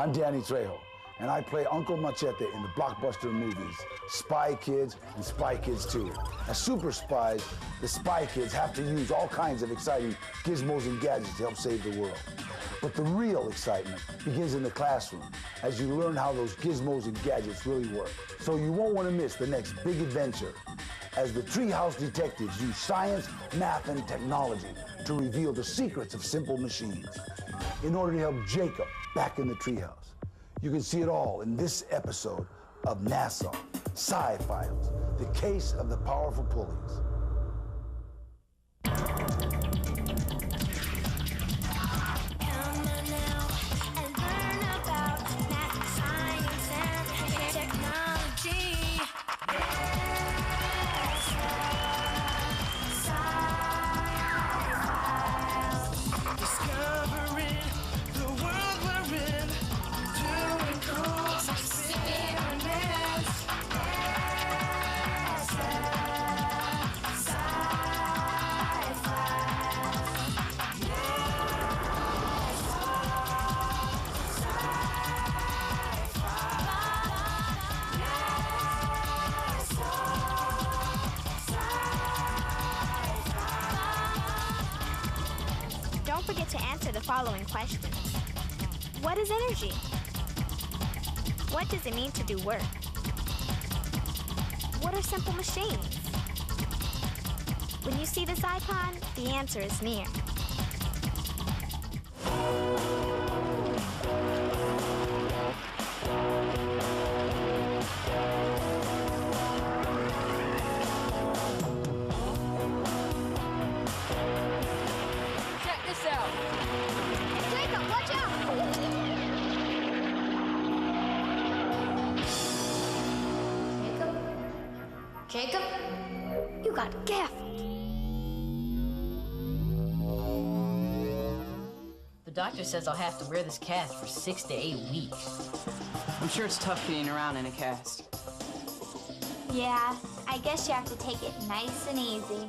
I'm Danny Trejo, and I play Uncle Machete in the blockbuster movies Spy Kids and Spy Kids 2. As super spies, the Spy Kids have to use all kinds of exciting gizmos and gadgets to help save the world. But the real excitement begins in the classroom as you learn how those gizmos and gadgets really work. So you won't want to miss the next big adventure as the Treehouse detectives use science, math, and technology to reveal the secrets of simple machines in order to help Jacob back in the treehouse. You can see it all in this episode of NASA Sci-Files, the case of the powerful pulleys. Don't forget to answer the following questions. What is energy? What does it mean to do work? What are simple machines? When you see this icon, the answer is near. Jacob, watch out! Jacob? You got gaffed. The doctor says I'll have to wear this cast for 6 to 8 weeks. I'm sure it's tough being around in a cast. Yeah, I guess you have to take it nice and easy.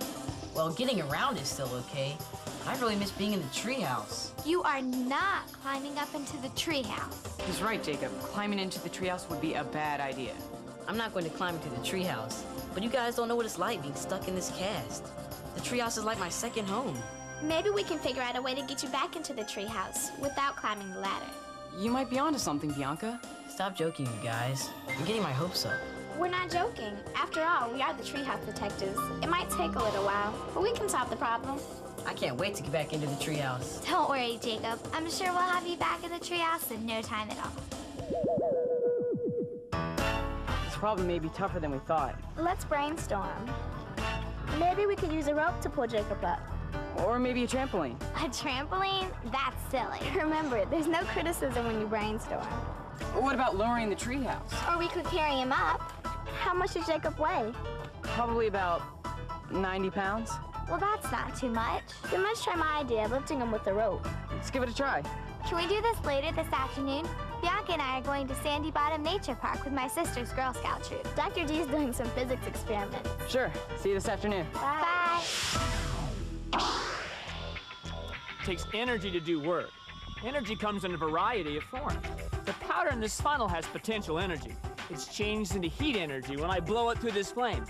Well, getting around is still okay. I really miss being in the treehouse. You are not climbing up into the treehouse. He's right, Jacob. Climbing into the treehouse would be a bad idea. I'm not going to climb into the treehouse, but you guys don't know what it's like being stuck in this cast. The treehouse is like my second home. Maybe we can figure out a way to get you back into the treehouse without climbing the ladder. You might be onto something, Bianca. Stop joking, you guys. You're getting my hopes up. We're not joking. After all, we are the treehouse detectives. It might take a little while, but we can solve the problem. I can't wait to get back into the treehouse. Don't worry, Jacob. I'm sure we'll have you back in the treehouse in no time at all. This problem may be tougher than we thought. Let's brainstorm. Maybe we could use a rope to pull Jacob up. Or maybe a trampoline. A trampoline? That's silly. Remember, there's no criticism when you brainstorm. What about lowering the treehouse? Or we could carry him up. How much does Jacob weigh? Probably about 90 pounds. Well, that's not too much. Then let's try my idea of lifting him with a rope. Let's give it a try. Can we do this later this afternoon? Bianca and I are going to Sandy Bottom Nature Park with my sister's Girl Scout troop. Dr. D's doing some physics experiments. Sure. See you this afternoon. Bye. It takes energy to do work. Energy comes in a variety of forms. The powder in this funnel has potential energy. It's changed into heat energy when I blow it through this flame.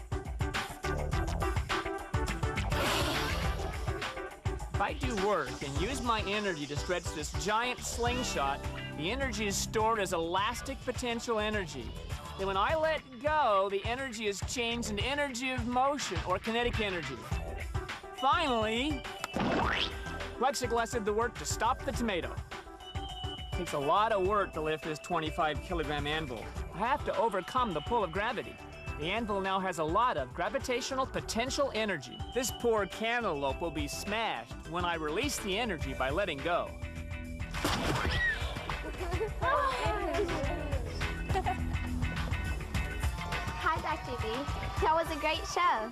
If I do work and use my energy to stretch this giant slingshot, the energy is stored as elastic potential energy. Then when I let go, the energy is changed into energy of motion, or kinetic energy. Finally, plexiglass did the work to stop the tomato. It takes a lot of work to lift this 25-kilogram anvil. I have to overcome the pull of gravity. The anvil now has a lot of gravitational potential energy. This poor cantaloupe will be smashed when I release the energy by letting go. Hi, Dr. D. That was a great show.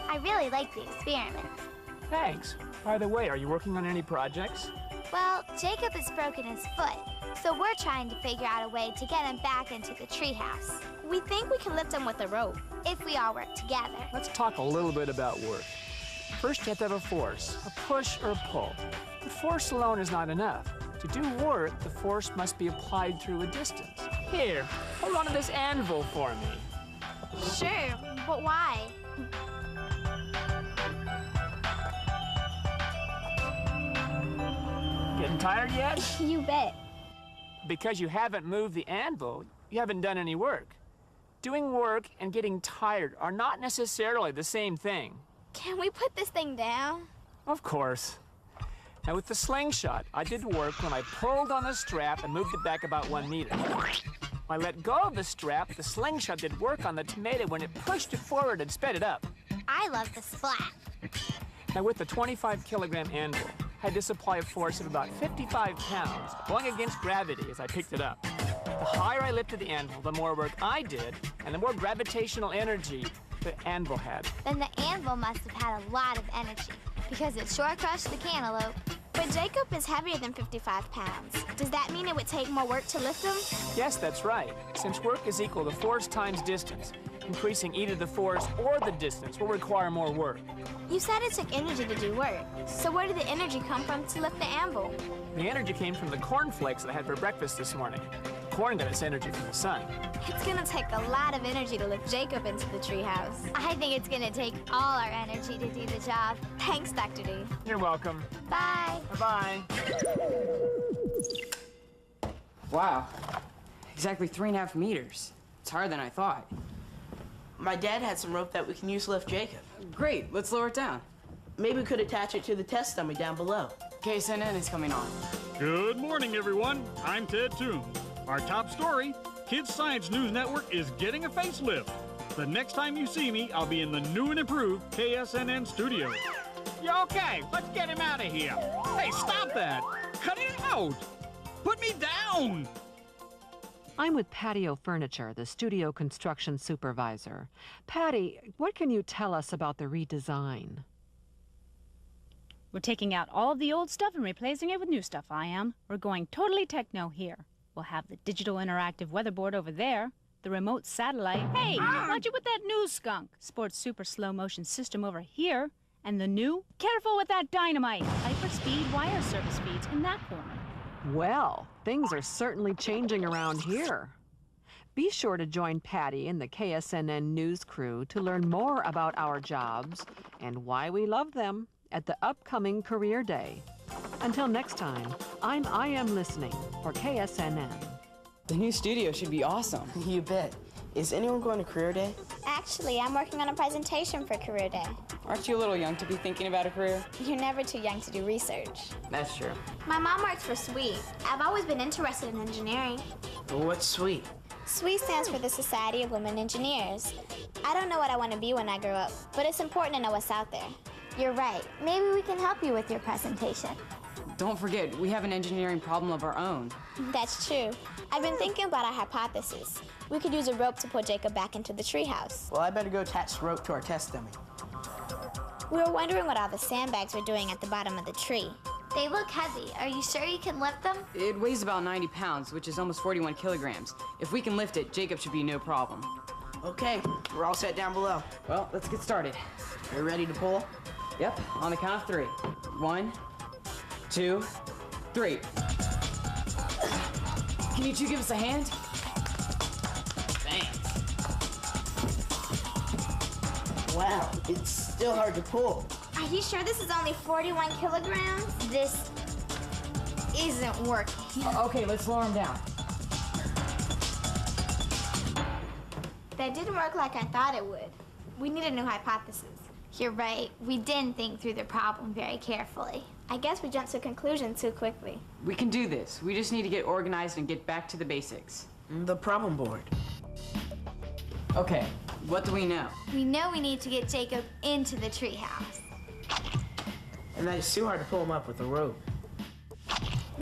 I really liked the experiment. Thanks. By the way, are you working on any projects? Well, Jacob has broken his foot, so we're trying to figure out a way to get him back into the treehouse. We think we can lift him with a rope, if we all work together. Let's talk a little bit about work. First, you have to have a force, a push or a pull. But force alone is not enough. To To do work, the force must be applied through a distance. Here, hold on to this anvil for me. Sure, but why? Getting tired yet? You bet. Because you haven't moved the anvil, you haven't done any work. Doing work and getting tired are not necessarily the same thing. Can we put this thing down? Of course. Now with the slingshot, I did work when I pulled on the strap and moved it back about 1 meter. When I let go of the strap, the slingshot did work on the tomato when it pushed it forward and sped it up. I love the splat. Now with the 25-kilogram anvil, I had to supply a force of about 55 pounds, going against gravity as I picked it up. The higher I lifted the anvil, the more work I did, and the more gravitational energy the anvil had. Then the anvil must have had a lot of energy, because it sure crushed the cantaloupe. But Jacob is heavier than 55 pounds. Does that mean it would take more work to lift him? Yes, that's right. Since work is equal to force times distance, increasing either the force or the distance will require more work. You said it took energy to do work. So where did the energy come from to lift the anvil? The energy came from the cornflakes that I had for breakfast this morning. Corn got its energy from the sun. It's gonna take a lot of energy to lift Jacob into the treehouse. I think it's gonna take all our energy to do the job. Thanks, Dr. D. You're welcome. Bye. Bye-bye. Wow. Exactly 3.5 meters. It's harder than I thought. My dad had some rope that we can use to lift Jacob. Great, let's lower it down. Maybe we could attach it to the test dummy down below. KSNN is coming on. Good morning, everyone. I'm Ted Toon. Our top story, Kids Science News Network is getting a facelift. The next time you see me, I'll be in the new and improved KSNN studio. Yeah, okay, let's get him out of here. Hey, stop that. Cut it out. Put me down. I'm with Patio Furniture, the studio construction supervisor. Patty, what can you tell us about the redesign? We're taking out all of the old stuff and replacing it with new stuff, I am. We're going totally techno here. We'll have the digital interactive weatherboard over there, the remote satellite. Hey, watch it with that new skunk. Sports super slow motion system over here. And the new, careful with that dynamite, hyperspeed wire service feeds in that corner. Well, things are certainly changing around here. Be sure to join Patty and the KSNN news crew to learn more about our jobs and why we love them at the upcoming Career Day. Until next time, I am listening for KSNN. The new studio should be awesome. You bet. Is anyone going to Career Day? Actually, I'm working on a presentation for Career Day. Aren't you a little young to be thinking about a career? You're never too young to do research. That's true. My mom works for SWE. I've always been interested in engineering. What's sweet? SWE stands for the Society of Women Engineers. I don't know what I want to be when I grow up, but it's important to know what's out there. You're right. Maybe we can help you with your presentation. Don't forget, we have an engineering problem of our own. That's true. I've been thinking about our hypothesis. We could use a rope to pull Jacob back into the treehouse. Well, I better go attach the rope to our test dummy. We were wondering what all the sandbags were doing at the bottom of the tree. They look heavy. Are you sure you can lift them? It weighs about 90 pounds, which is almost 41 kilograms. If we can lift it, Jacob should be no problem. Okay, we're all set down below. Well, let's get started. Are you ready to pull? Yep, on the count of 3. 1, 2, 3. Can you two give us a hand? Thanks. Wow, it's still hard to pull. Are you sure this is only 41 kilograms? This isn't working. Okay, let's lower him down. That didn't work like I thought it would. We need a new hypothesis. You're right. We didn't think through the problem very carefully. I guess we jumped to a conclusion too quickly. We can do this. We just need to get organized and get back to the basics. The problem board. Okay, what do we know? We know we need to get Jacob into the treehouse. And that it's too hard to pull him up with a rope.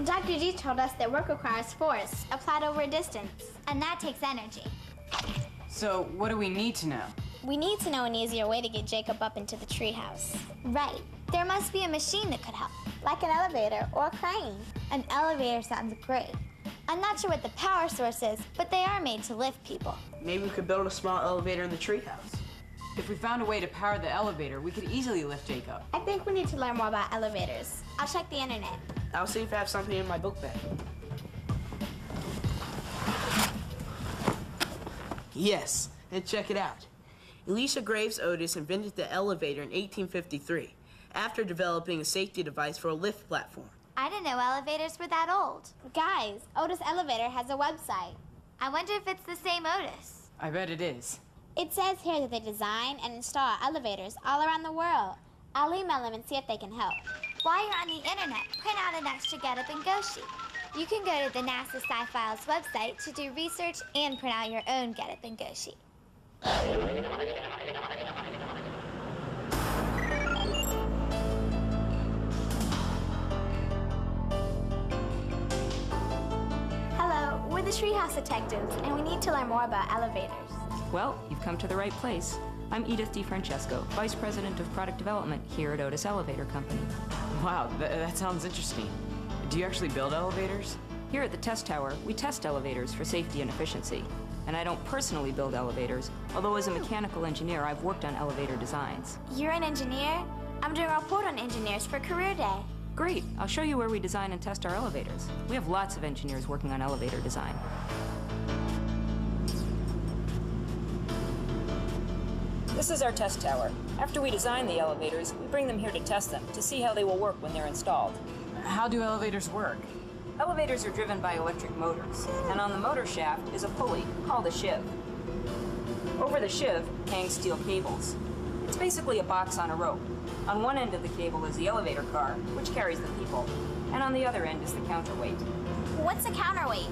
Dr. G told us that work requires force applied over a distance, and that takes energy. So, what do we need to know? We need to know an easier way to get Jacob up into the treehouse. Right. There must be a machine that could help, like an elevator or a crane. An elevator sounds great. I'm not sure what the power source is, but they are made to lift people. Maybe we could build a small elevator in the treehouse. If we found a way to power the elevator, we could easily lift Jacob. I think we need to learn more about elevators. I'll check the internet. I'll see if I have something in my book bag. Yes, and check it out. Elisha Graves Otis invented the elevator in 1853 after developing a safety device for a lift platform. I didn't know elevators were that old. Guys, Otis Elevator has a website. I wonder if it's the same Otis. I bet it is. It says here that they design and install elevators all around the world. I'll email them and see if they can help. While you're on the internet, print out an extra Get Up and Go sheet. You can go to the NASA Sci-Files website to do research and print out your own Get Up and Go sheet. Hello, we're the Treehouse Detectives, and we need to learn more about elevators. Well, you've come to the right place. I'm Edith DeFrancesco, Vice President of Product Development here at Otis Elevator Company. Wow, that sounds interesting. Do you actually build elevators? Here at the test tower, we test elevators for safety and efficiency. And I don't personally build elevators, although as a mechanical engineer, I've worked on elevator designs. You're an engineer? I'm doing a report on engineers for Career Day. Great, I'll show you where we design and test our elevators. We have lots of engineers working on elevator design. This is our test tower. After we design the elevators, we bring them here to test them, to see how they will work when they're installed. How do elevators work? Elevators are driven by electric motors, and on the motor shaft is a pulley called a sheave. Over the sheave hang steel cables. It's basically a box on a rope. On one end of the cable is the elevator car, which carries the people, and on the other end is the counterweight. What's a counterweight?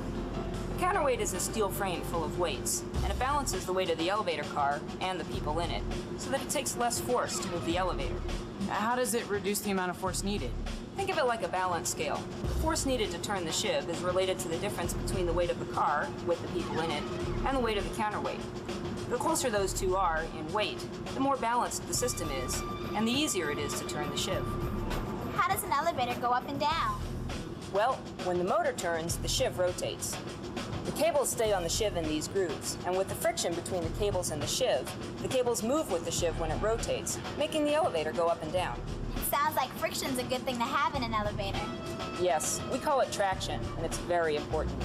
A counterweight is a steel frame full of weights, and it balances the weight of the elevator car and the people in it, so that it takes less force to move the elevator. How does it reduce the amount of force needed? Think of it like a balance scale. The force needed to turn the sheave is related to the difference between the weight of the car, with the people in it, and the weight of the counterweight. The closer those two are in weight, the more balanced the system is, and the easier it is to turn the sheave. How does an elevator go up and down? Well, when the motor turns, the sheave rotates. The cables stay on the sheave in these grooves, and with the friction between the cables and the sheave, the cables move with the sheave when it rotates, making the elevator go up and down. Sounds like friction's a good thing to have in an elevator. Yes, we call it traction, and it's very important.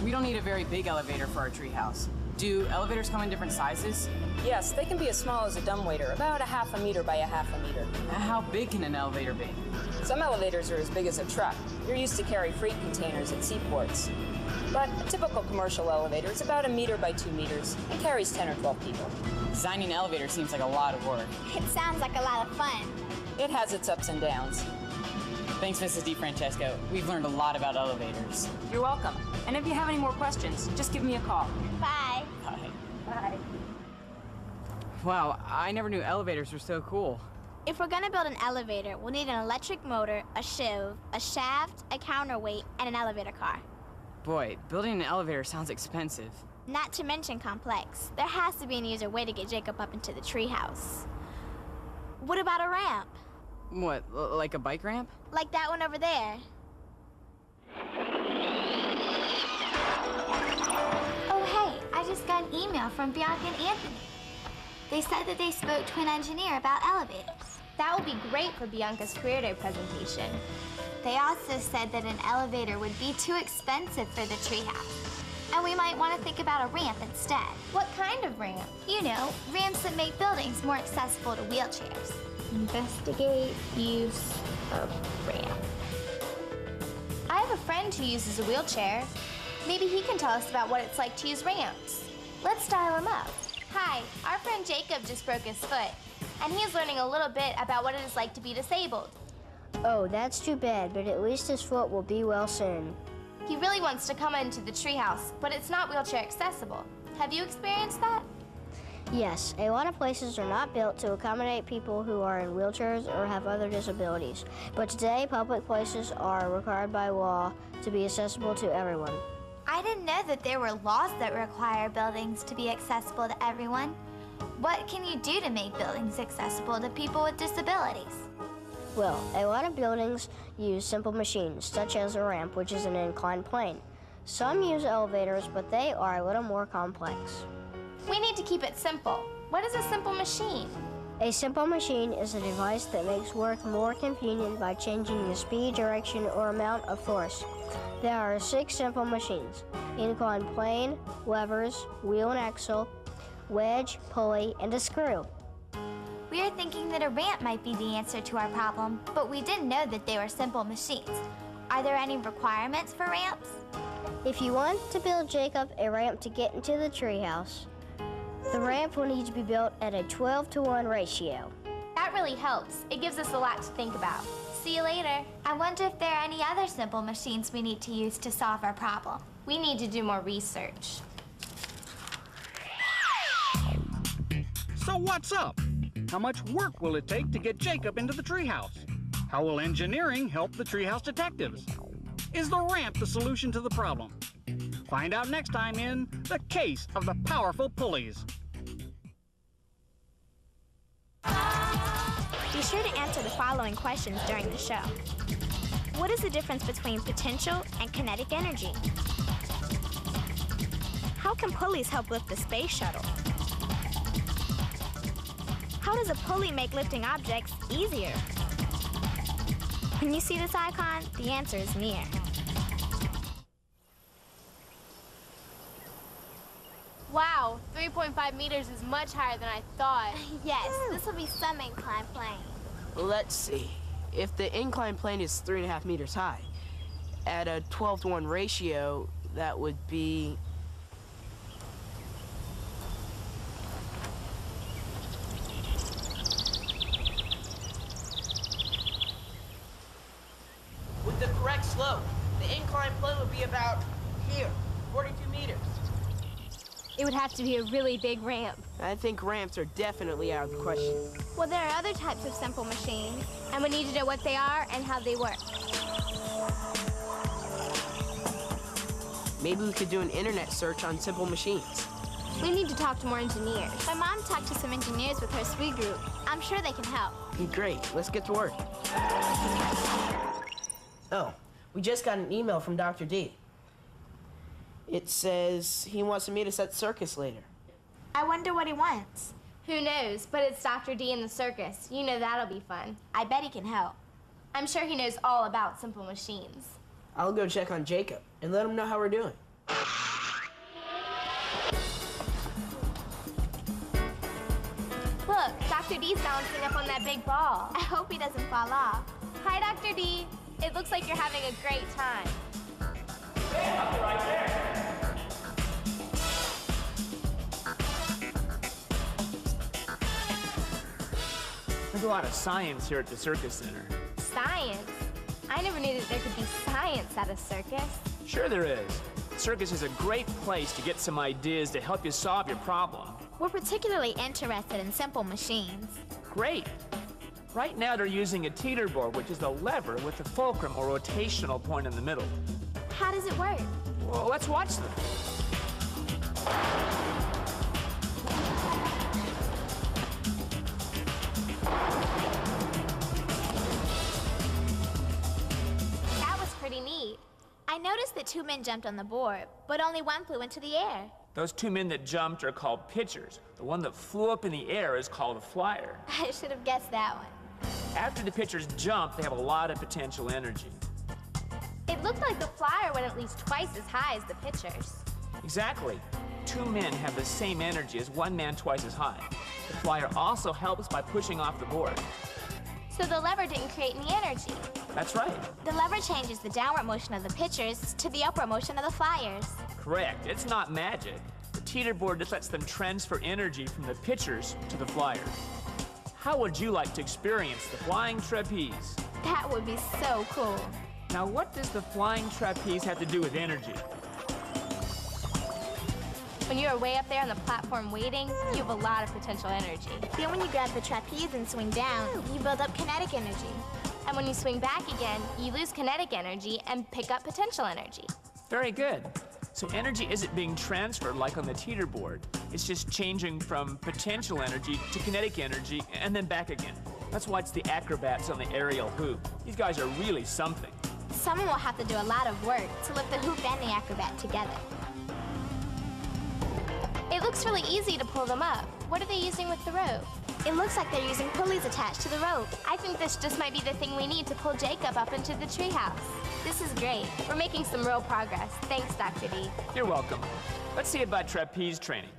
We don't need a very big elevator for our treehouse. Do elevators come in different sizes? Yes, they can be as small as a dumbwaiter, about a half a meter by a half a meter. How big can an elevator be? Some elevators are as big as a truck. They're used to carry freight containers at seaports. But a typical commercial elevator is about a meter by 2 meters and carries 10 or 12 people. Designing an elevator seems like a lot of work. It sounds like a lot of fun. It has its ups and downs. Thanks, Mrs. DeFrancesco. We've learned a lot about elevators. You're welcome. And if you have any more questions, just give me a call. Bye. Bye. Bye. Wow, I never knew elevators were so cool. If we're gonna build an elevator, we'll need an electric motor, a sheave, a shaft, a counterweight, and an elevator car. Boy, building an elevator sounds expensive. Not to mention complex. There has to be an easier way to get Jacob up into the treehouse. What about a ramp? What, like a bike ramp? Like that one over there. Oh, hey, I just got an email from Bianca and Anthony. They said that they spoke to an engineer about elevators. That would be great for Bianca's Career Day presentation. They also said that an elevator would be too expensive for the treehouse, and we might want to think about a ramp instead. What kind of ramp? You know, ramps that make buildings more accessible to wheelchairs. Investigate use of ramp. I have a friend who uses a wheelchair. Maybe he can tell us about what it's like to use ramps. Let's dial him up. Hi, our friend Jacob just broke his foot, and he's learning a little bit about what it is like to be disabled. Oh, that's too bad, but at least his foot will be well soon. He really wants to come into the treehouse, but it's not wheelchair accessible. Have you experienced that? Yes, a lot of places are not built to accommodate people who are in wheelchairs or have other disabilities. But today, public places are required by law to be accessible to everyone. I didn't know that there were laws that require buildings to be accessible to everyone. What can you do to make buildings accessible to people with disabilities? Well, a lot of buildings use simple machines, such as a ramp, which is an inclined plane. Some use elevators, but they are a little more complex. We need to keep it simple. What is a simple machine? A simple machine is a device that makes work more convenient by changing the speed, direction, or amount of force. There are 6 simple machines: incline plane, levers, wheel and axle, wedge, pulley, and a screw. We are thinking that a ramp might be the answer to our problem, but we didn't know that they were simple machines. Are there any requirements for ramps? If you want to build Jacob a ramp to get into the treehouse, the ramp will need to be built at a 12-to-1 ratio. That really helps. It gives us a lot to think about. See you later. I wonder if there are any other simple machines we need to use to solve our problem. We need to do more research. So what's up? How much work will it take to get Jacob into the treehouse? How will engineering help the treehouse detectives? Is the ramp the solution to the problem? Find out next time in The Case of the Powerful Pulleys. Be sure to answer the following questions during the show. What is the difference between potential and kinetic energy? How can pulleys help lift the space shuttle? How does a pulley make lifting objects easier? When you see this icon, the answer is near. Wow, 3.5 meters is much higher than I thought. Yes, this will be some incline plane. Let's see. If the incline plane is 3.5 meters high, at a 12-to-1 ratio, that would be... With the correct slope, the incline plane would be about here, 42 meters. It would have to be a really big ramp. I think ramps are definitely out of the question. Well, there are other types of simple machines, And we need to know what they are and how they work. Maybe we could do an internet search on simple machines. We need to talk to more engineers. My mom talked to some engineers with her SWE group. I'm sure they can help. Great, let's get to work. Oh, we just got an email from Dr. D. It says he wants to meet us at the circus later. I wonder what he wants. Who knows, but it's Dr. D in the circus. You know that'll be fun. I bet he can help. I'm sure he knows all about simple machines. I'll go check on Jacob and let him know how we're doing. Look, Dr. D's bouncing up on that big ball. I hope he doesn't fall off. Hi, Dr. D. It looks like you're having a great time. Hey, I'll be right there. There's a lot of science here at the Circus Center. Science? I never knew that there could be science at a circus. Sure there is. The circus is a great place to get some ideas to help you solve your problem. We're particularly interested in simple machines. Great. Right now they're using a teeter board, which is a lever with a fulcrum or rotational point in the middle. How does it work? Well, let's watch them. That was pretty neat. I noticed that 2 men jumped on the board, but only one flew into the air. Those 2 men that jumped are called pitchers. The one that flew up in the air is called a flyer. I should have guessed that one. After the pitchers jump, they have a lot of potential energy. It looked like the flyer went at least twice as high as the pitchers. Exactly. 2 men have the same energy as 1 man twice as high. The flyer also helps by pushing off the board. So the lever didn't create any energy. That's right. The lever changes the downward motion of the pitchers to the upward motion of the flyers. Correct. It's not magic. The teeter board just lets them transfer energy from the pitchers to the flyers. How would you like to experience the flying trapeze? That would be so cool. Now, what does the flying trapeze have to do with energy? When you are way up there on the platform waiting, you have a lot of potential energy. Then when you grab the trapeze and swing down, you build up kinetic energy. And when you swing back again, you lose kinetic energy and pick up potential energy. Very good. So energy isn't being transferred like on the teeter board. It's just changing from potential energy to kinetic energy and then back again. That's why it's the acrobats on the aerial hoop. These guys are really something. Someone will have to do a lot of work to lift the hoop and the acrobat together. It looks really easy to pull them up. What are they using with the rope? It looks like they're using pulleys attached to the rope. I think this just might be the thing we need to pull Jacob up into the treehouse. This is great. We're making some real progress. Thanks, Dr. D. You're welcome. Let's see about trapeze training.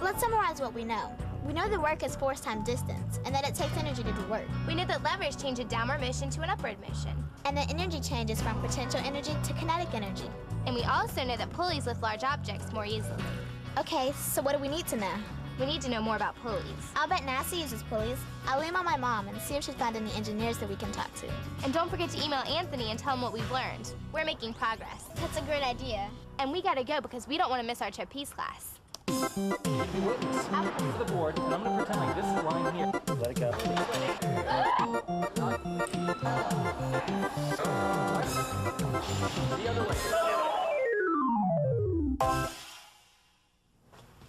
Let's summarize what we know. We know the work is force times distance, and that it takes energy to do work. We know that levers change a downward motion to an upward motion. And that energy changes from potential energy to kinetic energy. And we also know that pulleys lift large objects more easily. Okay, so what do we need to know? We need to know more about pulleys. I'll bet NASA uses pulleys. I'll email my mom and see if she's found any engineers that we can talk to. And don't forget to email Anthony and tell him what we've learned. We're making progress. That's a great idea. And we gotta go because we don't want to miss our trapeze class. For the board, and I'm gonna pretend like this is lying here. Let it go. The other way.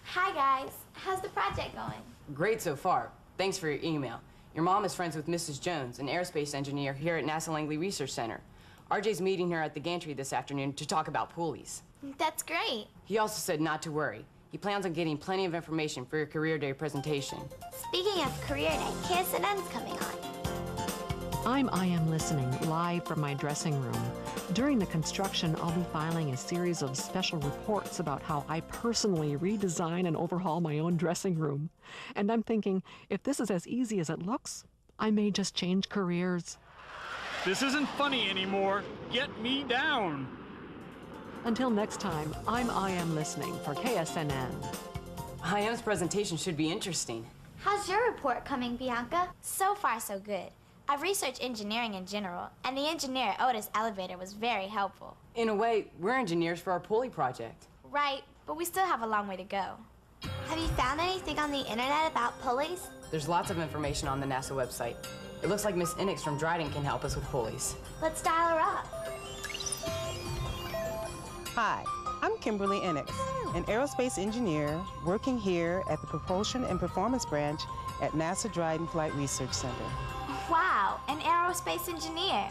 Hi, guys. How's the project going? Great so far. Thanks for your email. Your mom is friends with Mrs. Jones, an aerospace engineer here at NASA Langley Research Center. RJ's meeting her at the gantry this afternoon to talk about pulleys. That's great. He also said not to worry. He plans on getting plenty of information for your Career Day presentation. Speaking of Career Day, KSNN's coming on. I am listening live from my dressing room. During the construction, I'll be filing a series of special reports about how I personally redesign and overhaul my own dressing room. And I'm thinking, if this is as easy as it looks, I may just change careers. This isn't funny anymore. Get me down. Until next time, I am listening for KSNN. IM's presentation should be interesting. How's your report coming, Bianca? So far, so good. I've researched engineering in general, and the engineer at Otis Elevator was very helpful. In a way, we're engineers for our pulley project. Right, but we still have a long way to go. Have you found anything on the internet about pulleys? There's lots of information on the NASA website. It looks like Miss Inix from Dryden can help us with pulleys. Let's dial her up. Hi, I'm Kimberly Inix, an aerospace engineer working here at the Propulsion and Performance Branch at NASA Dryden Flight Research Center. Wow, an aerospace engineer.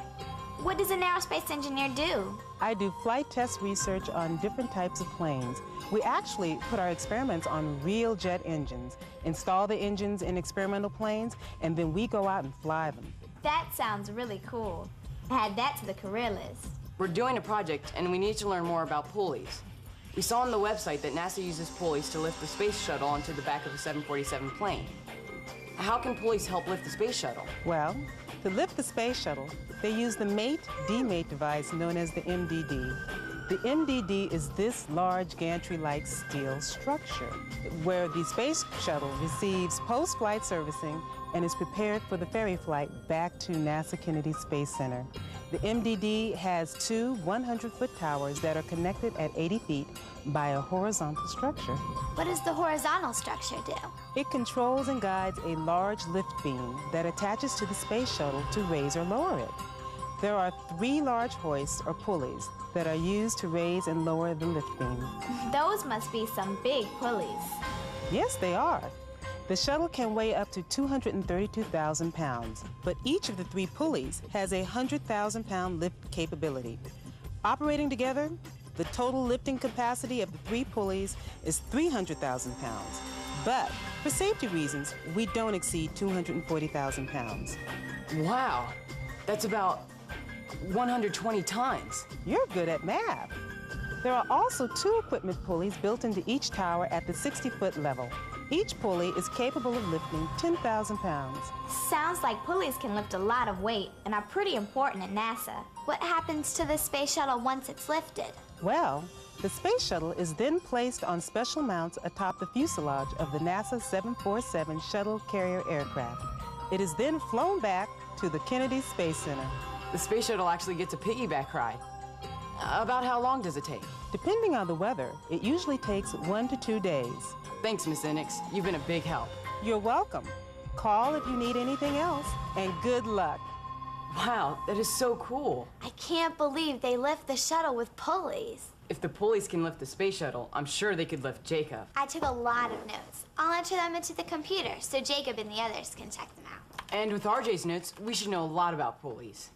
What does an aerospace engineer do? I do flight test research on different types of planes. We actually put our experiments on real jet engines, install the engines in experimental planes, and then we go out and fly them. That sounds really cool. Add that to the career list. We're doing a project, and we need to learn more about pulleys. We saw on the website that NASA uses pulleys to lift the space shuttle onto the back of a 747 plane. How can pulleys help lift the space shuttle? Well, to lift the space shuttle, they use the mate-demate device known as the MDD. The MDD is this large gantry-like steel structure where the space shuttle receives post-flight servicing and is prepared for the ferry flight back to NASA Kennedy Space Center. The MDD has two 100-foot towers that are connected at 80 feet by a horizontal structure. What does the horizontal structure do? It controls and guides a large lift beam that attaches to the space shuttle to raise or lower it. There are 3 large hoists or pulleys that are used to raise and lower the lift beam. Those must be some big pulleys. Yes, they are. The shuttle can weigh up to 232,000 pounds, but each of the 3 pulleys has a 100,000-pound lift capability. Operating together, the total lifting capacity of the 3 pulleys is 300,000 pounds. But for safety reasons, we don't exceed 240,000 pounds. Wow, that's about 120 tons. You're good at math. There are also 2 equipment pulleys built into each tower at the 60-foot level. Each pulley is capable of lifting 10,000 pounds. Sounds like pulleys can lift a lot of weight and are pretty important at NASA. What happens to the space shuttle once it's lifted? Well, the space shuttle is then placed on special mounts atop the fuselage of the NASA 747 shuttle carrier aircraft. It is then flown back to the Kennedy Space Center. The space shuttle actually gets a piggyback ride. About how long does it take? Depending on the weather, it usually takes 1 to 2 days. Thanks, Miss Inix. You've been a big help. You're welcome. Call if you need anything else, and good luck. Wow, that is so cool. I can't believe they lift the shuttle with pulleys. If the pulleys can lift the space shuttle, I'm sure they could lift Jacob. I took a lot of notes. I'll enter them into the computer so Jacob and the others can check them out. And with RJ's notes, we should know a lot about pulleys.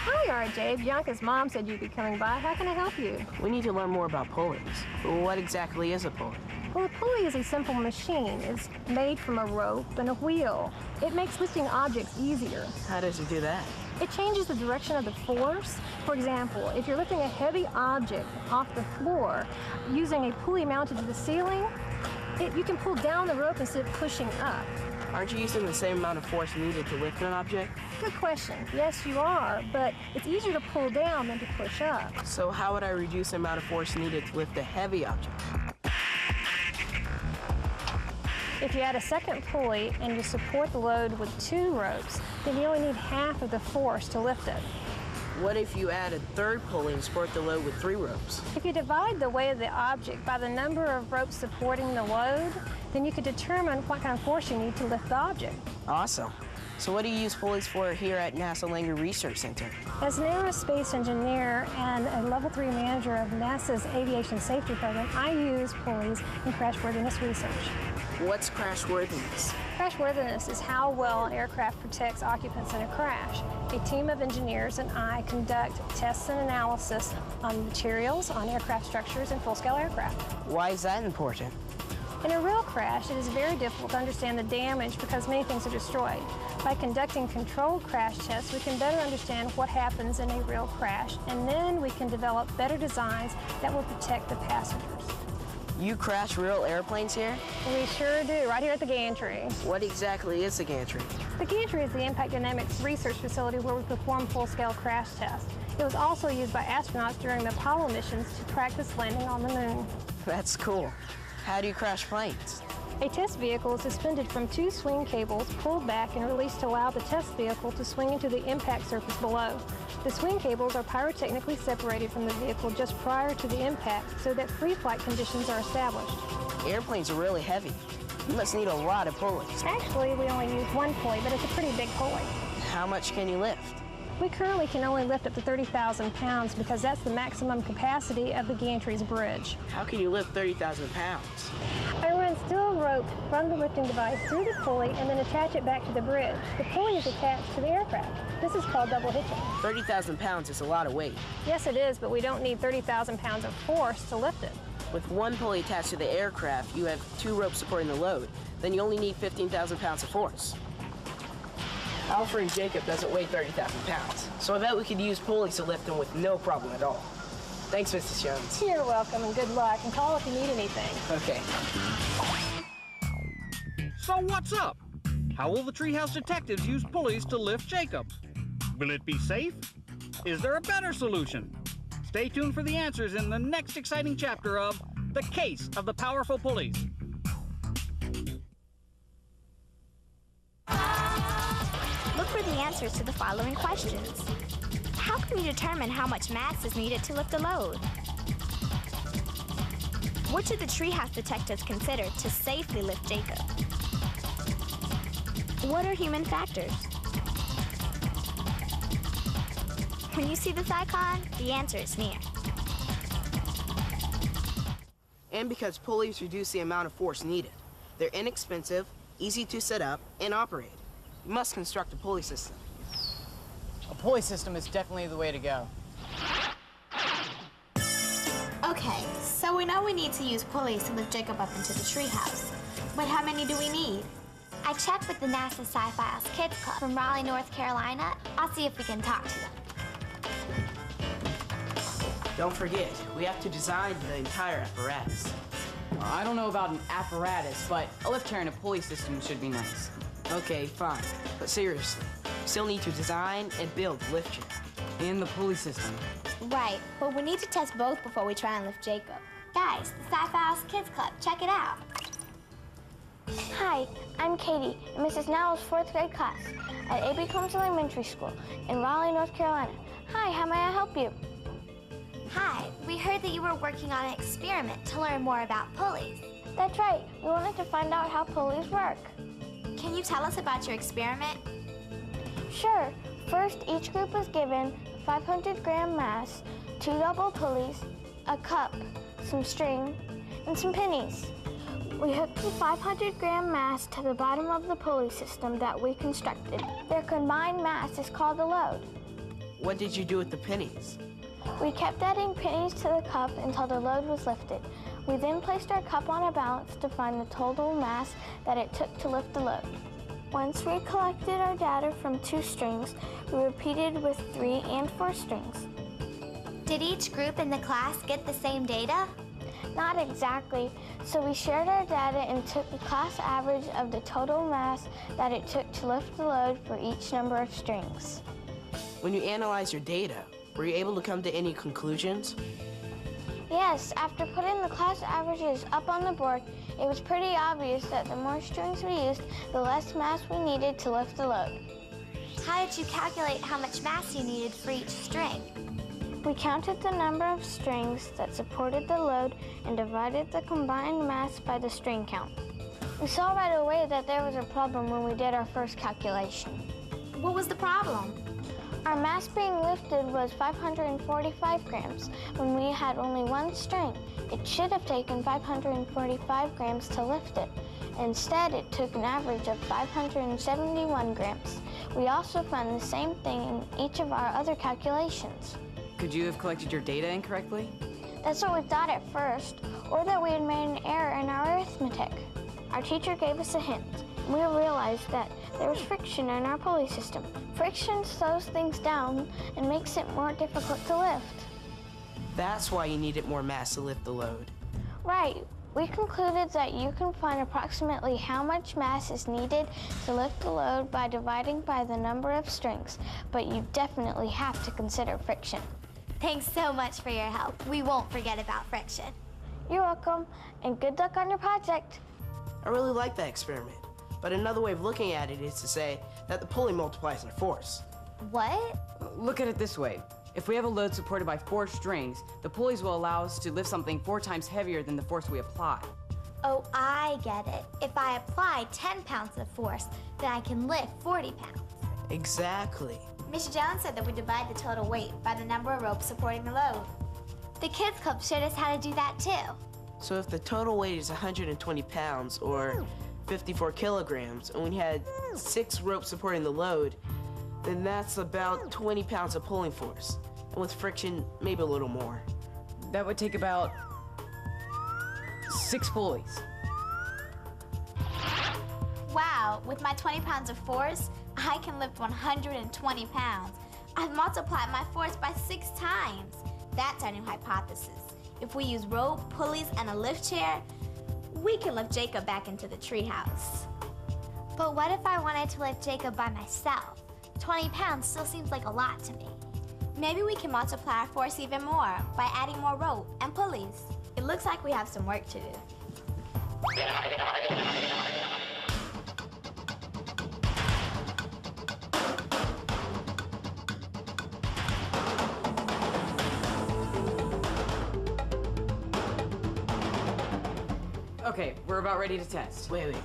Hi, RJ. Bianca's mom said you'd be coming by. How can I help you? We need to learn more about pulleys. What exactly is a pulley? Well, a pulley is a simple machine. It's made from a rope and a wheel. It makes lifting objects easier. How does it do that? It changes the direction of the force. For example, if you're lifting a heavy object off the floor using a pulley mounted to the ceiling, you can pull down the rope instead of pushing up. Aren't you using the same amount of force needed to lift an object? Good question. Yes, you are, but it's easier to pull down than to push up. So how would I reduce the amount of force needed to lift a heavy object? If you add a second pulley and you support the load with 2 ropes, then you only need half of the force to lift it. What if you add a third pulley and support the load with 3 ropes? If you divide the weight of the object by the number of ropes supporting the load, then you could determine what kind of force you need to lift the object. Awesome. So what do you use pulleys for here at NASA Langer Research Center? As an aerospace engineer and a level 3 manager of NASA's aviation safety program, I use pulleys in crashworthiness research. What's crashworthiness? Crashworthiness is how well an aircraft protects occupants in a crash. A team of engineers and I conduct tests and analysis on materials, on aircraft structures, and full-scale aircraft. Why is that important? In a real crash, it is very difficult to understand the damage because many things are destroyed. By conducting controlled crash tests, we can better understand what happens in a real crash, and then we can develop better designs that will protect the passengers. You crash real airplanes here? We sure do, right here at the gantry. What exactly is the gantry? The gantry is the impact dynamics research facility where we perform full-scale crash tests. It was also used by astronauts during the Apollo missions to practice landing on the moon. That's cool. How do you crash planes? A test vehicle is suspended from 2 swing cables pulled back and released to allow the test vehicle to swing into the impact surface below. The swing cables are pyrotechnically separated from the vehicle just prior to the impact so that free flight conditions are established. Airplanes are really heavy. You must need a lot of pulleys. Actually, we only use 1 pulley, but it's a pretty big pulley. How much can you lift? We currently can only lift up to 30,000 pounds because that's the maximum capacity of the gantry's bridge. How can you lift 30,000 pounds? I run steel rope from the lifting device through the pulley and then attach it back to the bridge. The pulley is attached to the aircraft. This is called double hitching. 30,000 pounds is a lot of weight. Yes, it is, but we don't need 30,000 pounds of force to lift it. With 1 pulley attached to the aircraft, you have 2 ropes supporting the load. Then you only need 15,000 pounds of force. Alfred and Jacob doesn't weigh 30,000 pounds, so I bet we could use pulleys to lift them with no problem at all. Thanks, Mrs. Jones. You're welcome, and good luck, and call if you need anything. Okay. So what's up? How will the Treehouse detectives use pulleys to lift Jacob? Will it be safe? Is there a better solution? Stay tuned for the answers in the next exciting chapter of The Case of the Powerful Pulleys. Look for the answers to the following questions. How can you determine how much mass is needed to lift a load? What should the Treehouse detectives consider to safely lift Jacob? What are human factors? When you see this icon, the answer is near. And because pulleys reduce the amount of force needed. They're inexpensive, easy to set up, and operate. You must construct a pulley system. A pulley system is definitely the way to go. Okay, so we know we need to use pulleys to lift Jacob up into the treehouse. But how many do we need? I checked with the NASA Sci-Files Kids Club from Raleigh, North Carolina. I'll see if we can talk to them. Don't forget, we have to design the entire apparatus. I don't know about an apparatus, but a lift chair and a pulley system should be nice. Okay, fine. But seriously, you still need to design and build the lift chair. And the pulley system. Right, but we need to test both before we try and lift Jacob. Guys, the Sci-Files Kids Club, check it out. Hi, I'm Katie, in Mrs. Nowell's 4th grade class at A.B. Combs Elementary School in Raleigh, North Carolina. Hi, how may I help you? Hi, we heard that you were working on an experiment to learn more about pulleys. That's right, we wanted to find out how pulleys work. Can you tell us about your experiment? Sure. First, each group was given 500-gram mass, 2 double pulleys, a cup, some string, and some pennies. We hooked the 500-gram mass to the bottom of the pulley system that we constructed. Their combined mass is called a load. what did you do with the pennies? We kept adding pennies to the cup until the load was lifted. We then placed our cup on a balance to find the total mass that it took to lift the load. Once we collected our data from 2 strings, we repeated with 3 and 4 strings. Did each group in the class get the same data? Not exactly, so we shared our data and took the class average of the total mass that it took to lift the load for each number of strings. When you analyzed your data, were you able to come to any conclusions? Yes, after putting the class averages up on the board, it was pretty obvious that the more strings we used, the less mass we needed to lift the load. How did you calculate how much mass you needed for each string? We counted the number of strings that supported the load and divided the combined mass by the string count. We saw right away that there was a problem when we did our first calculation. What was the problem? Our mass being lifted was 545 grams when we had only 1 string. It should have taken 545 grams to lift it. Instead, it took an average of 571 grams. We also found the same thing in each of our other calculations. Could you have collected your data incorrectly? That's what we thought at first, or that we had made an error in our arithmetic. Our teacher gave us a hint. We realized that there was friction in our pulley system. Friction slows things down and makes it more difficult to lift. That's why you needed more mass to lift the load. Right. We concluded that you can find approximately how much mass is needed to lift the load by dividing by the number of strings, but you definitely have to consider friction. Thanks so much for your help. We won't forget about friction. You're welcome, and good luck on your project. I really like that experiment, but another way of looking at it is to say that the pulley multiplies in force. What? Look at it this way. If we have a load supported by 4 strings, the pulleys will allow us to lift something 4 times heavier than the force we apply. Oh, I get it. If I apply 10 pounds of force, then I can lift 40 pounds. Exactly. Mr. Jones said that we divide the total weight by the number of ropes supporting the load. The Kids Club showed us how to do that too. So if the total weight is 120 pounds or 54 kilograms, and we had 6 ropes supporting the load, then that's about 20 pounds of pulling force. And with friction, maybe a little more. That would take about 6 pulleys. Wow, with my 20 pounds of force, I can lift 120 pounds. I've multiplied my force by 6 times. That's our new hypothesis. If we use rope, pulleys, and a lift chair, we can lift Jacob back into the treehouse. But what if I wanted to lift Jacob by myself? 20 pounds still seems like a lot to me. Maybe we can multiply our force even more by adding more rope and pulleys. It looks like we have some work to do. Okay, we're about ready to test. Wait.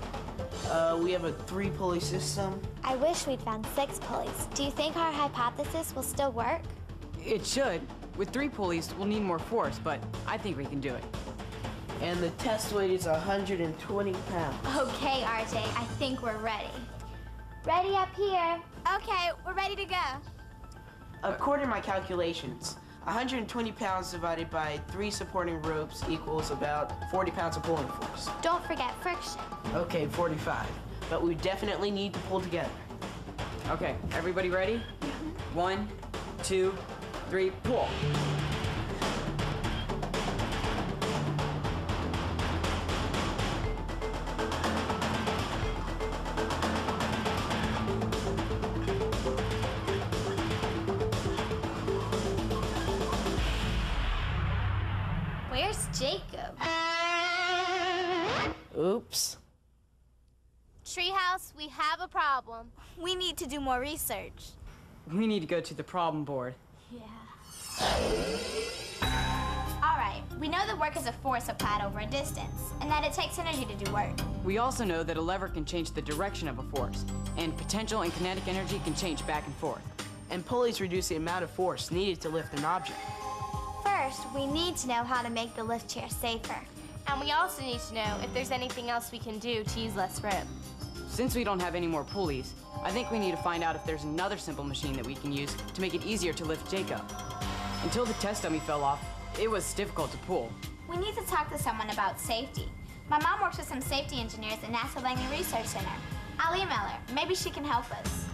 We have a 3 pulley system. I wish we'd found 6 pulleys. Do you think our hypothesis will still work? It should. With 3 pulleys, we'll need more force, but I think we can do it. And the test weight is 120 pounds. Okay, RJ, I think we're ready. Ready up here. Okay, we're ready to go. According to my calculations, 120 pounds divided by 3 supporting ropes equals about 40 pounds of pulling force. Don't forget friction. Okay, 45. But we definitely need to pull together. Okay, everybody ready? 1, 2, 3, pull. Where's Jacob? Oops. Treehouse, we have a problem. We need to do more research. We need to go to the problem board. Yeah. All right, we know that work is a force applied over a distance, and that it takes energy to do work. We also know that a lever can change the direction of a force, and potential and kinetic energy can change back and forth. And pulleys reduce the amount of force needed to lift an object. First, we need to know how to make the lift chair safer. And we also need to know if there's anything else we can do to use less rope. Since we don't have any more pulleys, I think we need to find out if there's another simple machine that we can use to make it easier to lift Jacob. Until the test dummy fell off, it was difficult to pull. We need to talk to someone about safety. My mom works with some safety engineers at NASA Langley Research Center. I'll email her. Maybe she can help us.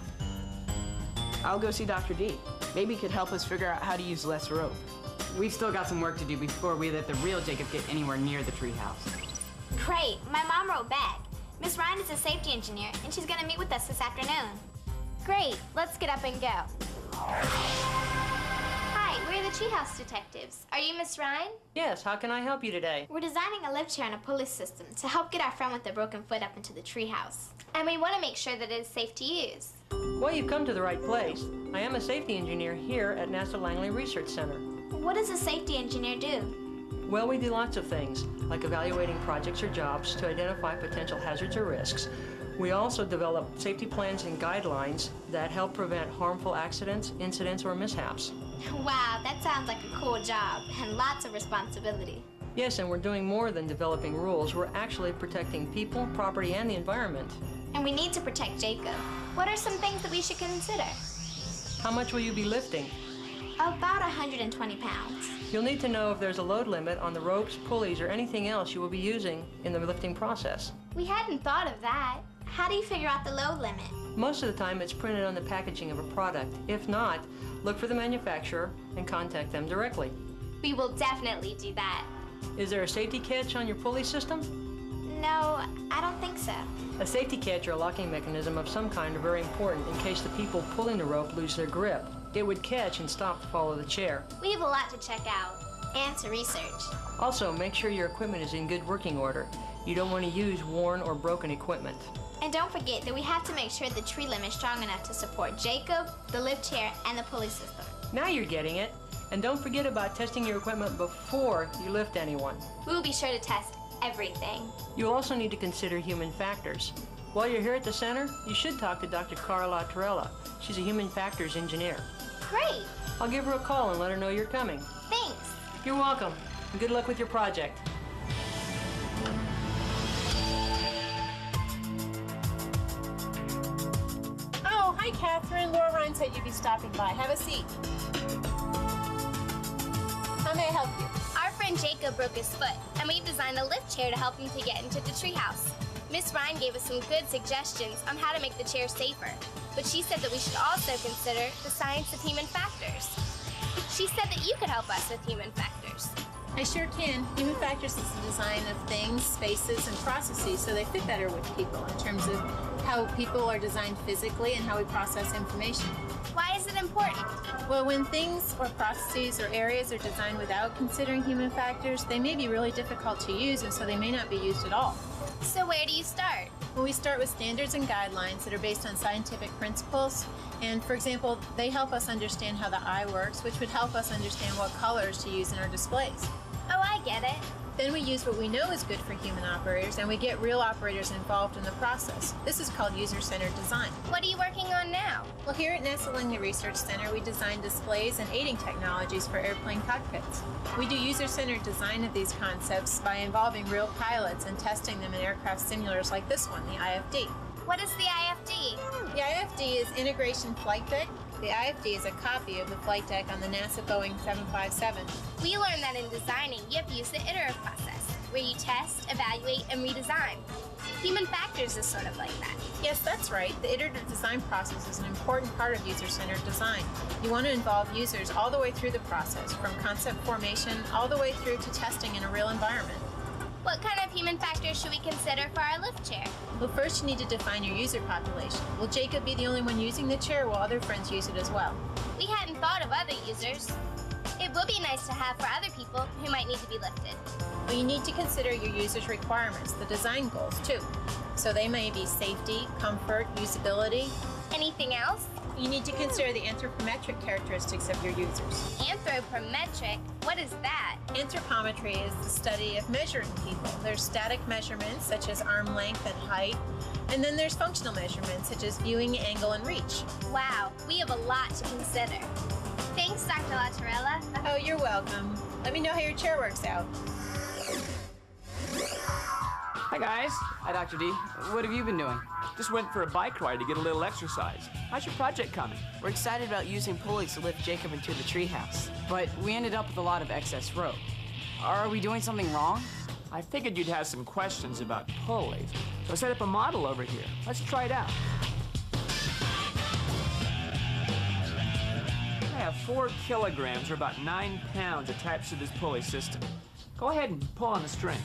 I'll go see Dr. D. Maybe he could help us figure out how to use less rope. We've still got some work to do before we let the real Jacob get anywhere near the treehouse. Great. My mom wrote back. Miss Ryan is a safety engineer, and she's going to meet with us this afternoon. Great. Let's get up and go. Hi, we're the treehouse detectives. Are you Miss Ryan? Yes, how can I help you today? We're designing a lift chair and a pulley system to help get our friend with the broken foot up into the treehouse. And we want to make sure that it is safe to use. Well, you've come to the right place. I am a safety engineer here at NASA Langley Research Center. What does a safety engineer do? Well, we do lots of things, like evaluating projects or jobs to identify potential hazards or risks. We also develop safety plans and guidelines that help prevent harmful accidents, incidents, or mishaps. Wow, that sounds like a cool job and lots of responsibility. Yes, and we're doing more than developing rules. We're actually protecting people, property, and the environment. And we need to protect Jacob. What are some things that we should consider? How much will you be lifting? About 120 pounds. You'll need to know if there's a load limit on the ropes, pulleys, or anything else you will be using in the lifting process. We hadn't thought of that. How do you figure out the load limit? Most of the time, it's printed on the packaging of a product. If not, look for the manufacturer and contact them directly. We will definitely do that. Is there a safety catch on your pulley system? No, I don't think so. A safety catch or a locking mechanism of some kind are very important in case the people pulling the rope lose their grip. It would catch and stop the fall of the chair. We have a lot to check out and to research. Also, make sure your equipment is in good working order. You don't want to use worn or broken equipment. And don't forget that we have to make sure the tree limb is strong enough to support Jacob, the lift chair, and the pulley system. Now you're getting it. And don't forget about testing your equipment before you lift anyone. We will be sure to test everything. You'll also need to consider human factors. While you're here at the center, you should talk to Dr. LaVergne37086. She's a human factors engineer. Great. I'll give her a call and let her know you're coming. Thanks. You're welcome. And good luck with your project. Oh, hi, Catherine. Laura Ryan said you'd be stopping by. Have a seat. How may I help you? Our friend Jacob broke his foot, and we've designed a lift chair to help him to get into the treehouse. Miss Ryan gave us some good suggestions on how to make the chair safer, but she said that we should also consider the science of human factors. She said that you could help us with human factors. I sure can. Human factors is the design of things, spaces, and processes so they fit better with people in terms of how people are designed physically and how we process information. Why is it important? Well, when things or processes or areas are designed without considering human factors, they may be really difficult to use, and so they may not be used at all. So where do you start? Well, we start with standards and guidelines that are based on scientific principles. And for example, they help us understand how the eye works, which would help us understand what colors to use in our displays. Oh, I get it. Then we use what we know is good for human operators, and we get real operators involved in the process. This is called user-centered design. What are you working on now? Well, here at NASA Langley Research Center, we design displays and aiding technologies for airplane cockpits. We do user-centered design of these concepts by involving real pilots and testing them in aircraft simulators like this one, the IFD. What is the IFD? The IFD is Integration Flight Deck. The IFD is a copy of the flight deck on the NASA Boeing 757. We learned that in designing, you have to use the iterative process, where you test, evaluate, and redesign. Human factors is sort of like that. Yes, that's right. The iterative design process is an important part of user-centered design. You want to involve users all the way through the process, from concept formation all the way through to testing in a real environment. What kind of human factors should we consider for our lift chair? Well, first you need to define your user population. Will Jacob be the only one using the chair, or will other friends use it as well? We hadn't thought of other users. It would be nice to have for other people who might need to be lifted. Well, you need to consider your user's requirements, the design goals, too. So they may be safety, comfort, usability. Anything else? You need to consider the anthropometric characteristics of your users. Anthropometric? What is that? Anthropometry is the study of measuring people. There's static measurements, such as arm length and height, and then there's functional measurements, such as viewing angle and reach. Wow, we have a lot to consider. Thanks, Dr. LaVergne37086. Oh, you're welcome. Let me know how your chair works out. Hi, guys. Hi, Dr. D. What have you been doing? Just went for a bike ride to get a little exercise. How's your project coming? We're excited about using pulleys to lift Jacob into the treehouse. But we ended up with a lot of excess rope. Are we doing something wrong? I figured you'd have some questions about pulleys, so I set up a model over here. Let's try it out. I have 4 kilograms, or about 9 pounds, attached to this pulley system. Go ahead and pull on the string.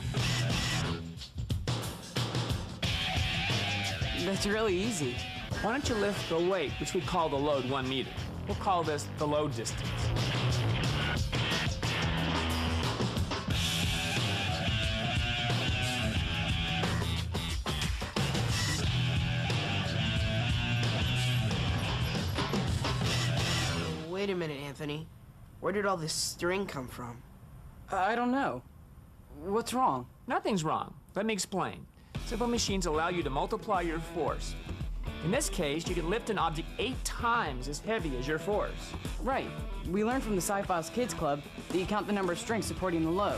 That's really easy. Why don't you lift the weight, which we call the load, 1 meter. We'll call this the load distance. Wait a minute, Anthony. Where did all this string come from? I don't know. What's wrong? Nothing's wrong. Let me explain. Simple machines allow you to multiply your force. In this case, you can lift an object 8 times as heavy as your force. Right. We learned from the Sci-Files Kids Club that you count the number of strings supporting the load.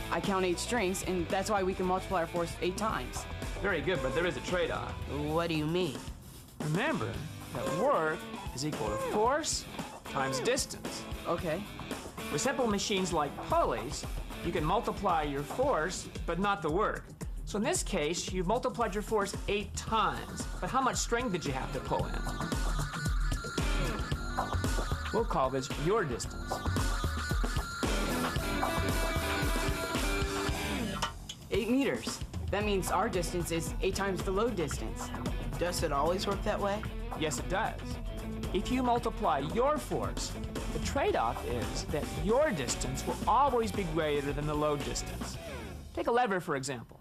I count 8 strings, and that's why we can multiply our force 8 times. Very good, but there is a trade-off. What do you mean? Remember that work is equal to force times distance. Okay. With simple machines like pulleys, you can multiply your force, but not the work. So in this case, you've multiplied your force 8 times. But how much string did you have to pull in? We'll call this your distance. 8 meters. That means our distance is 8 times the load distance. Does it always work that way? Yes, it does. If you multiply your force, the trade-off is that your distance will always be greater than the load distance. Take a lever, for example.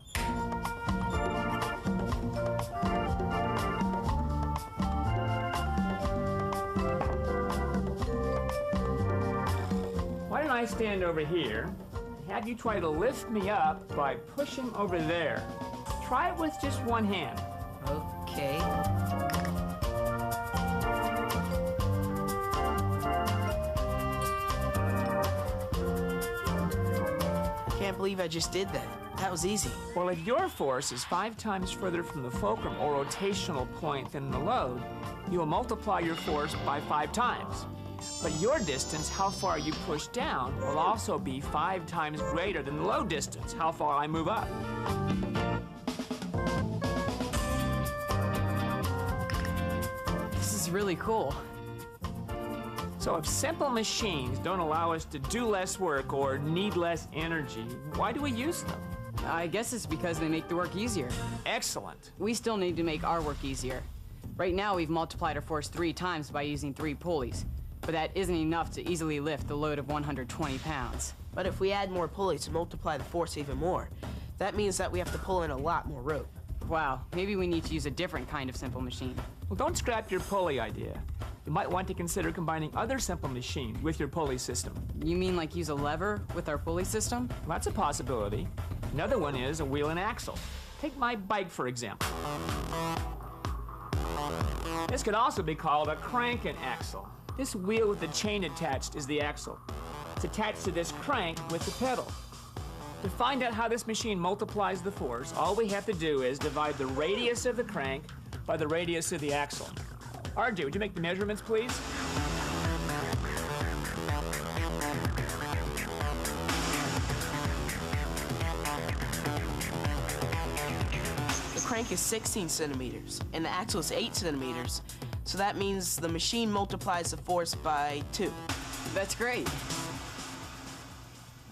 Why don't I stand over here and have you try to lift me up by pushing over there. Try it with just one hand. Okay. I can't believe I just did that. That was easy. Well, if your force is 5 times further from the fulcrum or rotational point than the load, you will multiply your force by 5 times. But your distance, how far you push down, will also be 5 times greater than the load distance, how far I move up. This is really cool. So if simple machines don't allow us to do less work or need less energy, why do we use them? I guess it's because they make the work easier. Excellent. We still need to make our work easier. Right now, we've multiplied our force 3 times by using 3 pulleys. But that isn't enough to easily lift the load of 120 pounds. But if we add more pulleys to multiply the force even more, that means that we have to pull in a lot more rope. Wow, maybe we need to use a different kind of simple machine. Well, don't scrap your pulley idea. You might want to consider combining other simple machines with your pulley system. You mean like use a lever with our pulley system? Well, that's a possibility. Another one is a wheel and axle. Take my bike, for example. This could also be called a crank and axle. This wheel with the chain attached is the axle. It's attached to this crank with the pedal. To find out how this machine multiplies the force, all we have to do is divide the radius of the crank by the radius of the axle. RJ, would you make the measurements, please? The crank is 16 centimeters, and the axle is 8 centimeters. So that means the machine multiplies the force by 2. That's great.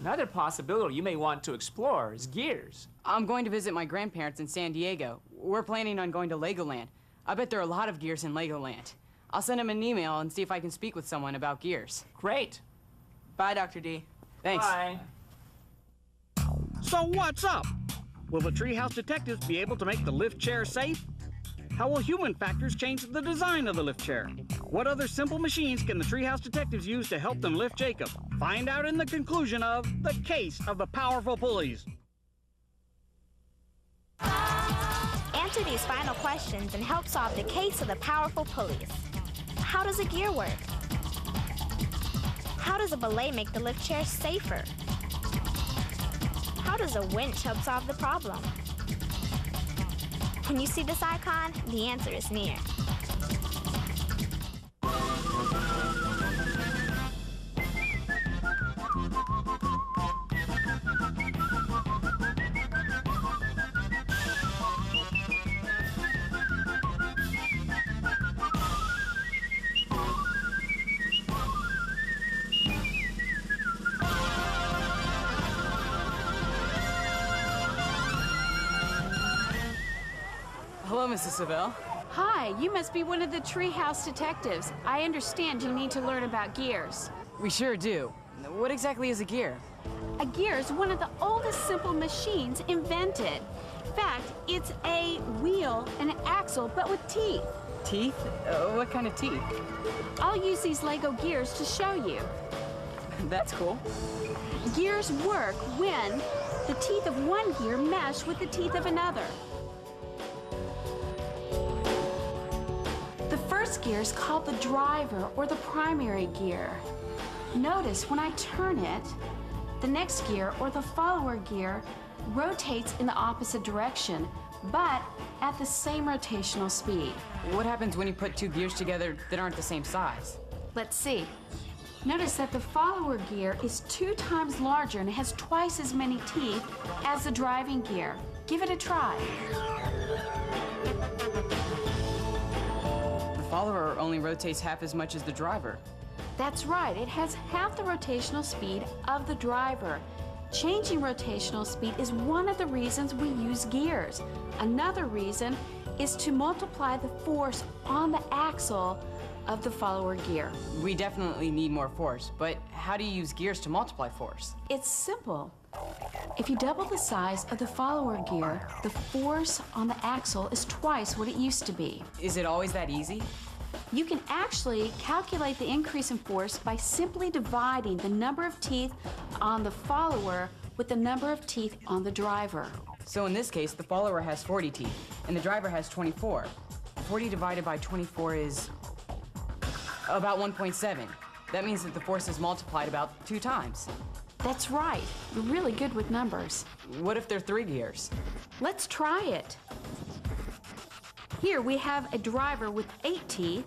Another possibility you may want to explore is gears. I'm going to visit my grandparents in San Diego. We're planning on going to Legoland. I bet there are a lot of gears in Legoland. I'll send them an email and see if I can speak with someone about gears. Great. Bye, Dr. D. Thanks. Bye. So what's up? Will the Treehouse Detectives be able to make the lift chair safe? How will human factors change the design of the lift chair? What other simple machines can the Treehouse Detectives use to help them lift Jacob? Find out in the conclusion of The Case of the Powerful Pulleys. Answer these final questions and help solve the case of the powerful pulleys. How does a gear work? How does a belay make the lift chair safer? How how does a winch help solve the problem? Can you see this icon? The answer is near. Hello, Mrs. Savell. Hi, you must be one of the treehouse detectives. I understand you need to learn about gears. We sure do. What exactly is a gear? A gear is one of the oldest simple machines invented. In fact, it's a wheel and an axle, but with teeth. Teeth? What kind of teeth? I'll use these Lego gears to show you. That's cool. Gears work when the teeth of one gear mesh with the teeth of another. The first gear is called the driver, or the primary gear. Notice when I turn it, the next gear, or the follower gear, rotates in the opposite direction, but at the same rotational speed. What happens when you put two gears together that aren't the same size? Let's see. Notice that the follower gear is 2 times larger and has twice as many teeth as the driving gear. Give it a try. The follower only rotates half as much as the driver. That's right. It has half the rotational speed of the driver. Changing rotational speed is one of the reasons we use gears. Another reason is to multiply the force on the axle of the follower gear. We definitely need more force, but how do you use gears to multiply force? It's simple. If you double the size of the follower gear, the force on the axle is twice what it used to be. Is it always that easy? You can actually calculate the increase in force by simply dividing the number of teeth on the follower with the number of teeth on the driver. So in this case, the follower has 40 teeth, and the driver has 24. 40 divided by 24 is about 1.7. That means that the force is multiplied about 2 times. That's right. You're really good with numbers. What if they're 3 gears? Let's try it. Here we have a driver with 8 teeth,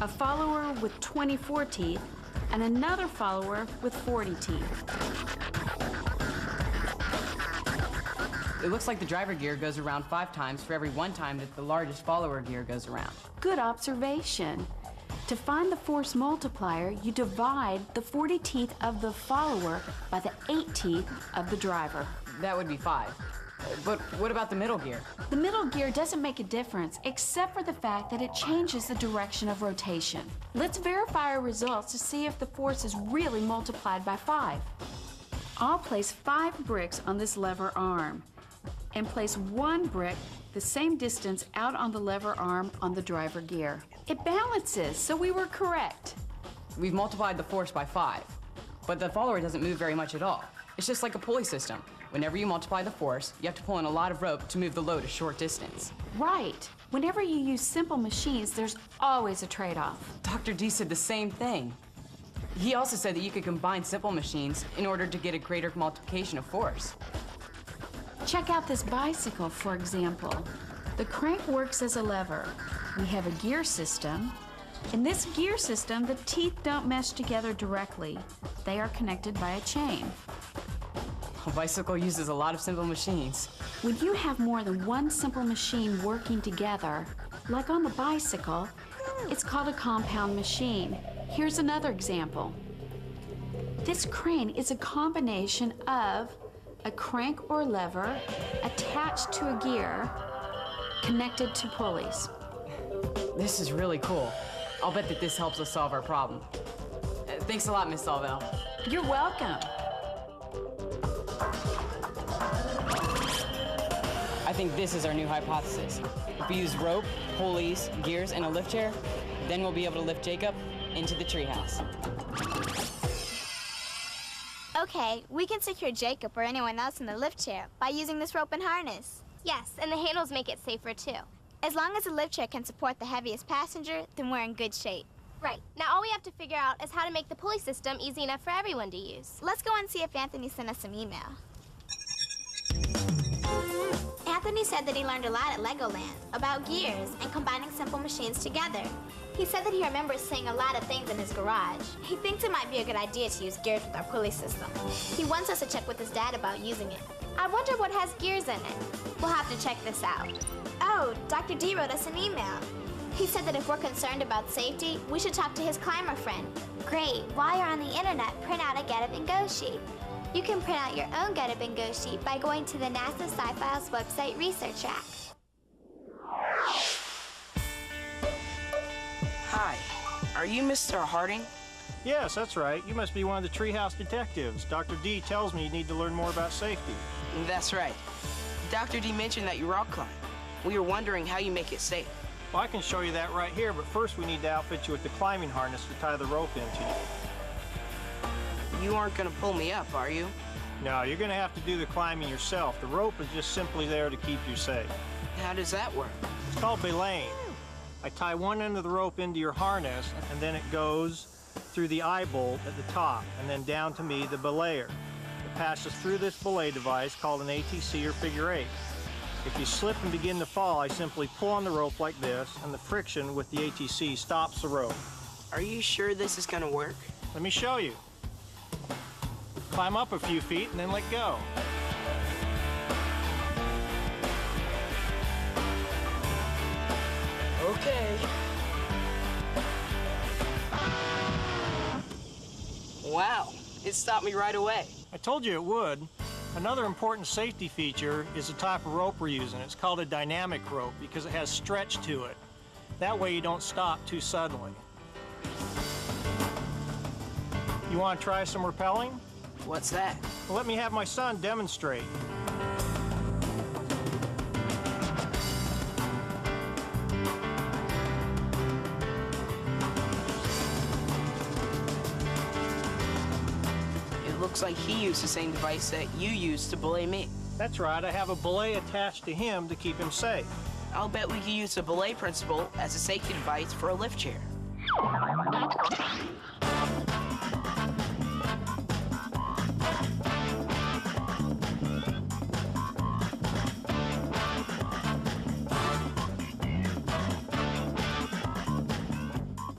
a follower with 24 teeth, and another follower with 40 teeth. It looks like the driver gear goes around 5 times for every 1 time that the largest follower gear goes around. Good observation. To find the force multiplier, you divide the 40 teeth of the follower by the 8 teeth of the driver. That would be 5. But what about the middle gear? The middle gear doesn't make a difference, except for the fact that it changes the direction of rotation. Let's verify our results to see if the force is really multiplied by 5. I'll place 5 bricks on this lever arm and place 1 brick the same distance out on the lever arm on the driver gear. It balances, so we were correct. We've multiplied the force by 5, but the follower doesn't move very much at all. It's just like a pulley system. Whenever you multiply the force, you have to pull in a lot of rope to move the load a short distance. Right. Whenever you use simple machines, there's always a trade-off. Dr. D said the same thing. He also said that you could combine simple machines in order to get a greater multiplication of force. Check out this bicycle, for example. The crank works as a lever. We have a gear system. In this gear system, the teeth don't mesh together directly. They are connected by a chain. A bicycle uses a lot of simple machines. When you have more than one simple machine working together, like on the bicycle, it's called a compound machine. Here's another example. This crane is a combination of a crank or lever attached to a gear connected to pulleys. This is really cool. I'll bet that this helps us solve our problem. Thanks a lot, Miss Salvell. You're welcome. I think this is our new hypothesis. If we use rope, pulleys, gears, and a lift chair, then we'll be able to lift Jacob into the treehouse. Okay, we can secure Jacob or anyone else in the lift chair by using this rope and harness. Yes, and the handles make it safer too. As long as the lift chair can support the heaviest passenger, then we're in good shape. Right. Now all we have to figure out is how to make the pulley system easy enough for everyone to use. Let's go and see if Anthony sent us some email. Anthony said that he learned a lot at Legoland about gears and combining simple machines together. He said that he remembers seeing a lot of things in his garage. He thinks it might be a good idea to use gears with our pulley system. He wants us to check with his dad about using it. I wonder what has gears in it. We'll have to check this out. Oh, Dr. D wrote us an email. He said that if we're concerned about safety, we should talk to his climber friend. Great. While you're on the internet, print out a Get Up and Go sheet. You can print out your own Get Up and Go sheet by going to the NASA Sci-Files website research rack. Hi, are you Mr. Harding? Yes, that's right. You must be one of the treehouse detectives. Dr. D tells me you need to learn more about safety. That's right. Dr. D mentioned that you rock climb. We were wondering how you make it safe. Well, I can show you that right here, but first we need to outfit you with the climbing harness to tie the rope into you. You aren't going to pull me up, are you? No, you're going to have to do the climbing yourself. The rope is just simply there to keep you safe. How does that work? It's called belaying. I tie one end of the rope into your harness, and then it goes through the eye bolt at the top, and then down to me, the belayer. It passes through this belay device called an ATC or figure 8. If you slip and begin to fall, I simply pull on the rope like this, and the friction with the ATC stops the rope. Are you sure this is going to work? Let me show you. Climb up a few feet and then let go. Okay. Wow, it stopped me right away. I told you it would. Another important safety feature is the type of rope we're using. It's called a dynamic rope because it has stretch to it. That way you don't stop too suddenly. You want to try some rappelling? What's that? Well, let me have my son demonstrate. Looks like he used the same device that you used to belay me. That's right. I have a belay attached to him to keep him safe. I'll bet we could use the belay principle as a safety device for a lift chair.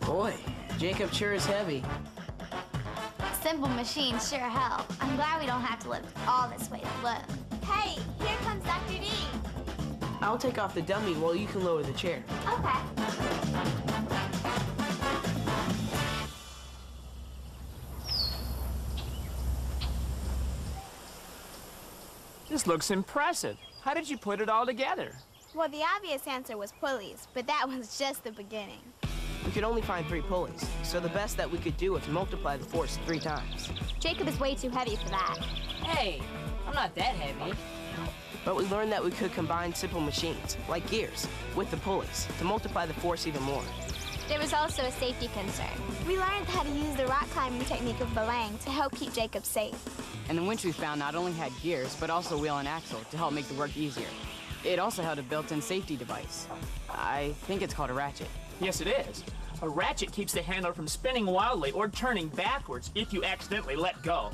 Boy, Jacob sure is heavy. Simple machines sure help. I'm glad we don't have to lift all this weight alone. Hey, here comes Dr. D. I'll take off the dummy while you can lower the chair. Okay. This looks impressive. How did you put it all together? Well, the obvious answer was pulleys, but that was just the beginning. We could only find 3 pulleys, so the best that we could do was multiply the force 3 times. Jacob is way too heavy for that. Hey, I'm not that heavy. But we learned that we could combine simple machines, like gears, with the pulleys to multiply the force even more. There was also a safety concern. We learned how to use the rock climbing technique of belaying to help keep Jacob safe. And the winch we found not only had gears, but also wheel and axle to help make the work easier. It also had a built-in safety device. I think it's called a ratchet. Yes, it is. A ratchet keeps the handle from spinning wildly or turning backwards if you accidentally let go.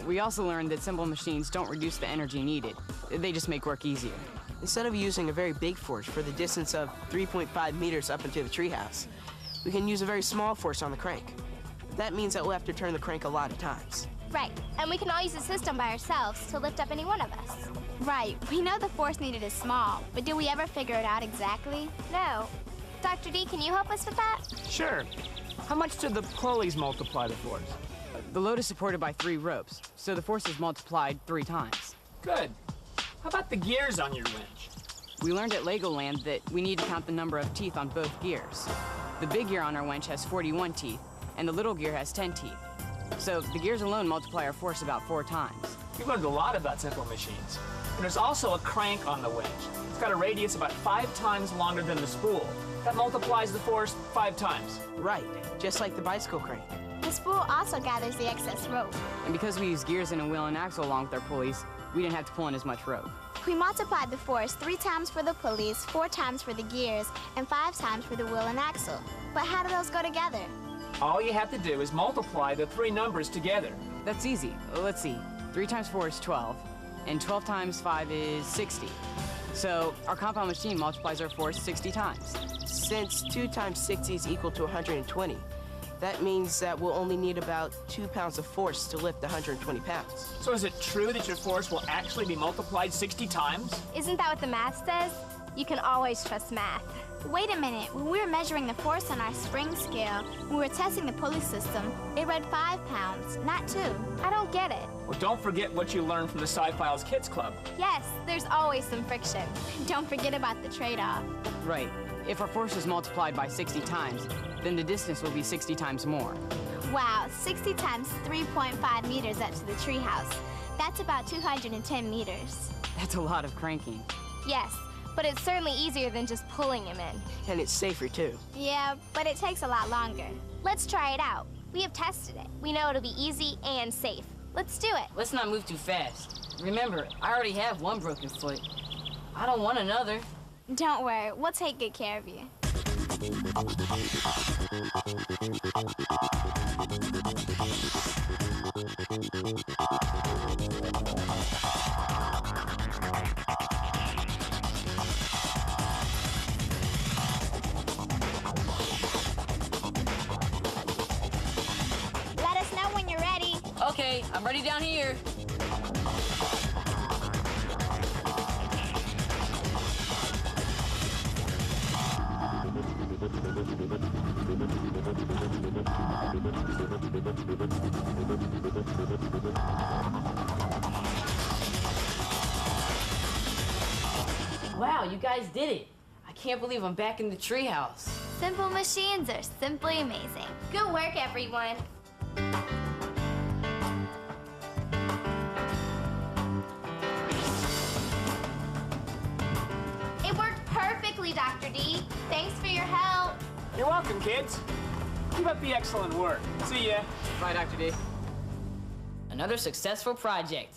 We also learned that simple machines don't reduce the energy needed. They just make work easier. Instead of using a very big force for the distance of 3.5 meters up into the treehouse, we can use a very small force on the crank. That means that we'll have to turn the crank a lot of times. Right, and we can all use the system by ourselves to lift up any one of us. Right, we know the force needed is small, but did we ever figure it out exactly? No. Dr. D, can you help us with that? Sure. How much do the pulleys multiply the force? The load is supported by 3 ropes, so the force is multiplied 3 times. Good. How about the gears on your winch? We learned at Legoland that we need to count the number of teeth on both gears. The big gear on our winch has 41 teeth, and the little gear has 10 teeth. So the gears alone multiply our force about 4 times. You've learned a lot about simple machines. And there's also a crank on the winch. It's got a radius about 5 times longer than the spool. That multiplies the force 5 times. Right, just like the bicycle crank. The spool also gathers the excess rope. And because we use gears and a wheel and axle along with our pulleys, we didn't have to pull in as much rope. We multiplied the force 3 times for the pulleys, 4 times for the gears, and 5 times for the wheel and axle. But how do those go together? All you have to do is multiply the 3 numbers together. That's easy. Let's see. 3 times 4 is 12, and 12 times 5 is 60. So our compound machine multiplies our force 60 times. Since 2 times 60 is equal to 120, that means that we'll only need about 2 pounds of force to lift 120 pounds. So is it true that your force will actually be multiplied 60 times? Isn't that what the math says? You can always trust math. Wait a minute. When we were measuring the force on our spring scale, when we were testing the pulley system, it read 5 pounds, not 2. I don't get it. Well, don't forget what you learned from the Sci-Files Kids Club. Yes, there's always some friction. Don't forget about the trade-off. Right. If our force is multiplied by 60 times, then the distance will be 60 times more. Wow, 60 times 3.5 meters up to the treehouse. That's about 210 meters. That's a lot of cranking. Yes, but it's certainly easier than just pulling him in. And it's safer, too. Yeah, but it takes a lot longer. Let's try it out. We have tested it. We know it'll be easy and safe. Let's do it. Let's not move too fast. Remember, I already have one broken foot. I don't want another. Don't worry, we'll take good care of you. Let us know when you're ready. Okay, I'm ready down here. Wow, you guys did it. I can't believe I'm back in the treehouse. Simple machines are simply amazing. Good work, everyone. It worked perfectly, Dr. D. Thanks for your help. You're welcome, kids. Keep up the excellent work. See ya. Bye, Dr. D. Another successful project.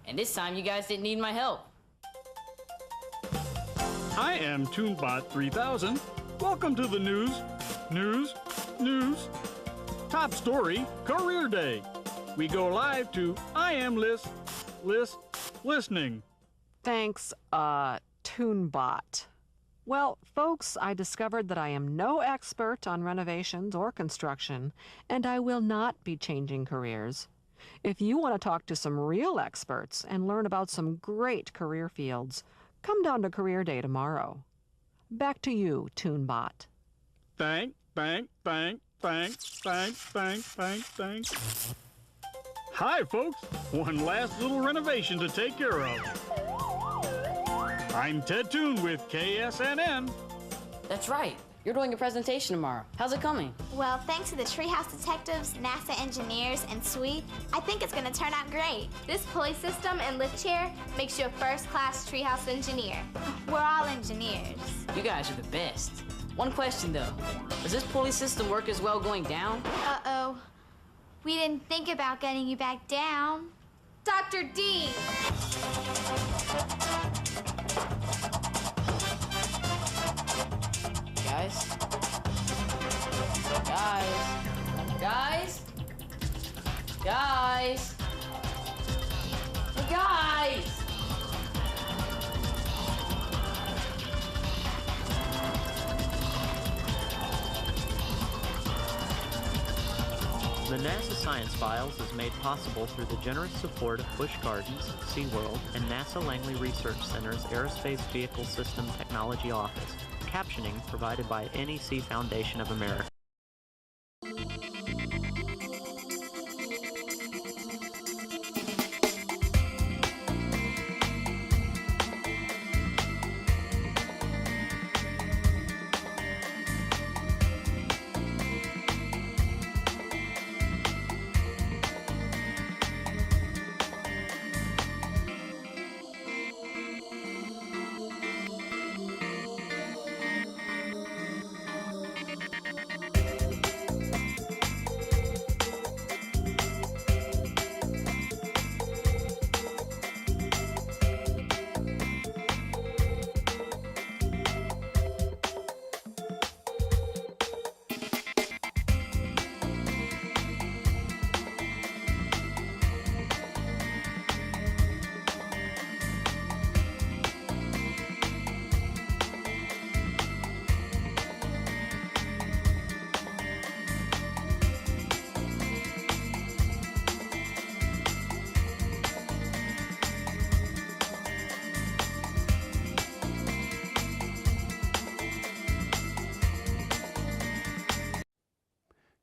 And this time you guys didn't need my help. I am ToonBot3000. Welcome to the news. Top story, Career Day. We go live to I am listening. Thanks, ToonBot. Well, folks, I discovered that I am no expert on renovations or construction, and I will not be changing careers. If you want to talk to some real experts and learn about some great career fields, come down to Career Day tomorrow. Back to you, ToonBot. Thank. Hi, folks. One last little renovation to take care of. I'm Ted Toon with KSNN. That's right. You're doing a presentation tomorrow. How's it coming? Well, thanks to the treehouse detectives, NASA engineers, and SWE, I think it's going to turn out great. This pulley system and lift chair makes you a first-class treehouse engineer. We're all engineers. You guys are the best. One question, though. Does this pulley system work as well going down? Uh-oh. We didn't think about getting you back down. Dr. D! Guys? The NASA Science Files is made possible through the generous support of Busch Gardens, SeaWorld, and NASA Langley Research Center's Aerospace Vehicle System Technology Office. Captioning provided by NEC Foundation of America.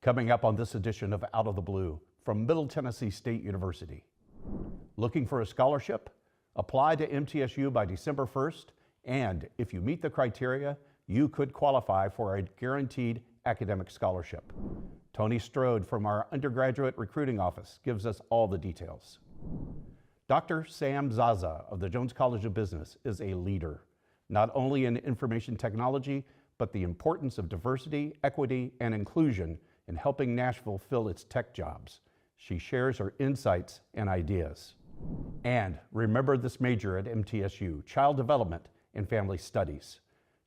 Coming up on this edition of Out of the Blue from Middle Tennessee State University. Looking for a scholarship? Apply to MTSU by December 1st, and if you meet the criteria, you could qualify for a guaranteed academic scholarship. Tony Strode from our undergraduate recruiting office gives us all the details. Dr. Sam Zaza of the Jones College of Business is a leader, not only in information technology, but the importance of diversity, equity, and inclusion in helping Nashville fill its tech jobs. She shares her insights and ideas. And remember this major at MTSU, Child Development and Family Studies.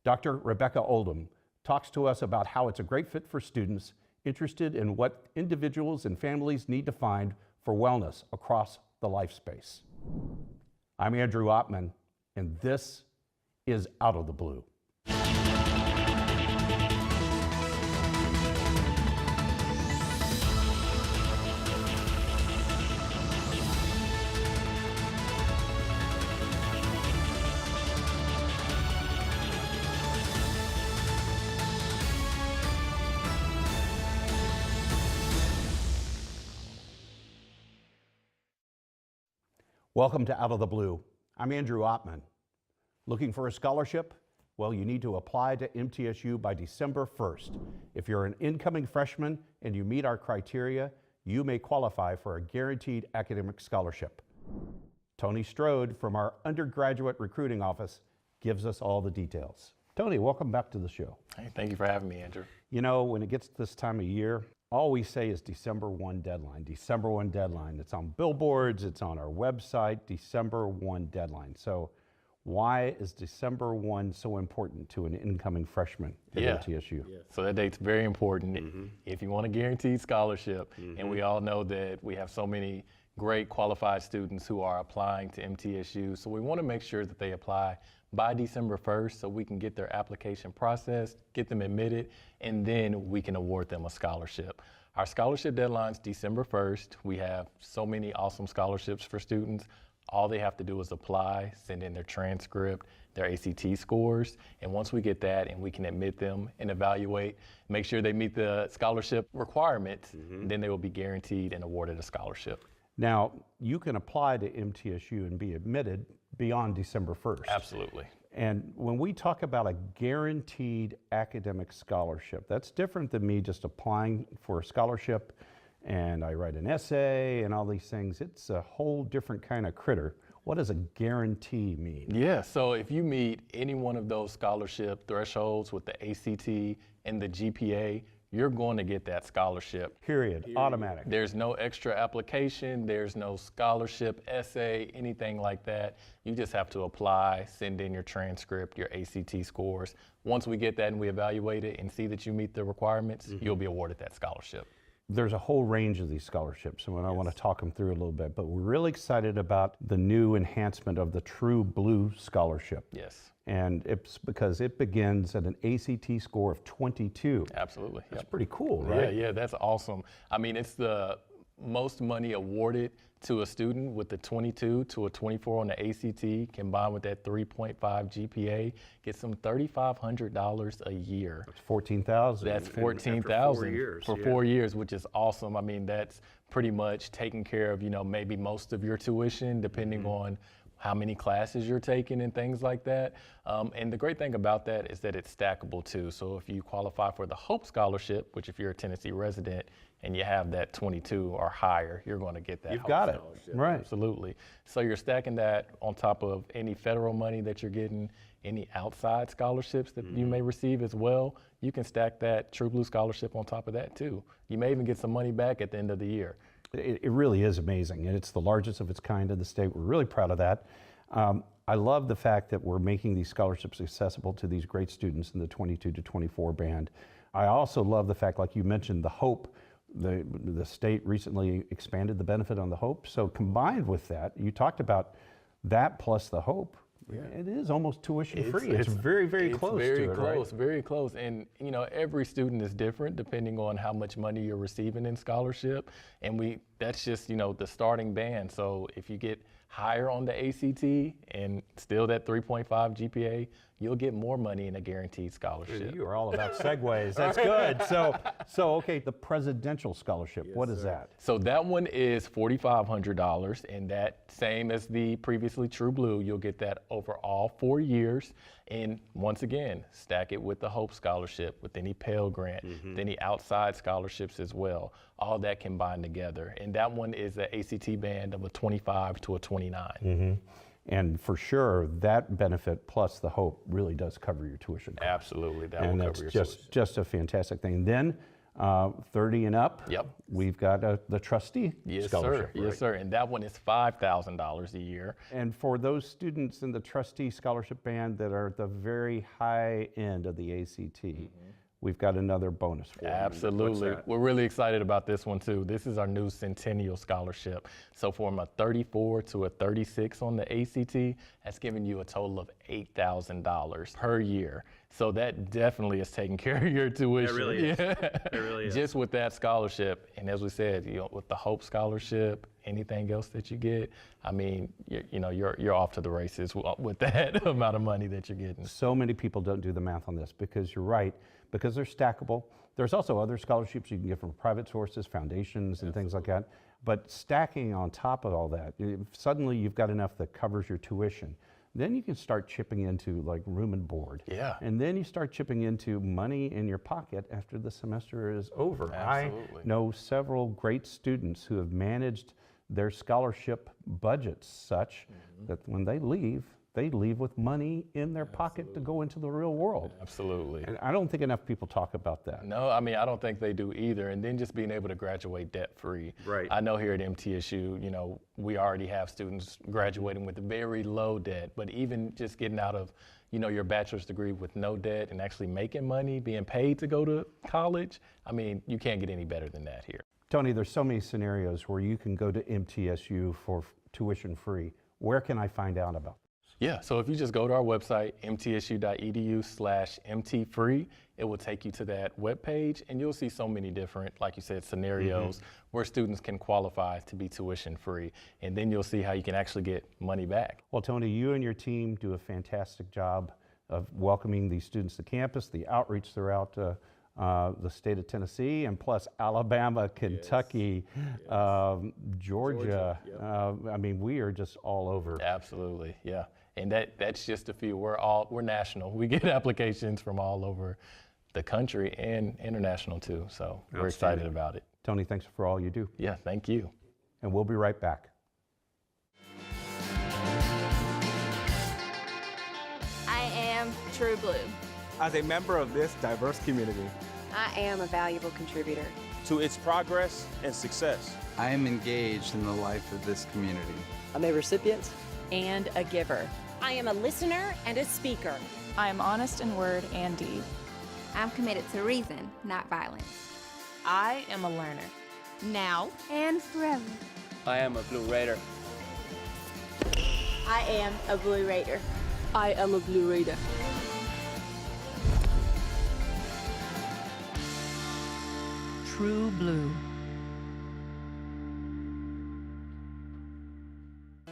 Dr. Rebecca Oldham talks to us about how it's a great fit for students interested in what individuals and families need to find for wellness across the life space. I'm Andrew Ottman, and this is Out of the Blue. Welcome to Out of the Blue. I'm Andrew Ottman. Looking for a scholarship? Well, you need to apply to MTSU by December 1st. If you're an incoming freshman and you meet our criteria, you may qualify for a guaranteed academic scholarship. Tony Strode from our undergraduate recruiting office gives us all the details. Tony, welcome back to the show. Hey, thank you for having me, Andrew. You know, when it gets this time of year, all we say is December 1 deadline, December 1 deadline. It's on billboards, it's on our website, December 1 deadline. So why is December 1 so important to an incoming freshman at MTSU? Yeah. So that date's very important if you want a guaranteed scholarship. And we all know that we have so many great qualified students who are applying to MTSU. So we want to make sure that they apply by December 1st so we can get their application processed, get them admitted, and then we can award them a scholarship. Our scholarship deadline's December 1st. We have so many awesome scholarships for students. All they have to do is apply, send in their transcript, their ACT scores, and once we get that and we can admit them and evaluate, make sure they meet the scholarship requirements, then they will be guaranteed and awarded a scholarship. Now, you can apply to MTSU and be admitted beyond December 1st. Absolutely. And when we talk about a guaranteed academic scholarship, that's different than me just applying for a scholarship and I write an essay and all these things. It's a whole different kind of critter. What does a guarantee mean? Yeah, so if you meet any one of those scholarship thresholds with the ACT and the GPA, you're going to get that scholarship. Period. Automatic. There's no extra application, there's no scholarship essay, anything like that. You just have to apply, send in your transcript, your ACT scores. Once we get that and we evaluate it and see that you meet the requirements, you'll be awarded that scholarship. There's a whole range of these scholarships, and I want to talk them through a little bit, but we're really excited about the new enhancement of the True Blue Scholarship. Yes. And it's because it begins at an ACT score of 22. Absolutely. That's pretty cool, right? Yeah, that's awesome. I mean, it's the most money awarded to a student with the 22 to a 24 on the ACT, combined with that 3.5 GPA, gets them $3,500 a year. That's $14,000. That's $14,000 for 4 years, which is awesome. I mean, that's pretty much taking care of, maybe most of your tuition, depending on how many classes you're taking and things like that. And the great thing about that is that it's stackable too. So if you qualify for the Hope Scholarship, which if you're a Tennessee resident and you have that 22 or higher, you're going to get that. You've Hope got it, Scholarship. right. Absolutely. So you're stacking that on top of any federal money that you're getting, any outside scholarships that you may receive as well. You can stack that True Blue Scholarship on top of that too. You may even get some money back at the end of the year. It really is amazing, and it's the largest of its kind in the state. We're really proud of that. I love the fact that we're making these scholarships accessible to these great students in the 22 to 24 band. I also love the fact, like you mentioned, the Hope. The state recently expanded the benefit on the Hope. So combined with that, you talked about that plus the Hope. Yeah. It is almost tuition free. It's very, very close to it, very close, right? very close. And every student is different depending on how much money you're receiving in scholarship. And that's just, the starting band. So if you get higher on the ACT and still that 3.5 GPA, you'll get more money in a guaranteed scholarship. You are all about segues. That's good. So okay, the presidential scholarship, what is that? So that one is $4,500, and that same as the previously True Blue, you'll get that over all 4 years. And once again, stack it with the Hope Scholarship, with any Pell Grant, with any outside scholarships as well. All that combined together. And that one is an ACT band of a 25 to a 29. And for sure, that benefit plus the Hope really does cover your tuition costs. Absolutely, that And will that's cover your tuition. just a fantastic thing. Then 30 and up, we've got the trustee scholarship. Yes, sir. And that one is $5,000 a year. And for those students in the trustee scholarship band that are at the very high end of the ACT, we've got another bonus for them. Absolutely. What's that? We're really excited about this one too. This is our new Centennial Scholarship. So from a 34 to a 36 on the ACT, that's giving you a total of $8,000 per year. So that definitely is taking care of your tuition. It really is. It really is. Just with that scholarship. And as we said, with the Hope Scholarship, anything else that you get, I mean, you're off to the races with that amount of money that you're getting. So many people don't do the math on this because you're right, because they're stackable. There's also other scholarships you can get from private sources, foundations, and things like that. But stacking on top of all that, suddenly you've got enough that covers your tuition. Then you can start chipping into like room and board. Yeah. And then you start chipping into money in your pocket after the semester is over. Absolutely. I know several great students who have managed their scholarship budgets such that when they leave with money in their pocket to go into the real world. Absolutely. And I don't think enough people talk about that. No, I mean, I don't think they do either. And then just being able to graduate debt-free. Right. I know here at MTSU, we already have students graduating with very low debt, but even just getting out of, your bachelor's degree with no debt and actually making money, being paid to go to college, I mean, you can't get any better than that here. Tony, there's so many scenarios where you can go to MTSU for tuition free. Where can I find out about this? Yeah, so if you just go to our website, mtsu.edu/mtfree, it will take you to that webpage, and you'll see so many different, like you said, scenarios where students can qualify to be tuition free. And then you'll see how you can actually get money back. Well, Tony, you and your team do a fantastic job of welcoming these students to campus, the outreach throughout the state of Tennessee, and plus Alabama, Kentucky, Georgia. I mean, we are just all over. Absolutely, yeah. And that's just a few. We're national. We get applications from all over the country and international too. So we're excited about it. Tony, thanks for all you do. Yeah, thank you. And we'll be right back. I am True Blue. As a member of this diverse community, I am a valuable contributor to its progress and success. I am engaged in the life of this community. I'm a recipient and a giver. I am a listener and a speaker. I am honest in word and deed. I'm committed to reason, not violence. I am a learner. Now and forever. I am a Blue Raider. I am a Blue Raider. I am a Blue Raider. True Blue.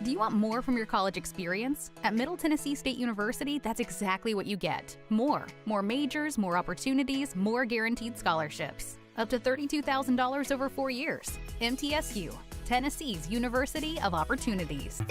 Do you want more from your college experience? At Middle Tennessee State University, that's exactly what you get. More majors, more opportunities, more guaranteed scholarships. Up to $32,000 over 4 years. MTSU, Tennessee's University of Opportunities.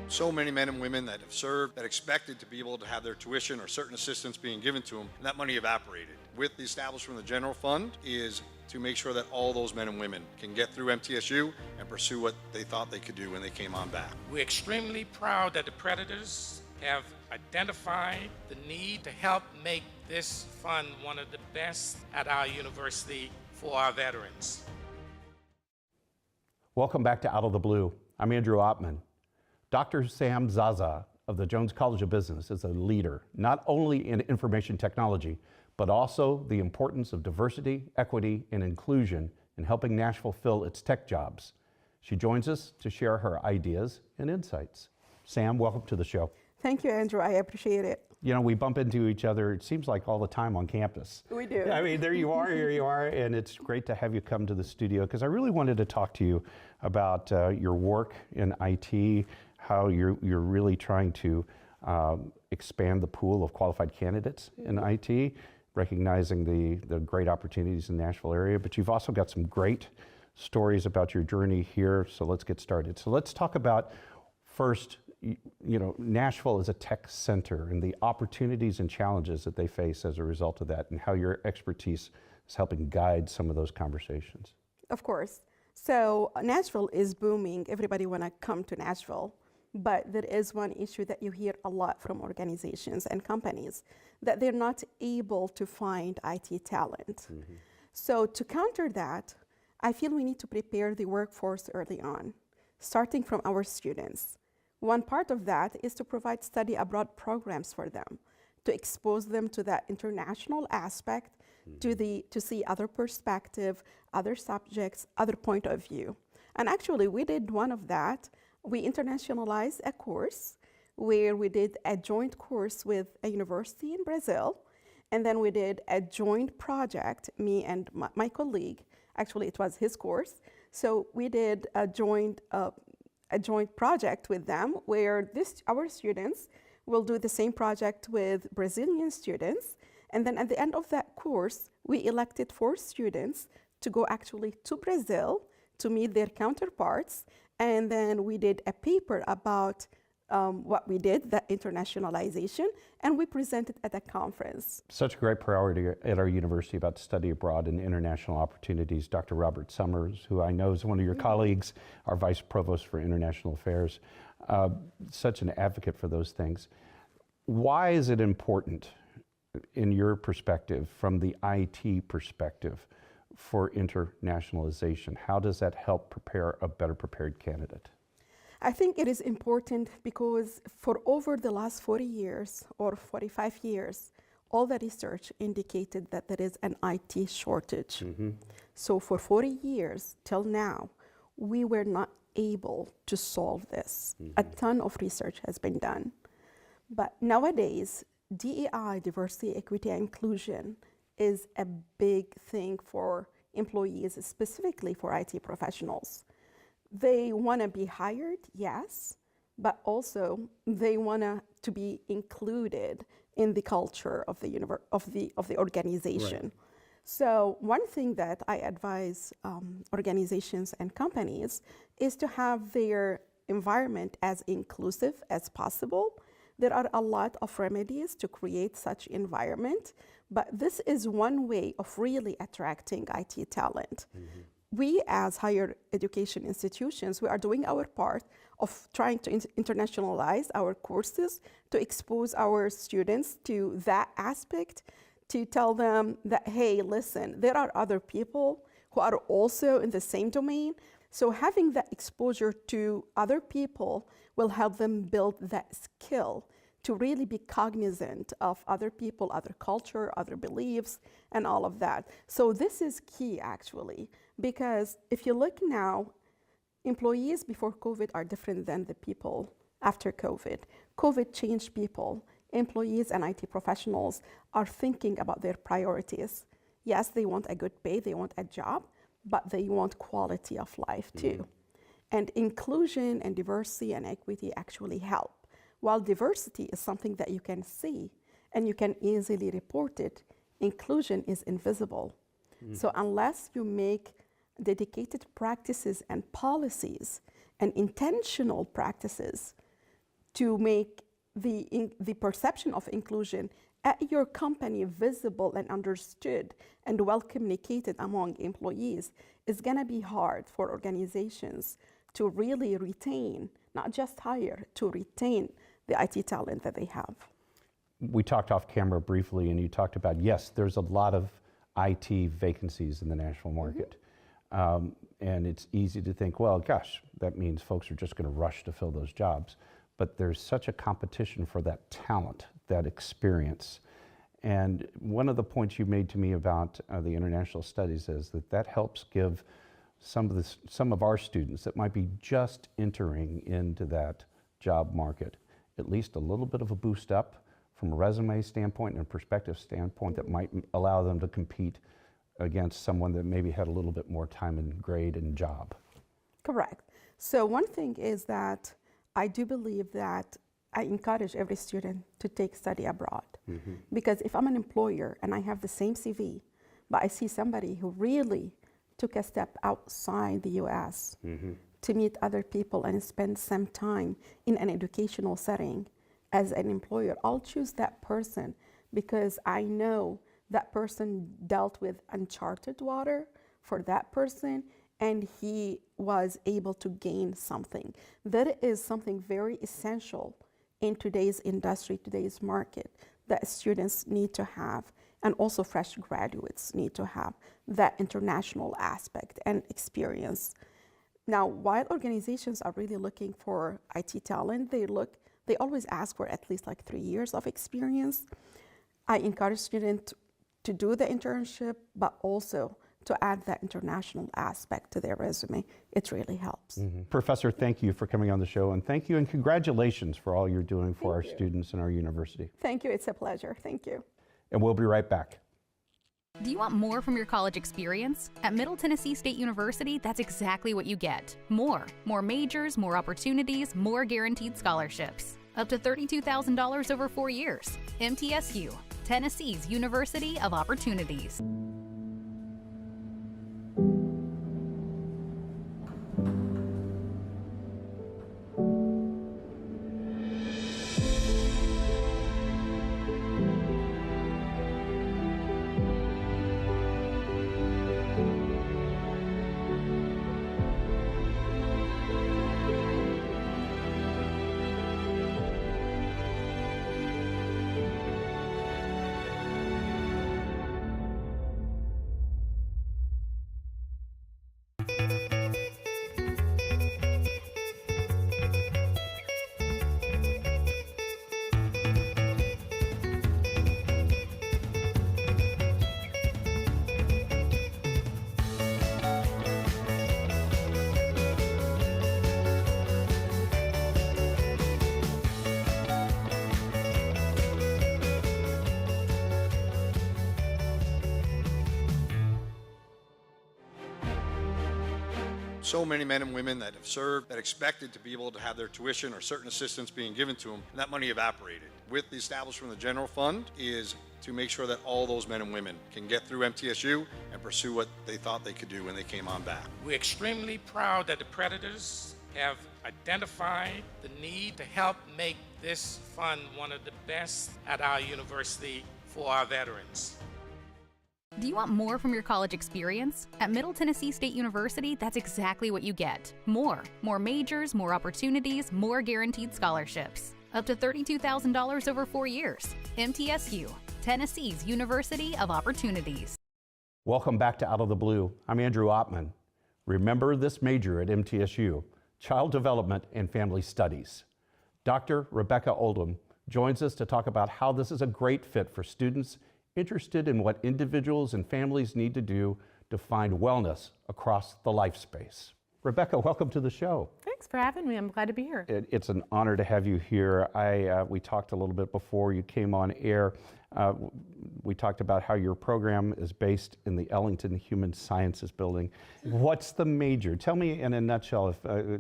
So many men and women that have served that expected to be able to have their tuition or certain assistance being given to them, and that money evaporated. With the establishment of the general fund is to make sure that all those men and women can get through MTSU and pursue what they thought they could do when they came on back. We're extremely proud that the Predators have identified the need to help make this fund one of the best at our university for our veterans. Welcome back to Out of the Blue. I'm Andrew Ottman. Dr. Sam Zaza of the Jones College of Business is a leader, not only in information technology, but also the importance of diversity, equity, and inclusion in helping Nashville fill its tech jobs. She joins us to share her ideas and insights. Sam, welcome to the show. Thank you, Andrew. I appreciate it. You know, we bump into each other, it seems like all the time on campus. We do. I mean, there you are, here you are, and it's great to have you come to the studio because I really wanted to talk to you about your work in IT, how you're really trying to expand the pool of qualified candidates in IT, recognizing the great opportunities in the Nashville area, but you've also got some great stories about your journey here, so let's get started. So let's talk about first, you know, Nashville is a tech center and the opportunities and challenges that they face as a result of that and how your expertise is helping guide some of those conversations. Of course. So Nashville is booming. Everybody want to come to Nashville. But there is one issue that you hear a lot from organizations and companies, that they're not able to find IT talent. Mm-hmm. So to counter that, I feel we need to prepare the workforce early on, starting from our students. One part of that is to provide study abroad programs for them, to expose them to that international aspect, to see other perspective, other subjects, other point of view. And actually, we did one of that. We internationalized a course where we did a joint course with a university in Brazil, and then we did a joint project, me and my colleague. Actually, it was his course. So we did a joint project with them where our students will do the same project with Brazilian students. And then at the end of that course, we elected 4 students to go actually to Brazil to meet their counterparts. And then we did a paper about what we did, the internationalization, and we presented at a conference. Such a great priority at our university about study abroad and international opportunities. Dr. Robert Summers, who I know is one of your colleagues, our Vice Provost for International Affairs, such an advocate for those things. Why is it important, in your perspective, from the IT perspective, for internationalization? How does that help prepare a better prepared candidate? I think it is important because for over the last 40 years or 45 years, all the research indicated that there is an IT shortage. Mm-hmm. So for 40 years till now, we were not able to solve this. Mm-hmm. A ton of research has been done. But nowadays, DEI, diversity, equity, and inclusion, is a big thing for employees, specifically for IT professionals. They want to be hired, yes, but also they want to be included in the culture of the organization. Right. So one thing that I advise organizations and companies is to have their environment as inclusive as possible. There are a lot of remedies to create such environment, but this is one way of really attracting IT talent. Mm-hmm. We as higher education institutions, we are doing our part of trying to internationalize our courses, to expose our students to that aspect, to tell them that, hey, listen, there are other people who are also in the same domain. So having that exposure to other people will help them build that skill to really be cognizant of other people, other culture, other beliefs, and all of that. So this is key, actually, because if you look now, employees before COVID are different than the people after COVID. COVID changed people. Employees and IT professionals are thinking about their priorities. Yes, they want a good pay, they want a job, but they want quality of life too. Mm-hmm. And inclusion and diversity and equity actually help. While diversity is something that you can see and you can easily report it, inclusion is invisible. Mm. So unless you make dedicated practices and policies and intentional practices to make the perception of inclusion at your company visible and understood and well communicated among employees, it's gonna be hard for organizations to really retain, not just hire, to retain the IT talent that they have. We talked off camera briefly and you talked about, yes, there's a lot of IT vacancies in the national market. And it's easy to think, well, gosh, that means folks are just going to rush to fill those jobs. But there's such a competition for that talent, that experience. And one of the points you made to me about the international studies is that that helps give some of our students that might be just entering into that job market at least a little bit of a boost up from a resume standpoint and a perspective standpoint that might allow them to compete against someone that maybe had a little bit more time and grade and job. Correct. So one thing is that I do believe that I encourage every student to take study abroad. Because if I'm an employer and I have the same CV, but I see somebody who really took a step outside the US to meet other people and spend some time in an educational setting as an employer, I'll choose that person because I know that person dealt with uncharted water for that person and he was able to gain something. That is something very essential in today's industry, today's market, that students need to have, and also fresh graduates need to have that international aspect and experience. Now, while organizations are really looking for IT talent, they always ask for at least like 3 years of experience. I encourage students to do the internship, but also to add that international aspect to their resume. It really helps. Professor, thank you for coming on the show, and thank you and congratulations for all you're doing for our students in our university. Thank you, it's a pleasure, thank you. And we'll be right back. Do you want more from your college experience? At Middle Tennessee State University, that's exactly what you get. More majors, more opportunities, more guaranteed scholarships. Up to $32,000 over 4 years. MTSU, Tennessee's University of Opportunities. So many men and women that have served that expected to be able to have their tuition or certain assistance being given to them, and that money evaporated. With the establishment of the general fund is to make sure that all those men and women can get through MTSU and pursue what they thought they could do when they came on back. We're extremely proud that the Predators have identified the need to help make this fund one of the best at our university for our veterans. Do you want more from your college experience? At Middle Tennessee State University, that's exactly what you get. More majors, more opportunities, more guaranteed scholarships. Up to $32,000 over 4 years. MTSU, Tennessee's University of Opportunities. Welcome back to Out of the Blue. I'm Andrew Ottman. Remember this major at MTSU, Child Development and Family Studies. Dr. Rebecca Oldham joins us to talk about how this is a great fit for students interested in what individuals and families need to do to find wellness across the life space. Rebecca, welcome to the show. Thanks for having me. I'm glad to be here. It's an honor to have you here. We talked a little bit before you came on air. We talked about how your program is based in the Ellington Human Sciences Building. What's the major? Tell me in a nutshell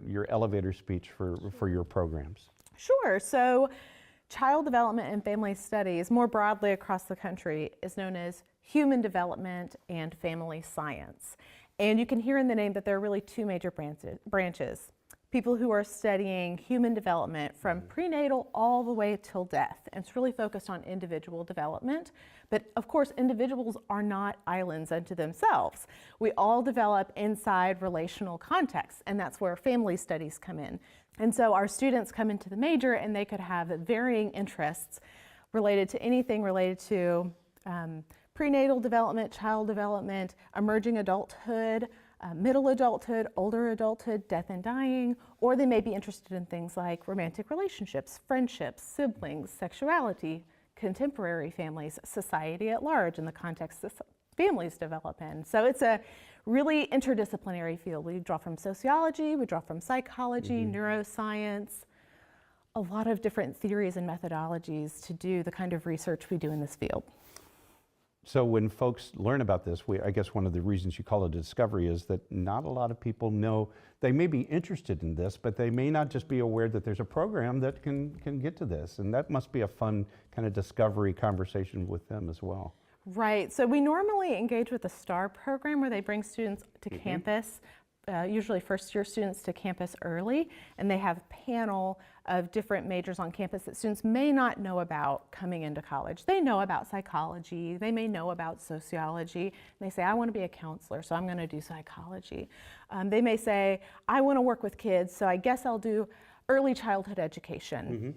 your elevator speech for your programs. Sure. So Child Development and Family Studies, more broadly across the country, is known as Human Development and Family Science. And you can hear in the name that there are really two major branches. People who are studying human development from prenatal all the way till death. And it's really focused on individual development. But of course, individuals are not islands unto themselves. We all develop inside relational contexts, and that's where family studies come in. And so our students come into the major and they could have varying interests related to anything related to prenatal development, child development, emerging adulthood, middle adulthood, older adulthood, death and dying, or they may be interested in things like romantic relationships, friendships, siblings, sexuality, contemporary families, society at large in the context that families develop in. So it's a really interdisciplinary field. We draw from sociology, we draw from psychology, neuroscience, a lot of different theories and methodologies to do the kind of research we do in this field. So when folks learn about this, I guess one of the reasons you call it a discovery is that not a lot of people know. They may be interested in this, but they may not just be aware that there's a program that can get to this. And that must be a fun kind of discovery conversation with them as well. Right, so we normally engage with the STAR program where they bring students to campus, usually first-year students to campus early, and they have a panel of different majors on campus that students may not know about coming into college. They know about psychology, they may know about sociology, and they say, I want to be a counselor, so I'm going to do psychology. They may say, I want to work with kids, so I guess I'll do early childhood education.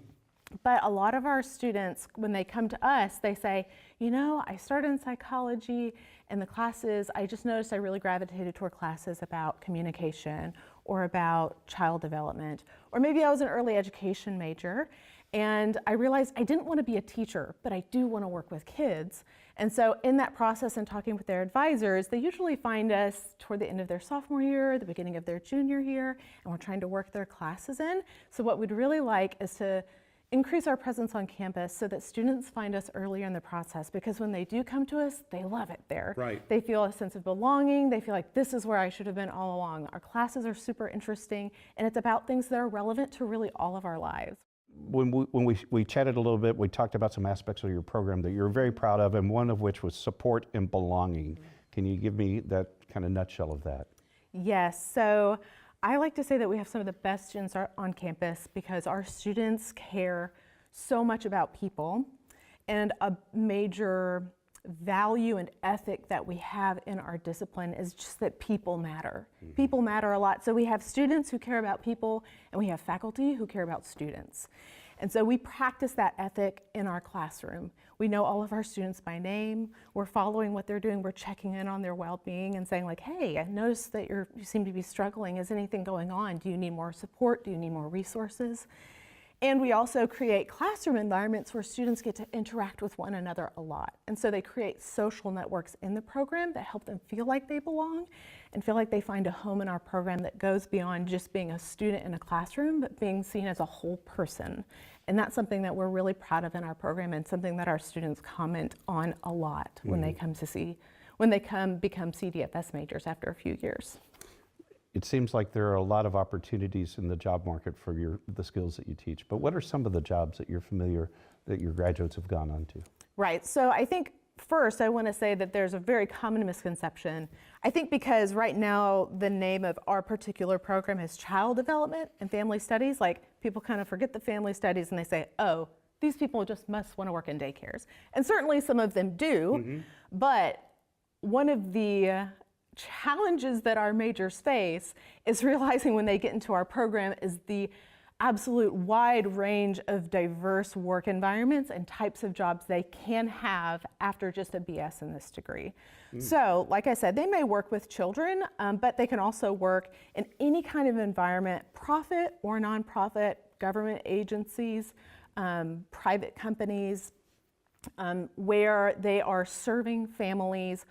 But a lot of our students, when they come to us, they say, you know, I started in psychology and the classes, I just noticed I really gravitated toward classes about communication or about child development. Or maybe I was an early education major and I realized I didn't want to be a teacher, but I do want to work with kids. And so in that process and talking with their advisors, they usually find us toward the end of their sophomore year, the beginning of their junior year, and we're trying to work their classes in. So what we'd really like is to increase our presence on campus so that students find us earlier in the process, because when they do come to us, they love it there. Right. They feel a sense of belonging. They feel like this is where I should have been all along. Our classes are super interesting, and it's about things that are relevant to really all of our lives. When we chatted a little bit, we talked about some aspects of your program that you're very proud of, and one of which was support and belonging. Can you give me that kind of nutshell of that? Yes, so I like to say that we have some of the best students on campus because our students care so much about people, and a major value and ethic that we have in our discipline is just that people matter. People matter a lot. So we have students who care about people and we have faculty who care about students. And so we practice that ethic in our classroom. We know all of our students by name. We're following what they're doing. We're checking in on their well-being and saying like, hey, I noticed that you seem to be struggling. Is anything going on? Do you need more support? Do you need more resources? And we also create classroom environments where students get to interact with one another a lot. And so they create social networks in the program that help them feel like they belong and feel like they find a home in our program that goes beyond just being a student in a classroom, but being seen as a whole person. And that's something that we're really proud of in our program and something that our students comment on a lot when they come become CDFS majors after a few years. It seems like there are a lot of opportunities in the job market for the skills that you teach, but what are some of the jobs that you're familiar that your graduates have gone on to? Right, so I think first I want to say that there's a very common misconception. I think because right now the name of our particular program is Child Development and Family Studies, like people kind of forget the family studies and they say, oh, these people just must want to work in daycares. And certainly some of them do, but one of the challenges that our majors face is realizing when they get into our program is the absolute wide range of diverse work environments and types of jobs they can have after just a BS in this degree. So, like I said, they may work with children, but they can also work in any kind of environment, profit or nonprofit, government agencies, private companies, where they are serving families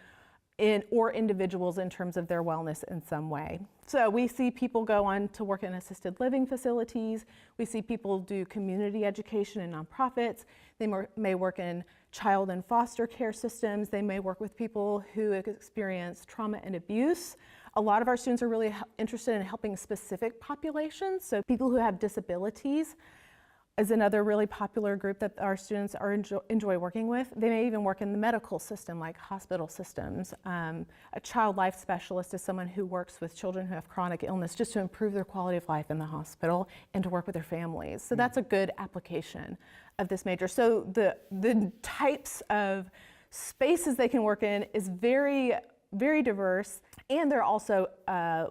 or individuals in terms of their wellness in some way. So we see people go on to work in assisted living facilities. We see people do community education in nonprofits. They may work in child and foster care systems. They may work with people who experience trauma and abuse. A lot of our students are really interested in helping specific populations. So people who have disabilities is another really popular group that our students enjoy working with. They may even work in the medical system, like hospital systems. A child life specialist is someone who works with children who have chronic illness just to improve their quality of life in the hospital and to work with their families. So that's a good application of this major. So the types of spaces they can work in is very, very diverse. And there are also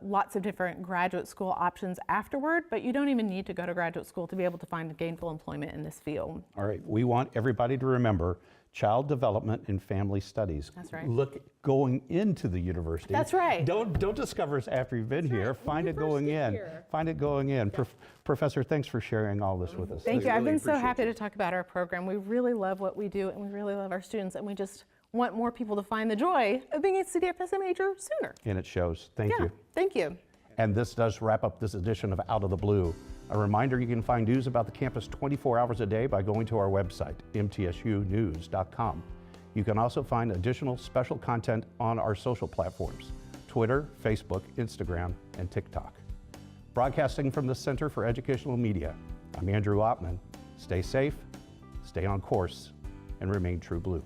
lots of different graduate school options afterward, but you don't even need to go to graduate school to be able to find gainful employment in this field. All right, we want everybody to remember Child Development and Family Studies. That's right. Look, going into the university. That's right. Don't discover us after you've been here. Find it going in. Find it going in. Professor, thanks for sharing all this with us. Thank you. I've been so happy to talk about our program. We really love what we do, and we really love our students, and we just want more people to find the joy of being a CDFSA major sooner. And it shows. Thank you. Thank you. And this does wrap up this edition of Out of the Blue. A reminder, you can find news about the campus 24 hours a day by going to our website, mtsunews.com. You can also find additional special content on our social platforms, Twitter, Facebook, Instagram, and TikTok. Broadcasting from the Center for Educational Media, I'm Andrew Oppman. Stay safe, stay on course, and remain true blue.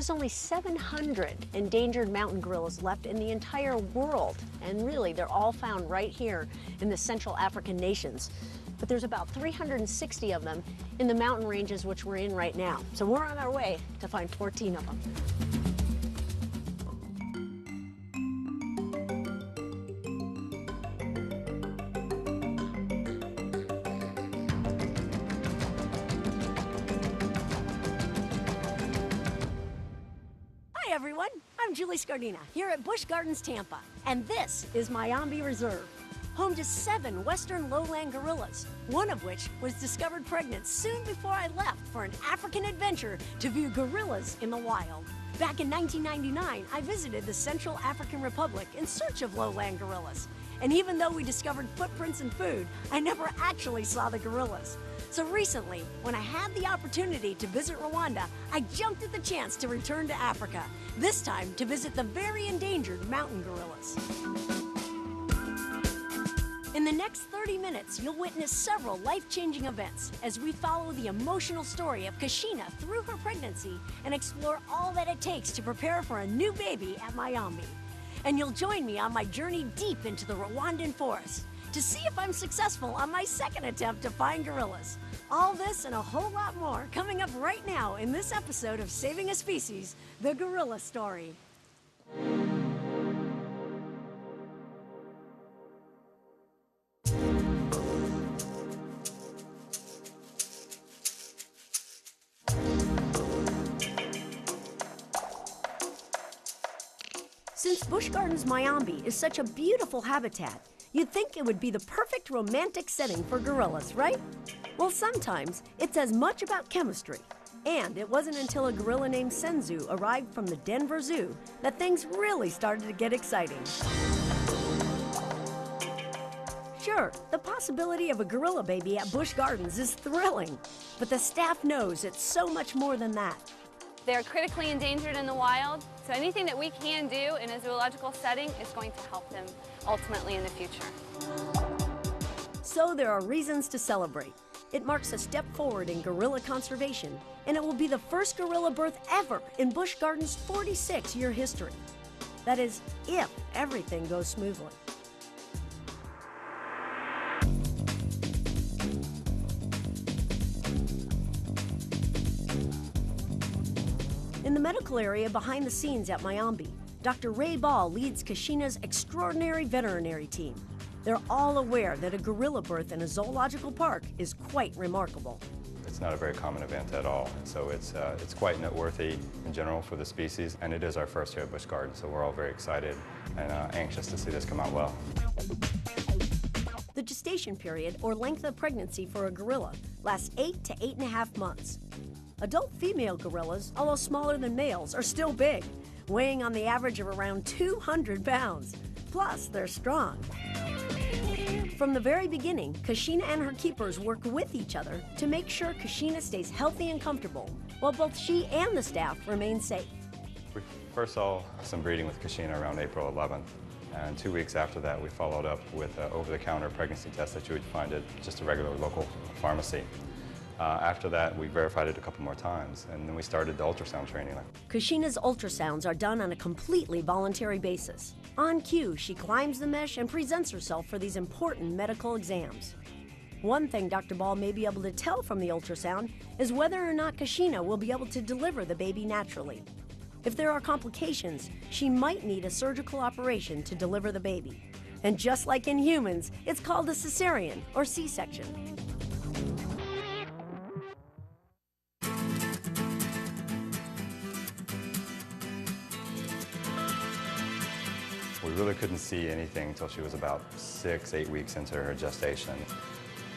There's only 700 endangered mountain gorillas left in the entire world. And really, they're all found right here in the Central African nations. But there's about 360 of them in the mountain ranges which we're in right now. So we're on our way to find 14 of them. Hi everyone, I'm Julie Scardina here at Busch Gardens, Tampa. And this is Mayombe Reserve, home to 7 western lowland gorillas, one of which was discovered pregnant soon before I left for an African adventure to view gorillas in the wild. Back in 1999, I visited the Central African Republic in search of lowland gorillas. And even though we discovered footprints and food, I never actually saw the gorillas. So recently, when I had the opportunity to visit Rwanda, I jumped at the chance to return to Africa, this time to visit the very endangered mountain gorillas. In the next 30 minutes, you'll witness several life-changing events as we follow the emotional story of Kashina through her pregnancy and explore all that it takes to prepare for a new baby at Mayombe. And you'll join me on my journey deep into the Rwandan forest to see if I'm successful on my second attempt to find gorillas. All this and a whole lot more coming up right now in this episode of Saving a Species, The Gorilla Story. Since Busch Gardens Mayombe is such a beautiful habitat, you'd think it would be the perfect romantic setting for gorillas, right? Well, sometimes it's as much about chemistry. And it wasn't until a gorilla named Senzu arrived from the Denver Zoo that things really started to get exciting. Sure, the possibility of a gorilla baby at Busch Gardens is thrilling, but the staff knows it's so much more than that. They're critically endangered in the wild, so anything that we can do in a zoological setting is going to help them ultimately in the future. So there are reasons to celebrate. It marks a step forward in gorilla conservation, and it will be the first gorilla birth ever in Busch Gardens' 46-year history. That is, if everything goes smoothly. In the medical area behind the scenes at Mayombe, Dr. Ray Ball leads Kashina's extraordinary veterinary team. They're all aware that a gorilla birth in a zoological park is quite remarkable. It's not a very common event at all, so it's quite noteworthy in general for the species, and it is our first here at Busch Gardens, so we're all very excited and anxious to see this come out well. The gestation period, or length of pregnancy for a gorilla, lasts 8 to 8.5 months. Adult female gorillas, although smaller than males, are still big, weighing on the average of around 200 pounds. Plus, they're strong. From the very beginning, Kashina and her keepers work with each other to make sure Kashina stays healthy and comfortable, while both she and the staff remain safe. We first saw some breeding with Kashina around April 11th, and 2 weeks after that we followed up with an over-the-counter pregnancy test that you would find at just a regular local pharmacy. After that, we verified it a couple more times, and then we started the ultrasound training. Kashina's ultrasounds are done on a completely voluntary basis. On cue, she climbs the mesh and presents herself for these important medical exams. One thing Dr. Ball may be able to tell from the ultrasound is whether or not Kashina will be able to deliver the baby naturally. If there are complications, she might need a surgical operation to deliver the baby. And just like in humans, it's called a cesarean or C-section. We really couldn't see anything until she was about 6-8 weeks into her gestation.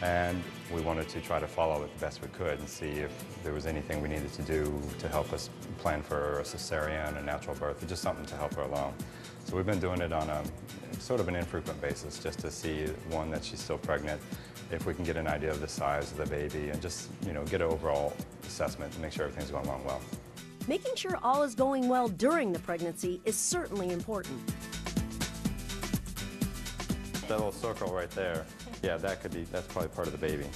And we wanted to try to follow it the best we could and see if there was anything we needed to do to help us plan for a cesarean, a natural birth, or just something to help her along. So we've been doing it on a sort of an infrequent basis just to see, one, that she's still pregnant, if we can get an idea of the size of the baby, and just, get an overall assessment to make sure everything's going along well. Making sure all is going well during the pregnancy is certainly important. That little circle right there, yeah, that's probably part of the baby.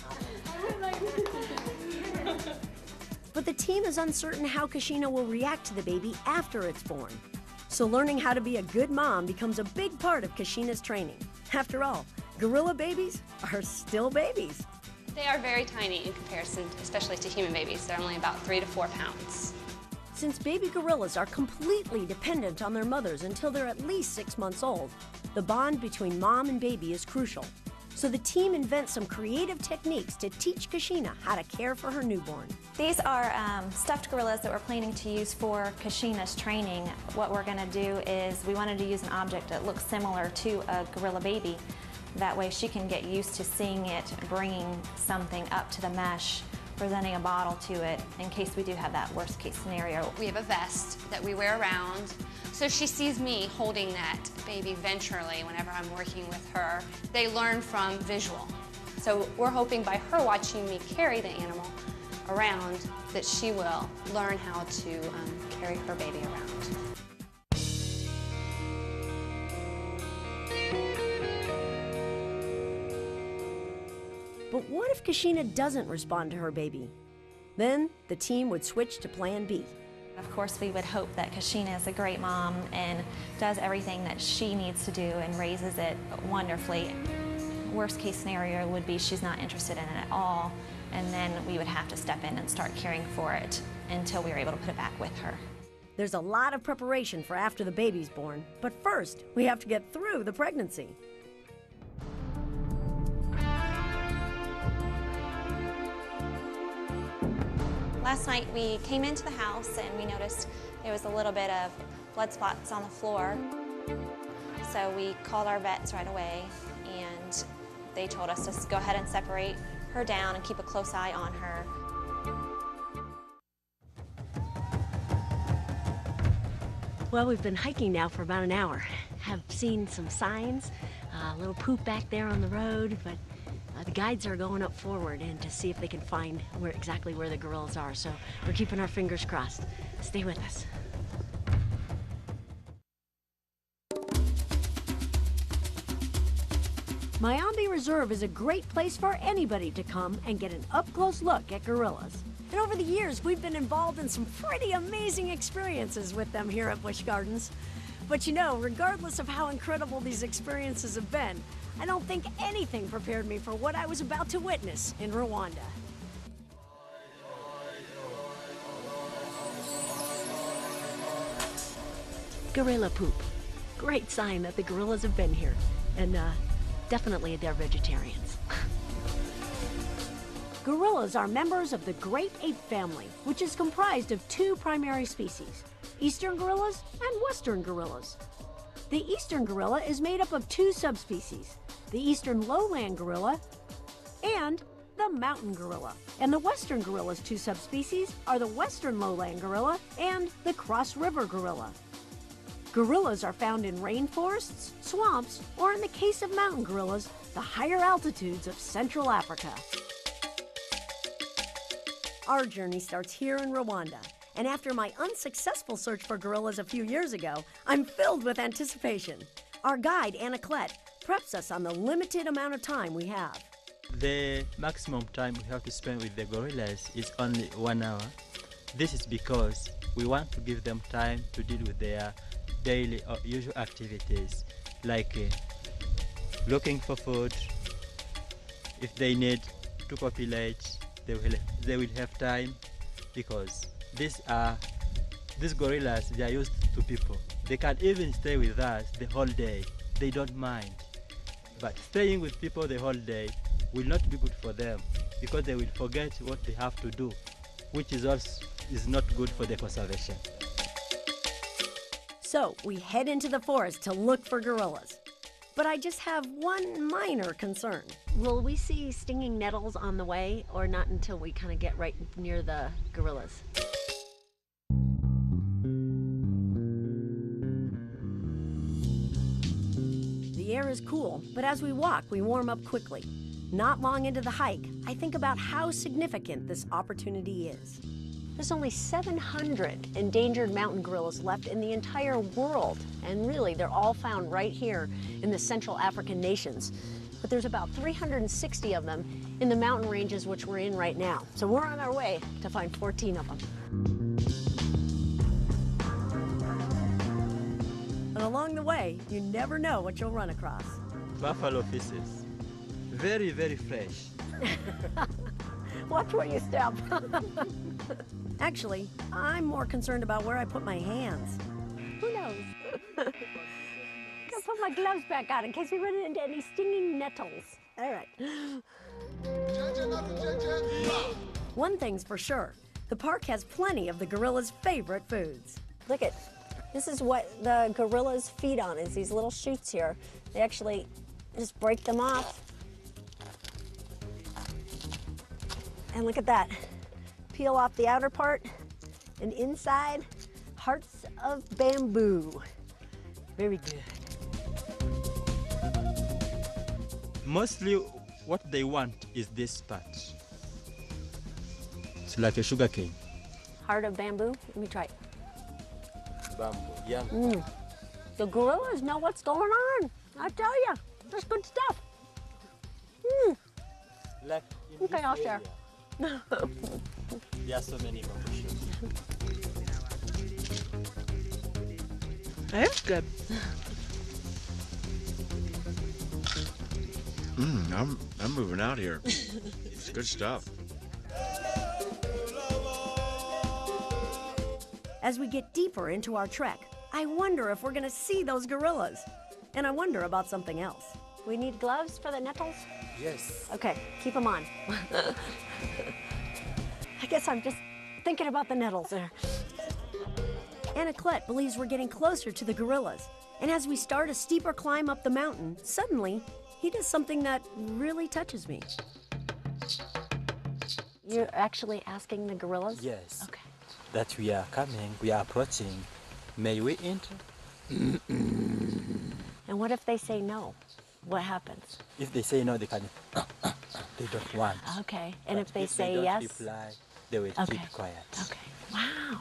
But But the team is uncertain how Kashina will react to the baby after it's born. So learning how to be a good mom becomes a big part of Kashina's training. After all, gorilla babies are still babies. They are very tiny in comparison, especially to human babies. They're only about 3 to 4 pounds. Since baby gorillas are completely dependent on their mothers until they're at least 6 months old, the bond between mom and baby is crucial. So the team invents some creative techniques to teach Kashina how to care for her newborn. These are stuffed gorillas that we're planning to use for Kashina's training. What we're going to do is we wanted to use an object that looks similar to a gorilla baby. That way she can get used to seeing it, bringing something up to the mesh, presenting a bottle to it in case we do have that worst case scenario. We have a vest that we wear around, so she sees me holding that baby ventrally whenever I'm working with her. They learn from visual. So we're hoping by her watching me carry the animal around that she will learn how to carry her baby around. But what if Kashina doesn't respond to her baby? Then the team would switch to plan B. Of course, we would hope that Kashina is a great mom and does everything that she needs to do and raises it wonderfully. Worst case scenario would be she's not interested in it at all, and then we would have to step in and start caring for it until we were able to put it back with her. There's a lot of preparation for after the baby's born, but first we have to get through the pregnancy. Last night we came into the house and we noticed there was a little bit of blood spots on the floor. So we called our vets right away and they told us to go ahead and separate her down and keep a close eye on her. Well, we've been hiking now for about an hour. Have seen some signs, a little poop back there on the road, but the guides are going up forward and to see if they can find exactly where the gorillas are. So we're keeping our fingers crossed. Stay with us. Mayambe Reserve is a great place for anybody to come and get an up-close look at gorillas. And over the years, we've been involved in some pretty amazing experiences with them here at Busch Gardens. But you know, regardless of how incredible these experiences have been, I don't think anything prepared me for what I was about to witness in Rwanda. Gorilla poop. Great sign that the gorillas have been here. And definitely they're vegetarians. Gorillas are members of the great ape family, which is comprised of 2 primary species, eastern gorillas and western gorillas. The eastern gorilla is made up of 2 subspecies, the eastern lowland gorilla and the mountain gorilla. And the western gorilla's 2 subspecies are the western lowland gorilla and the cross river gorilla. Gorillas are found in rainforests, swamps, or in the case of mountain gorillas, the higher altitudes of Central Africa. Our journey starts here in Rwanda. And after my unsuccessful search for gorillas a few years ago, I'm filled with anticipation. Our guide, Anna Klett, preps us on the limited amount of time we have. The maximum time we have to spend with the gorillas is only 1 hour. This is because we want to give them time to deal with their daily or usual activities, like looking for food. If they need to populate, they will have time, because these gorillas, they are used to people. They can even stay with us the whole day. They don't mind. But staying with people the whole day will not be good for them, because they will forget what they have to do, which is not good for the conservation. So we head into the forest to look for gorillas. But I just have one minor concern. Will we see stinging nettles on the way, or not until we kind of get right near the gorillas? The air is cool, but as we walk, we warm up quickly. Not long into the hike, I think about how significant this opportunity is. There's only 700 endangered mountain gorillas left in the entire world, and really they're all found right here in the Central African nations. but there's about 360 of them in the mountain ranges which we're in right now. So we're on our way to find 14 of them. And along the way, you never know what you'll run across. Buffalo feces. Very, very fresh. Watch where you step. Actually, I'm more concerned about where I put my hands. Who knows? Gotta put my gloves back on in case we run into any stinging nettles. All right. One thing's for sure, the park has plenty of the gorillas' favorite foods. Look at, this is what the gorillas feed on, is these little shoots here. They actually just break them off. And look at that. Peel off the outer part, and inside, hearts of bamboo. Very good. Mostly what they want is this part. It's like a sugar cane. Heart of bamboo? Let me try it. Bamboo, yeah. The gorillas know what's going on. I tell you, there's good stuff. Like in Okay, this I'll share. area. There are so many proportions. That's good. I'm moving out here. Good stuff. As we get deeper into our trek, I wonder if we're gonna see those gorillas. And I wonder about something else. We need gloves for the nettles? Yes. Okay, keep them on. I guess I'm just thinking about the nettles there. Anaclet believes we're getting closer to the gorillas. And as we start a steeper climb up the mountain, suddenly, he does something that really touches me. You're actually asking the gorillas? Yes. Okay. That we are coming, we are approaching. May we enter? And what if they say no? What happens? If they say no, they can. They don't want. Okay. And But if they say don't yes? reply, they will Okay. keep quiet. Okay. Wow.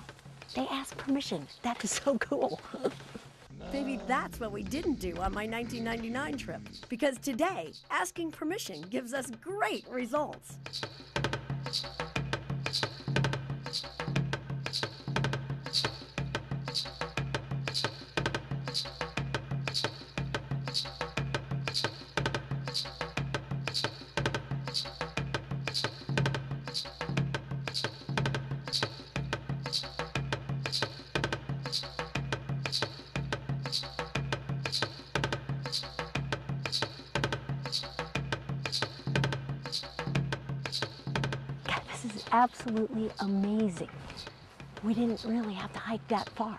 They ask permission. That is so cool. Maybe that's what we didn't do on my 1999 trip. Because today, asking permission gives us great results. This is absolutely amazing. We didn't really have to hike that far.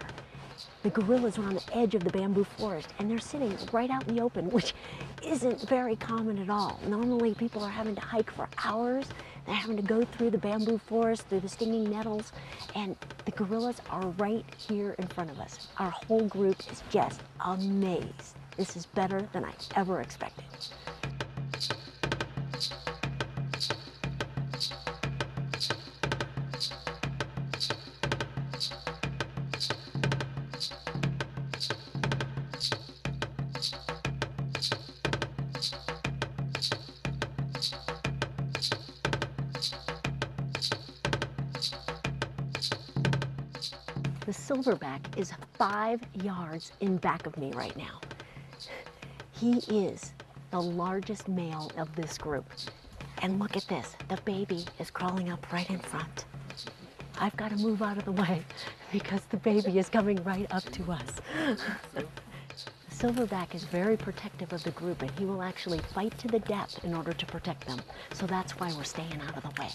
The gorillas are on the edge of the bamboo forest, and they're sitting right out in the open, which isn't very common at all. Normally, people are having to hike for hours. They're having to go through the bamboo forest, through the stinging nettles, and the gorillas are right here in front of us. Our whole group is just amazed. This is better than I ever expected. The silverback is 5 yards in back of me right now. He is the largest male of this group. And look at this, the baby is crawling up right in front. I've got to move out of the way because the baby is coming right up to us. The silverback is very protective of the group, and he will actually fight to the death in order to protect them. So that's why we're staying out of the way.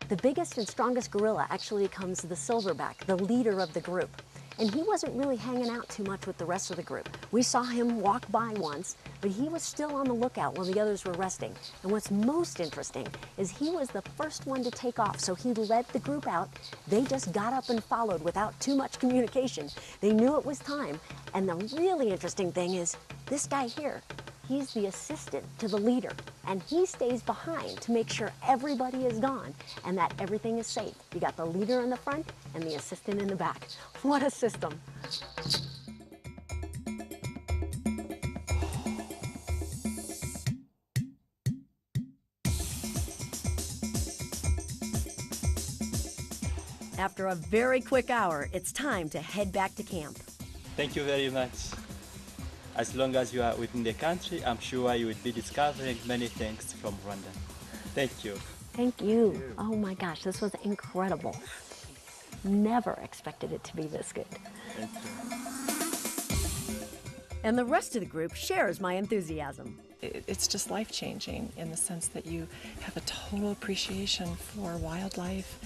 The biggest and strongest gorilla actually becomes the silverback, the leader of the group. and he wasn't really hanging out too much with the rest of the group. We saw him walk by once, but he was still on the lookout while the others were resting. And what's most interesting is he was the first one to take off, so he led the group out. They just got up and followed without too much communication. They knew it was time, and the really interesting thing is this guy here. He's the assistant to the leader, and he stays behind to make sure everybody is gone and that everything is safe. You got the leader in the front and the assistant in the back. What a system. After a very quick hour, it's time to head back to camp. Thank you very much. As long as you are within the country, I'm sure you will be discovering many things from Rwanda. Thank you. Thank you. Oh my gosh, this was incredible. Never expected it to be this good. Thank you. And the rest of the group shares my enthusiasm. It's just life-changing in the sense that you have a total appreciation for wildlife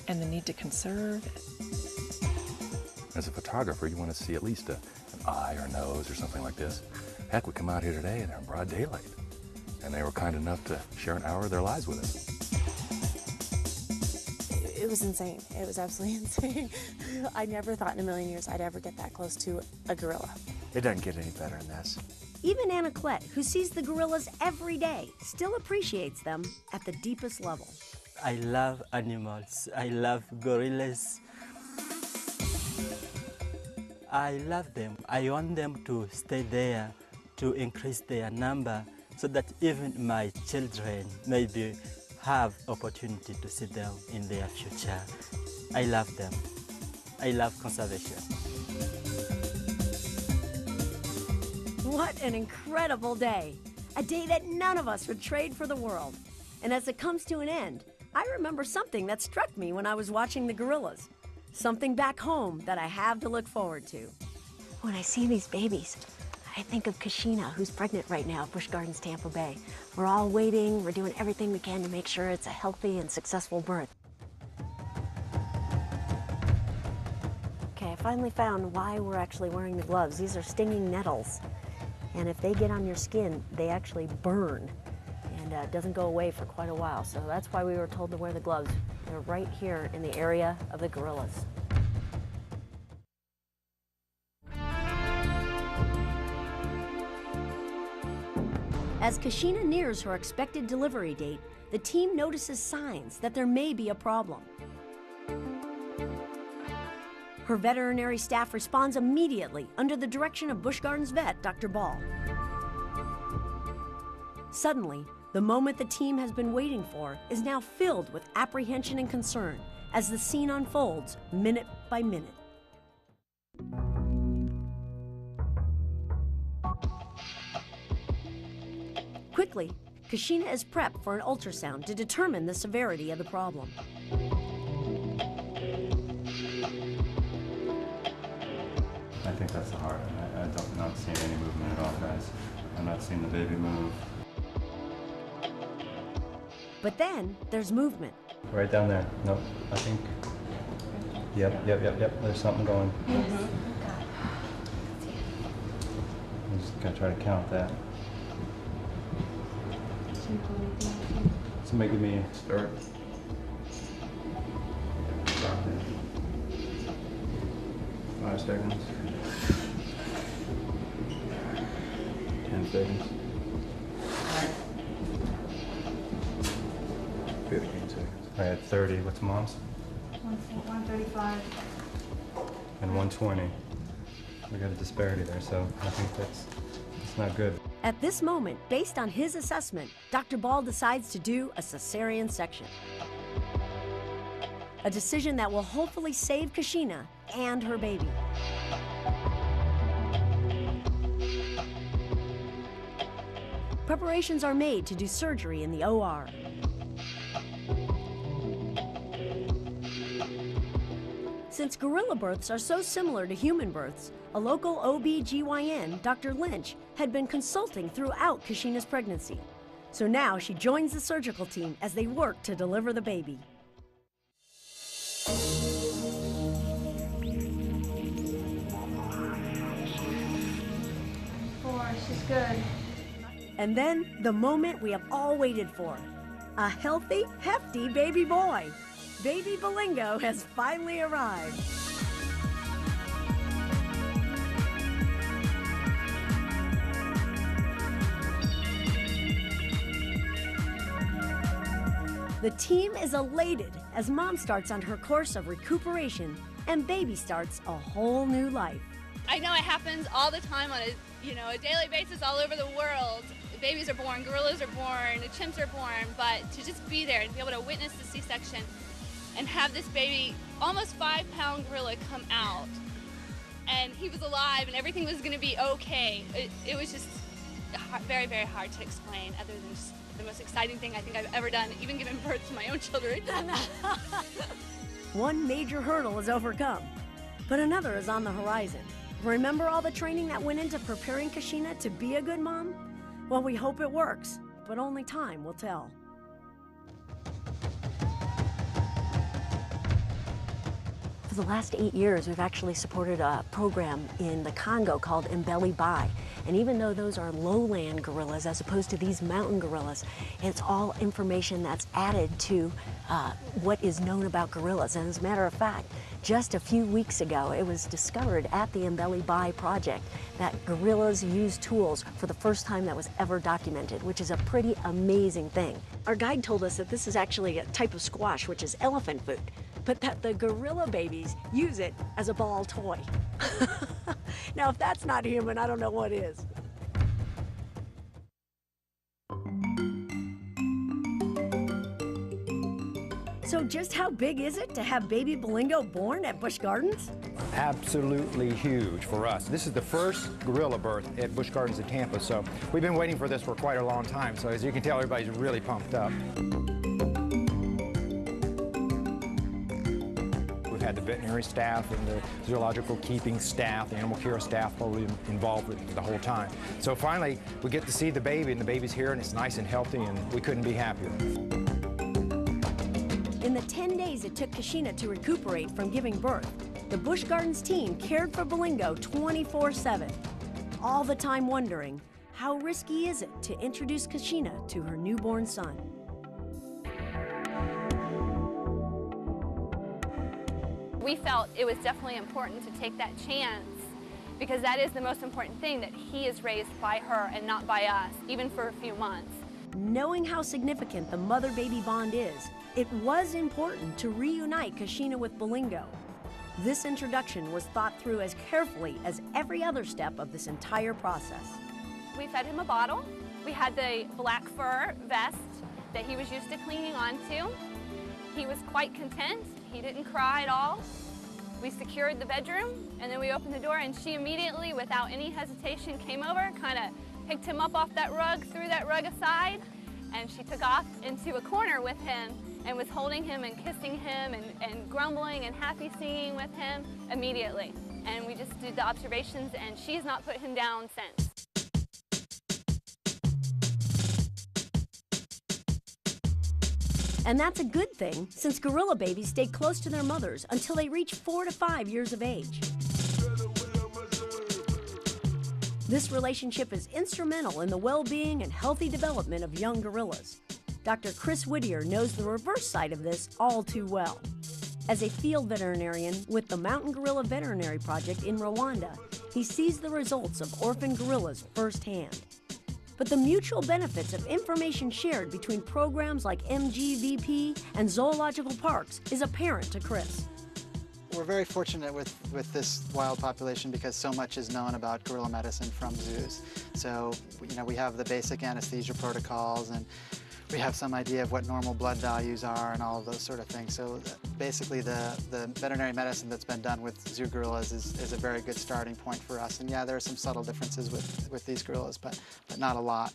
and the need to conserve. As a photographer, you want to see at least an eye or nose or something like this. Heck, we come out here today and they're in broad daylight. And they were kind enough to share an hour of their lives with us. It was insane. It was absolutely insane. I never thought in a million years I'd ever get that close to a gorilla. It doesn't get any better than this. Even Anna Klett, who sees the gorillas every day, still appreciates them at the deepest level. I love animals. I love gorillas. I love them. I want them to stay there, to increase their number, so that even my children maybe have opportunity to see them in their future. I love them. I love conservation. What an incredible day. A day that none of us would trade for the world. And as it comes to an end, I remember something that struck me when I was watching the gorillas. Something back home that I have to look forward to. When I see these babies, I think of Kashina, who's pregnant right now at Busch Gardens, Tampa Bay. We're all waiting, we're doing everything we can to make sure it's a healthy and successful birth. Okay, I finally found why we're actually wearing the gloves. These are stinging nettles. And if they get on your skin, they actually burn. And it doesn't go away for quite a while. So that's why we were told to wear the gloves. They're right here in the area of the gorillas. As Kashina nears her expected delivery date, the team notices signs that there may be a problem. Her veterinary staff responds immediately under the direction of Busch Gardens vet, Dr. Ball. Suddenly, the moment the team has been waiting for is now filled with apprehension and concern as the scene unfolds minute by minute. Quickly, Kashina is prepped for an ultrasound to determine the severity of the problem. I think that's the heart. I'm not seeing any movement at all, guys. I'm not seeing the baby move. But then there's movement. Right down there. Nope, I think. Yep. There's something going. I'm just gonna try to count that. Somebody give me a start. Stop it. 5 seconds. 10 seconds. 15 seconds. All right, at 30. What's mom's? 135. And 120. We got a disparity there, so I think that's not good. At this moment, based on his assessment, Dr. Ball decides to do a cesarean section. A decision that will hopefully save Kashina and her baby. Preparations are made to do surgery in the OR. Since gorilla births are so similar to human births, a local OB/GYN, Dr. Lynch, had been consulting throughout Kashina's pregnancy. So now she joins the surgical team as they work to deliver the baby. She's good. And then the moment we have all waited for. A healthy, hefty baby boy. Baby Belingo has finally arrived. The team is elated as mom starts on her course of recuperation and baby starts a whole new life. I know it happens all the time on a daily basis all over the world. Babies are born, gorillas are born, chimps are born, but to just be there and be able to witness the C-section and have this baby, almost 5-pound gorilla, come out, and he was alive and everything was going to be okay. It was just very, very hard to explain, other than just the most exciting thing I think I've ever done, even giving birth to my own children. One major hurdle is overcome, but another is on the horizon. Remember all the training that went into preparing Kashina to be a good mom? Well, we hope it works, but only time will tell. For the last 8 years, we've actually supported a program in the Congo called Mbeli Bai. And even though those are lowland gorillas as opposed to these mountain gorillas, it's all information that's added to what is known about gorillas. And as a matter of fact, just a few weeks ago, it was discovered at the Mbeli Bai project that gorillas use tools for the first time that was ever documented, which is a pretty amazing thing. Our guide told us that this is actually a type of squash, which is elephant food, but that the gorilla babies use it as a ball toy. Now, if that's not human, I don't know what is. So just how big is it to have baby Belingo born at Busch Gardens? Absolutely huge for us. This is the first gorilla birth at Busch Gardens in Tampa, so we've been waiting for this for quite a long time. So as you can tell, everybody's really pumped up. We've had the veterinary staff and the zoological keeping staff, the animal care staff probably involved with it the whole time. So finally, we get to see the baby, and the baby's here, and it's nice and healthy, and we couldn't be happier. In the 10 days it took Kashina to recuperate from giving birth, the Busch Gardens team cared for Belingo 24/7, all the time wondering, how risky is it to introduce Kashina to her newborn son? We felt it was definitely important to take that chance, because that is the most important thing, that he is raised by her and not by us, even for a few months. Knowing how significant the mother-baby bond is, it was important to reunite Kashina with Belingo. This introduction was thought through as carefully as every other step of this entire process. We fed him a bottle. We had the black fur vest that he was used to clinging onto. He was quite content. He didn't cry at all. We secured the bedroom, and then we opened the door, and she immediately, without any hesitation, came over, kind of picked him up off that rug, threw that rug aside, and she took off into a corner with him and was holding him and kissing him and grumbling and happy singing with him immediately. And we just did the observations, and she's not put him down since. And that's a good thing, since gorilla babies stay close to their mothers until they reach 4 to 5 years of age. This relationship is instrumental in the well-being and healthy development of young gorillas. Dr. Chris Whittier knows the reverse side of this all too well. As a field veterinarian with the Mountain Gorilla Veterinary Project in Rwanda, he sees the results of orphan gorillas firsthand. But the mutual benefits of information shared between programs like MGVP and zoological parks is apparent to Chris. We're very fortunate with this wild population because so much is known about gorilla medicine from zoos. So, we have the basic anesthesia protocols, and we have some idea of what normal blood values are and all of those sort of things. So basically the veterinary medicine that's been done with zoo gorillas is a very good starting point for us. And yeah, there are some subtle differences with these gorillas, but not a lot.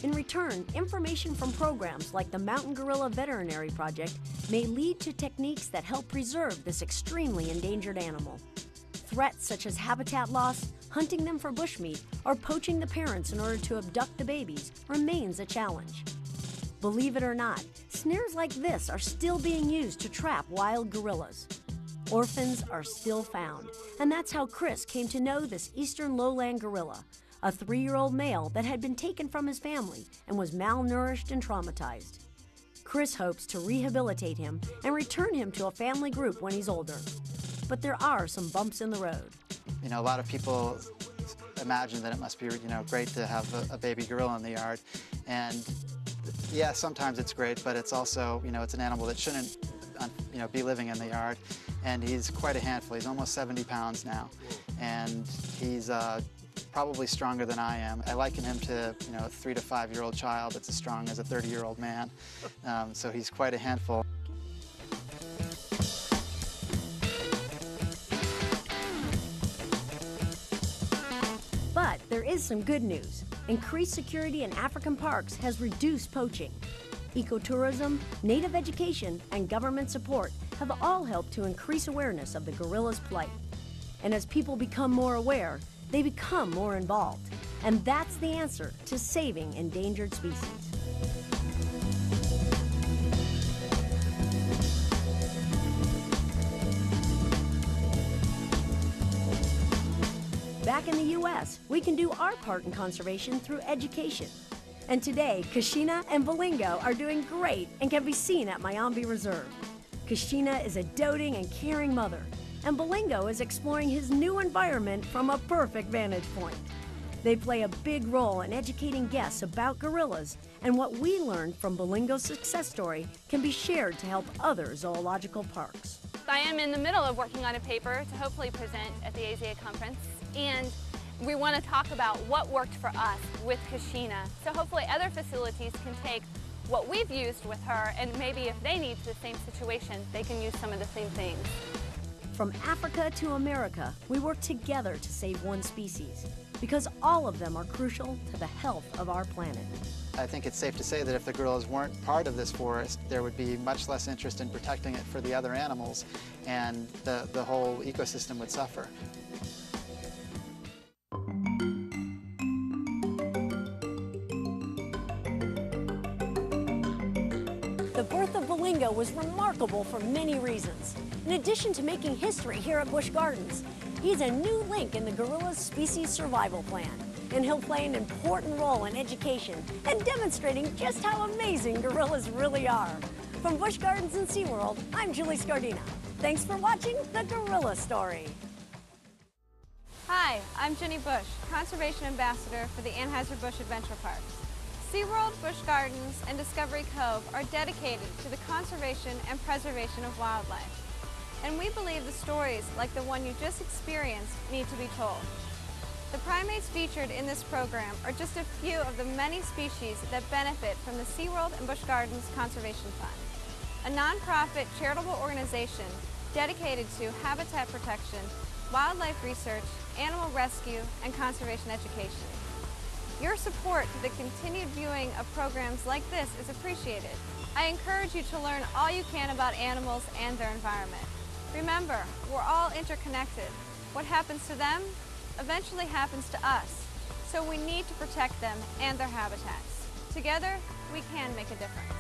In return, information from programs like the Mountain Gorilla Veterinary Project may lead to techniques that help preserve this extremely endangered animal. Threats such as habitat loss, hunting them for bushmeat, or poaching the parents in order to abduct the babies remains a challenge. Believe it or not, snares like this are still being used to trap wild gorillas. orphans are still found. And that's how Chris came to know this eastern lowland gorilla, a 3-year-old male that had been taken from his family and was malnourished and traumatized. Chris hopes to rehabilitate him and return him to a family group when he's older. But there are some bumps in the road. You know, a lot of people imagine that it must be, you know, great to have a baby gorilla in the yard. And yeah, sometimes it's great, but it's also, you know, it's an animal that shouldn't, you know, be living in the yard. And he's quite a handful. He's almost 70 pounds now. And he's probably stronger than I am. I liken him to, you know, a 3 to 5-year-old child that's as strong as a 30-year-old man. So he's quite a handful. But there is some good news. Increased security in African parks has reduced poaching. Ecotourism, native education, and government support have all helped to increase awareness of the gorilla's plight. And as people become more aware, they become more involved. And that's the answer to saving endangered species. Back in the U.S., we can do our part in conservation through education. And today, Kashina and Bolingo are doing great and can be seen at Mayombe Reserve. Kashina is a doting and caring mother, and Bolingo is exploring his new environment from a perfect vantage point. They play a big role in educating guests about gorillas, and what we learned from Bolingo's success story can be shared to help other zoological parks. I am in the middle of working on a paper to hopefully present at the AZA conference, and we want to talk about what worked for us with Kashina. So hopefully other facilities can take what we've used with her, and maybe if they need the same situation, they can use some of the same things. From Africa to America, we work together to save one species, because all of them are crucial to the health of our planet. I think it's safe to say that if the gorillas weren't part of this forest, there would be much less interest in protecting it for the other animals, and the whole ecosystem would suffer. The birth of Bolingo was remarkable for many reasons. In addition to making history here at Busch Gardens, he's a new link in the gorilla's species survival plan, and he'll play an important role in education and demonstrating just how amazing gorillas really are. From Busch Gardens and SeaWorld, I'm Julie Scardina. Thanks for watching The Gorilla Story. Hi, I'm Jenny Bush, Conservation Ambassador for the Anheuser-Busch Adventure Parks. SeaWorld, Busch Gardens, and Discovery Cove are dedicated to the conservation and preservation of wildlife. And we believe the stories like the one you just experienced need to be told. The primates featured in this program are just a few of the many species that benefit from the SeaWorld and Busch Gardens Conservation Fund, a nonprofit charitable organization dedicated to habitat protection, wildlife research, animal rescue, and conservation education. Your support for the continued viewing of programs like this is appreciated. I encourage you to learn all you can about animals and their environment. Remember, we're all interconnected. What happens to them eventually happens to us, so we need to protect them and their habitats. Together, we can make a difference.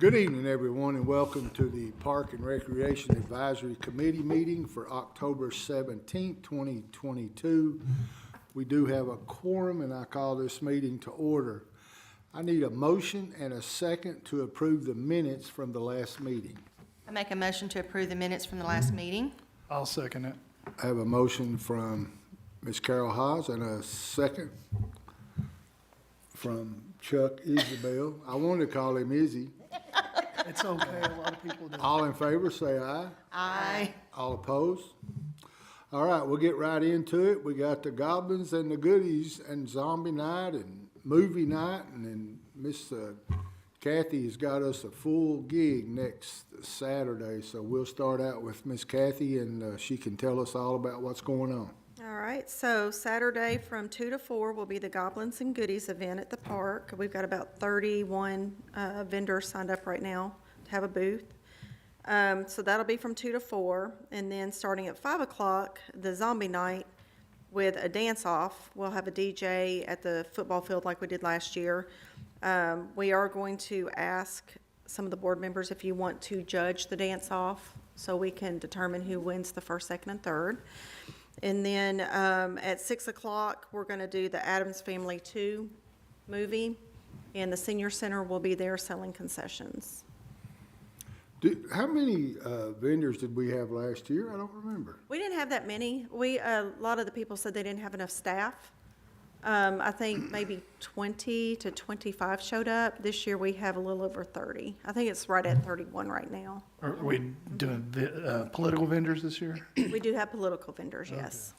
Good evening, everyone, and welcome to the Park and Recreation Advisory Committee meeting for October 17th, 2022. We do have a quorum, and I call this meeting to order. I need a motion and a second to approve the minutes from the last meeting. I make a motion to approve the minutes from the last meeting. I'll second it. I have a motion from Ms. Carol Haas and a second from Chuck Isabel. I wanted to call him Izzy. It's okay, a lot of people do. All in favor, say aye. Aye. All opposed? All right, we'll get right into it. We got the Goblins and the Goodies and Zombie Night and Movie Night, and then Miss Kathy has got us a full gig next Saturday, so we'll start out with Miss Kathy, and she can tell us all about what's going on. All right, so Saturday from 2 to 4 will be the Goblins and Goodies event at the park. We've got about 31 vendors signed up right now to have a booth. So that'll be from 2 to 4, and then starting at 5 o'clock, the Zombie Night with a dance-off. We'll have a DJ at the football field like we did last year. We are going to ask some of the board members if you want to judge the dance-off so we can determine who wins the first, second, and third. And then at 6 o'clock, we're going to do the Addams Family 2 movie, and the Senior Center will be there selling concessions. How many vendors did we have last year? I don't remember. We didn't have that many. A lot of the people said they didn't have enough staff. I think maybe 20 to 25 showed up. This year we have a little over 30. I think it's right at 31 right now. Are we doing political vendors this year? We do have political vendors, yes.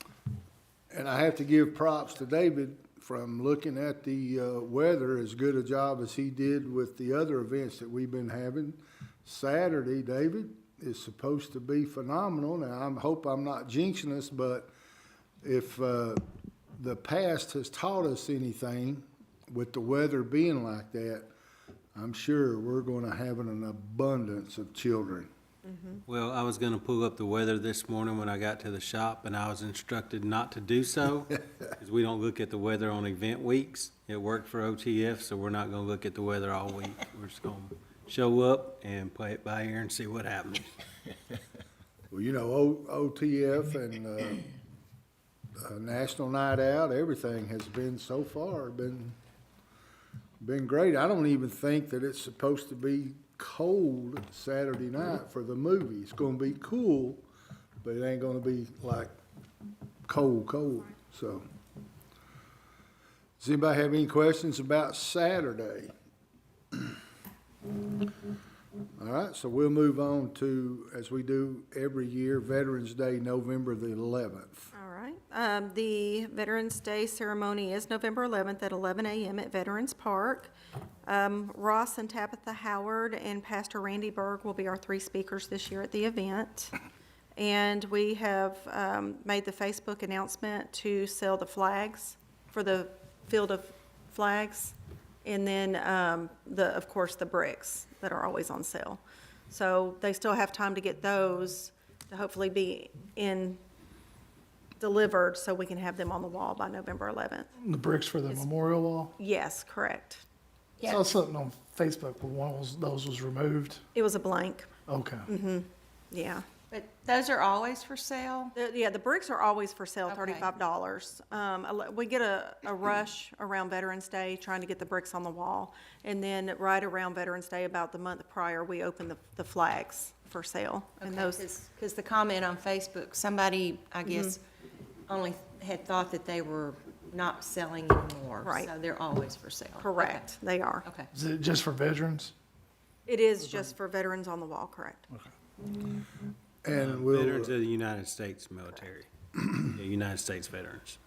And I have to give props to David from looking at the weather, as good a job as he did with the other events that we've been having. Saturday, David, is supposed to be phenomenal. Now, I hope I'm not jinxing us, but if the past has taught us anything with the weather being like that, I'm sure we're going to have an abundance of children. Well, I was going to pull up the weather this morning when I got to the shop, and I was instructed not to do so because we don't look at the weather on event weeks. It worked for OTF, so we're not going to look at the weather all week. We're just going to show up and play it by ear and see what happens. Well, you know, OTF and National Night Out, everything has been so far been great. I don't even think that it's supposed to be cold Saturday night for the movie. It's going to be cool, but it ain't going to be like cold. So, does anybody have any questions about Saturday? All right, so we'll move on to, as we do every year, Veterans Day, November the 11th. All right. The Veterans Day ceremony is November 11th at 11 a.m. at Veterans Park. Ross and Tabitha Howard and Pastor Randy Berg will be our 3 speakers this year at the event. And we have made the Facebook announcement to sell the flags for the field of flags. And then, of course, the bricks that are always on sale. So they still have time to get those to hopefully be delivered so we can have them on the wall by November 11th. The bricks for the memorial wall? Yes, correct. I saw something on Facebook where one of those was removed. It was a blank. Okay. Yeah. But those are always for sale? The bricks are always for sale, $35. We get a rush around Veterans Day trying to get the bricks on the wall. And then right around Veterans Day, about the month prior, we open the flags for sale. And those, Because the comment on Facebook, somebody, I guess, only had thought that they were not selling anymore. Right. So they're always for sale. correct, they are. Okay. Is it just for veterans? It is just for veterans on the wall, correct. And we'll, Veterans of the United States military, United States veterans.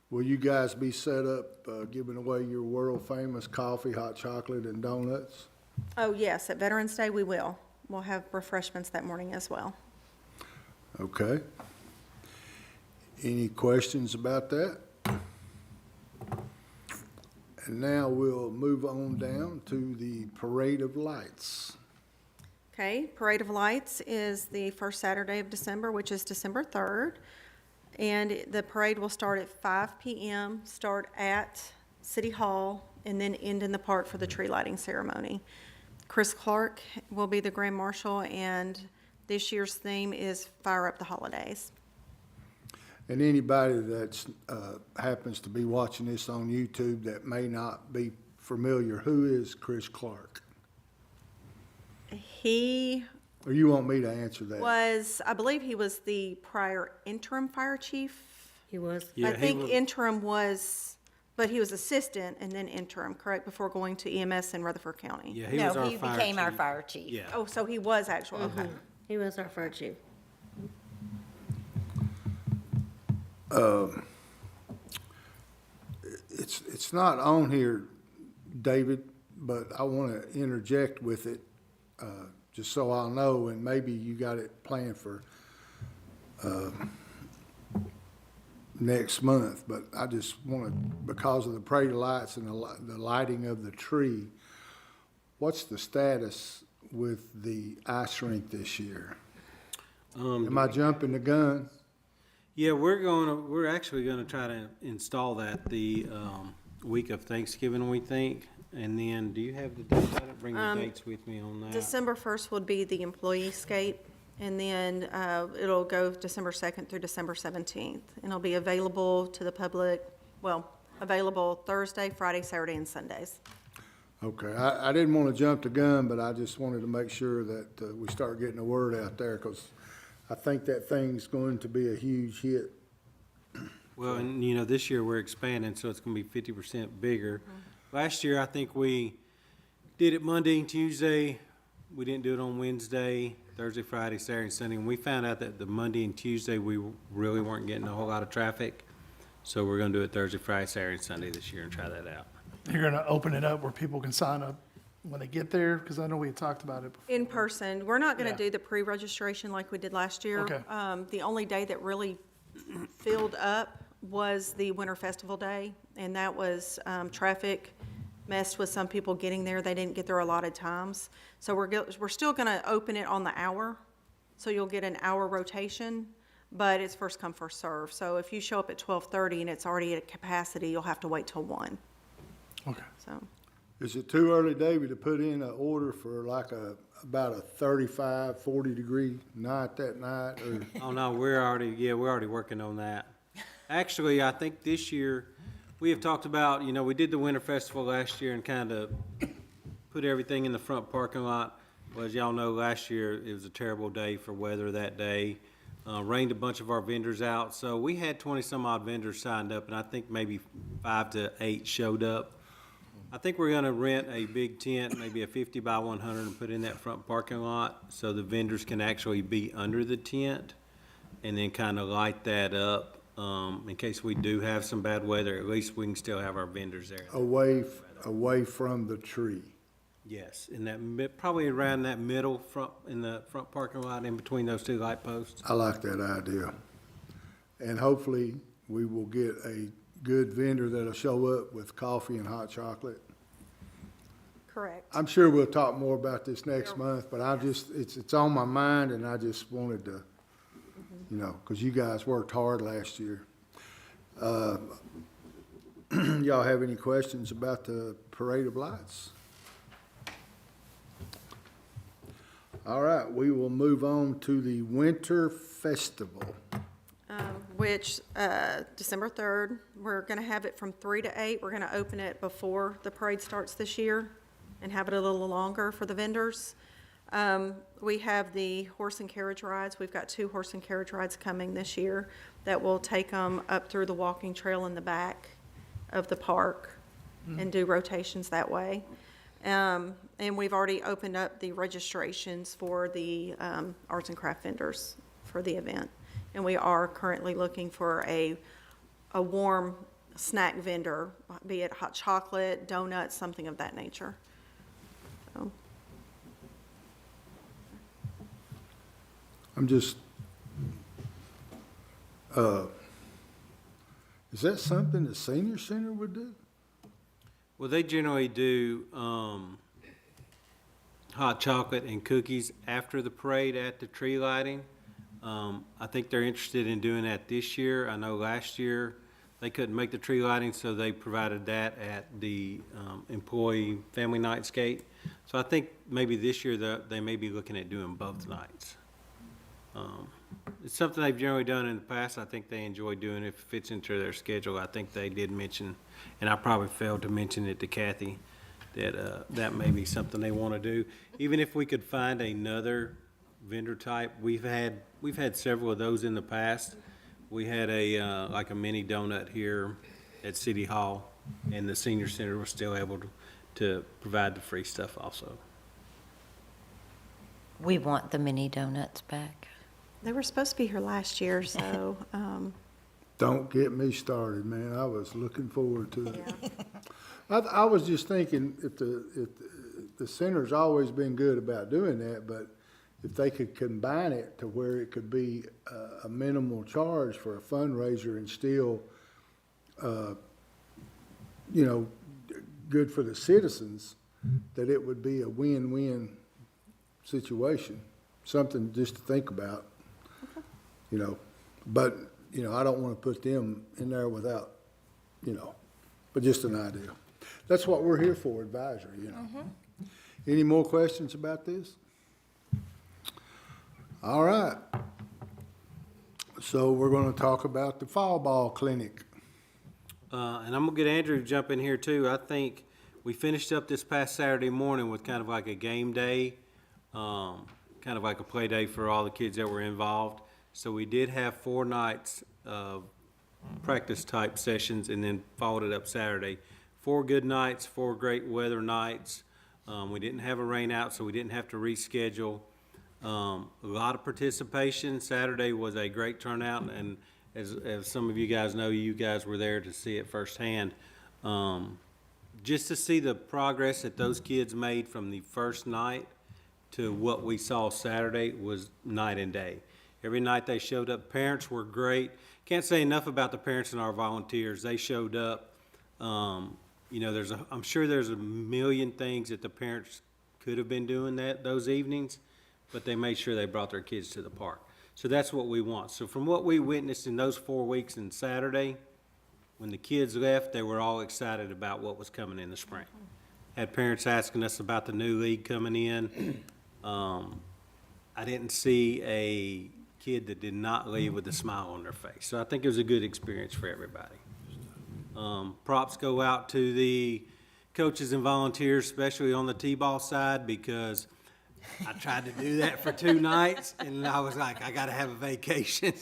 will you guys be set up giving away your world-famous coffee, hot chocolate, and donuts? Oh, yes, at Veterans Day, we will. We'll have refreshments that morning as well. Okay. Any questions about that? And now we'll move on down to the Parade of Lights. Okay, Parade of Lights is the first Saturday of December, which is December 3rd. And the parade will start at 5 p.m., start at City Hall, and then end in the park for the tree lighting ceremony. Chris Clark will be the Grand Marshal, and this year's theme is Fire Up the Holidays. And anybody that's happens to be watching this on YouTube that may not be familiar, who is Chris Clark? He Or you want me to answer that? was, I believe he was the prior interim fire chief. He was. Yeah, I he think was- interim was, but he was assistant and then interim, correct, before going to EMS in Rutherford County? Yeah, he was our fire became our chief. fire chief. Yeah. Oh, so he was actual, okay. He was our fire chief. It's not on here, David, but I want to interject with it, just so I'll know, and maybe you got it planned for next month, but I just want to, because of the parade of lights and the lighting of the tree, what's the status with the ice rink this year? Am I jumping the gun? Yeah, we're actually gonna try to install that the week of Thanksgiving, we think. And then, do you have the dates? I didn't bring the dates with me on that. December 1st would be the employee skate, and then it'll go December 2nd through December 17th. And it'll be available to the public, well, available Thursday, Friday, Saturday, and Sundays. Okay, I didn't want to jump the gun, but I just wanted to make sure that we start getting the word out there, because I think that thing's going to be a huge hit. Well, and you know, this year we're expanding, so it's gonna be 50% bigger. Last year, I think we did it Monday and Tuesday. We didn't do it on Wednesday, Thursday, Friday, Saturday, and Sunday. And we found out that the Monday and Tuesday, we really weren't getting a whole lot of traffic. So we're gonna do it Thursday, Friday, Saturday, and Sunday this year and try that out. You're gonna open it up where people can sign up when they get there? Because I know we had talked about it before. In person, we're not gonna Yeah. do the pre-registration like we did last year. Okay. The only day that really filled up was the Winter Festival Day, and that was, traffic messed with some people getting there. They didn't get there allotted times. So we're still gonna open it on the hour, so you'll get an hour rotation, but it's first come, first serve. So if you show up at 12:30 and it's already at capacity, you'll have to wait till 1. Okay. So, Is it too early, David, to put in an order for like about a 35, 40-degree night that night? Or Oh, no, we're already working on that. Actually, I think this year, we have talked about, you know, we did the Winter Festival last year and kind of put everything in the front parking lot. Well, as y'all know, last year, it was a terrible day for weather that day. Rained a bunch of our vendors out, so we had 20-some odd vendors signed up, and I think maybe 5 to 8 showed up. I think we're gonna rent a big tent, maybe a 50 by 100, and put in that front parking lot, so the vendors can actually be under the tent, and then kind of light that up. In case we do have some bad weather, at least we can still have our vendors there. away from the tree? Yes, in that, probably around that middle front, in the front parking lot, in between those two light posts. I like that idea. And hopefully, we will get a good vendor that'll show up with coffee and hot chocolate. correct. I'm sure we'll talk more about this next month, but it's on my mind, and I just wanted to, you know, because you guys worked hard last year. Y'all have any questions about the Parade of Lights? All right, we will move on to the Winter Festival. Which, December 3rd, we're gonna have it from 3 to 8. We're gonna open it before the parade starts this year and have it a little longer for the vendors. We have the horse and carriage rides. We've got 2 horse and carriage rides coming this year that will take them up through the walking trail in the back of the park and do rotations that way. And we've already opened up the registrations for the arts and craft vendors for the event. And we are currently looking for a warm snack vendor, be it hot chocolate, donuts, something of that nature. So, I'm just, is that something the senior center would do? Well, they generally do hot chocolate and cookies after the parade at the tree lighting. I think they're interested in doing that this year. I know last year they couldn't make the tree lighting, so they provided that at the employee family night skate. So I think maybe this year they may be looking at doing both nights. It's something they've generally done in the past. I think they enjoy doing it. If it fits into their schedule. I think they did mention, and I probably failed to mention it to Kathy, that that may be something they want to do. Even if we could find another vendor type, we've had several of those in the past. We had a like a mini donut here at City Hall, and the senior center was still able to provide the free stuff also. We want the mini donuts back. They were supposed to be here last year, so, Don't get me started, man. I was looking forward to it. I was just thinking, if the center's always been good about doing that, but if they could combine it to where it could be a minimal charge for a fundraiser and still, you know, good for the citizens, that it would be a win-win situation. Something just to think about, you know. But, you know, I don't want to put them in there without, you know, but just an idea. That's what we're here for, advisory, you know. Any more questions about this? All right. So we're going to talk about the fall ball clinic. And I'm gonna get Andrew to jump in here too. I think we finished up this past Saturday morning with kind of like a game day, kind of like a play day for all the kids that were involved. So we did have 4 nights of practice type sessions and then followed it up Saturday. 4 good nights, 4 great weather nights. We didn't have a rain out, so we didn't have to reschedule. A lot of participation. Saturday was a great turnout, and as some of you guys know, you guys were there to see it firsthand. Just to see the progress that those kids made from the first night to what we saw Saturday was night and day. Every night they showed up. Parents were great. Can't say enough about the parents and our volunteers. They showed up. You know, I'm sure there's a million things that the parents could have been doing those evenings, but they made sure they brought their kids to the park. So that's what we want. So from what we witnessed in those 4 weeks and Saturday, when the kids left, they were all excited about what was coming in the spring. Had parents asking us about the new league coming in. I didn't see a kid that did not leave with a smile on their face. So I think it was a good experience for everybody. Props go out to the coaches and volunteers, especially on the T-ball side, because I tried to do that for 2 nights, and I was like, I got to have a vacation.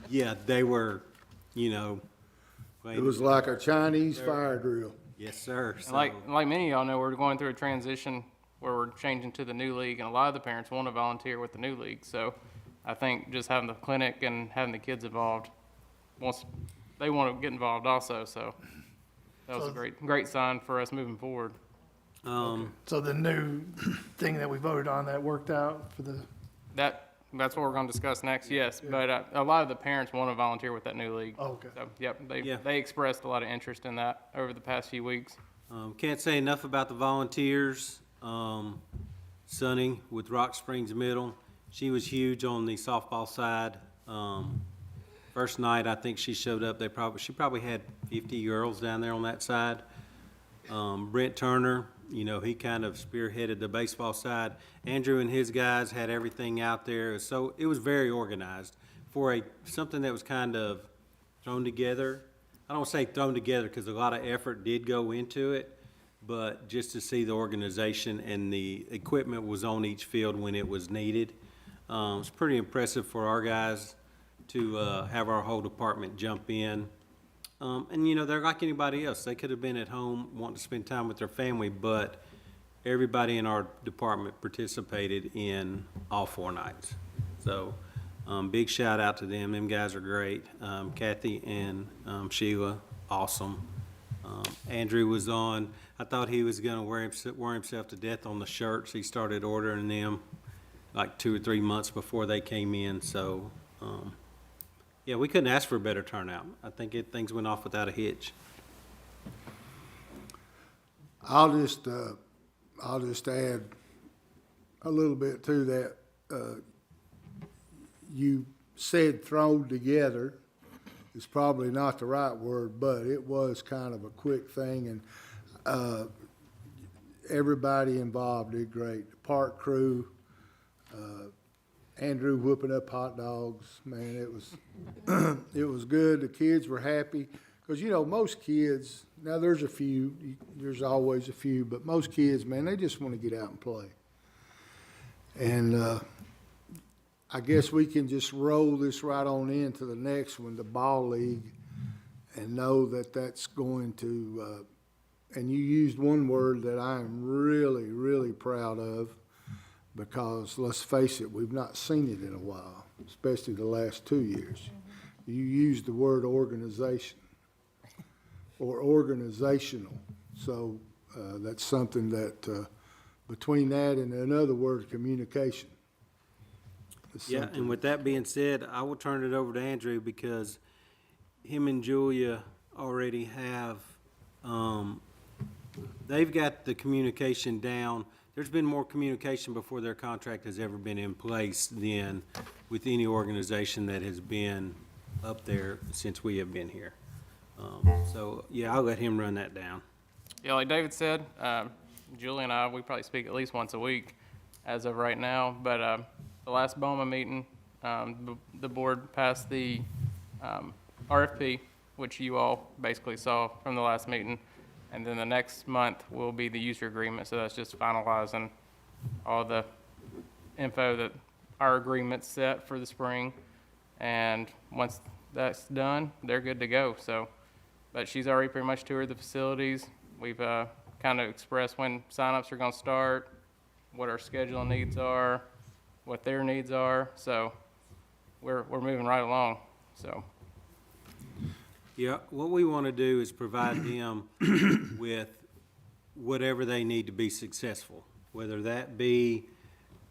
Yeah, they were, you know. It was like a Chinese fire drill. Yes, sir. So, like many of y'all know, we're going through a transition where we're changing to the new league, and a lot of the parents want to volunteer with the new league. So I think just having the clinic and having the kids involved, once they want to get involved also. So that was a great sign for us moving forward. So the new thing that we voted on, that worked out for the... That's what we're going to discuss next, yes. Yeah. But a lot of the parents want to volunteer with that new league. Oh, okay. So, yep, they expressed a lot of interest in that over the past few weeks. Can't say enough about the volunteers. Sunny with Rock Springs Middle, she was huge on the softball side. First night, I think she showed up. She probably had 50 girls down there on that side. Brent Turner, you know, he kind of spearheaded the baseball side. Andrew and his guys had everything out there. So it was very organized for something that was kind of thrown together. I don't say thrown together because a lot of effort did go into it, but just to see the organization and the equipment was on each field when it was needed. It's pretty impressive for our guys to have our whole department jump in. And, you know, they're like anybody else. They could have been at home wanting to spend time with their family, but everybody in our department participated in all 4 nights. So big shout out to them. Them guys are great. Kathy and Sheila, awesome. Andrew was on. I thought he was going to wear himself to death on the shirts. He started ordering them like 2 or 3 months before they came in. So, yeah, we couldn't ask for a better turnout. I think things went off without a hitch. I'll just add a little bit to that. You said thrown together. It's probably not the right word, but it was kind of a quick thing. And everybody involved did great. The park crew, Andrew whooping up hot dogs, man, it was, it was good. The kids were happy. Because, you know, most kids, now there's a few, there's always a few, but most kids, man, they just want to get out and play. And I guess we can just roll this right on into the next one, the ball league, and know that that's going to, and you used one word that I am really, really proud of, because let's face it, we've not seen it in a while, especially the last 2 years. You used the word organization. Or organizational. So that's something that, between that and another word, communication. Yeah, and with that being said, I will turn it over to Andrew because him and Julia already have, they've got the communication down. There's been more communication before their contract has ever been in place than with any organization that has been up there since we have been here. So, yeah, I'll let him run that down. Yeah, like David said, Julie and I, we probably speak at least once a week as of right now. But the last BOMA meeting, the board passed the RFP, which you all basically saw from the last meeting. And then the next month will be the user agreement. So that's just finalizing all the info that our agreement's set for the spring. And once that's done, they're good to go. So. But she's already pretty much toured the facilities. We've kind of expressed when signups are going to start, what our scheduling needs are, what their needs are. So we're moving right along. So. Yeah, what we want to do is provide them with whatever they need to be successful, whether that be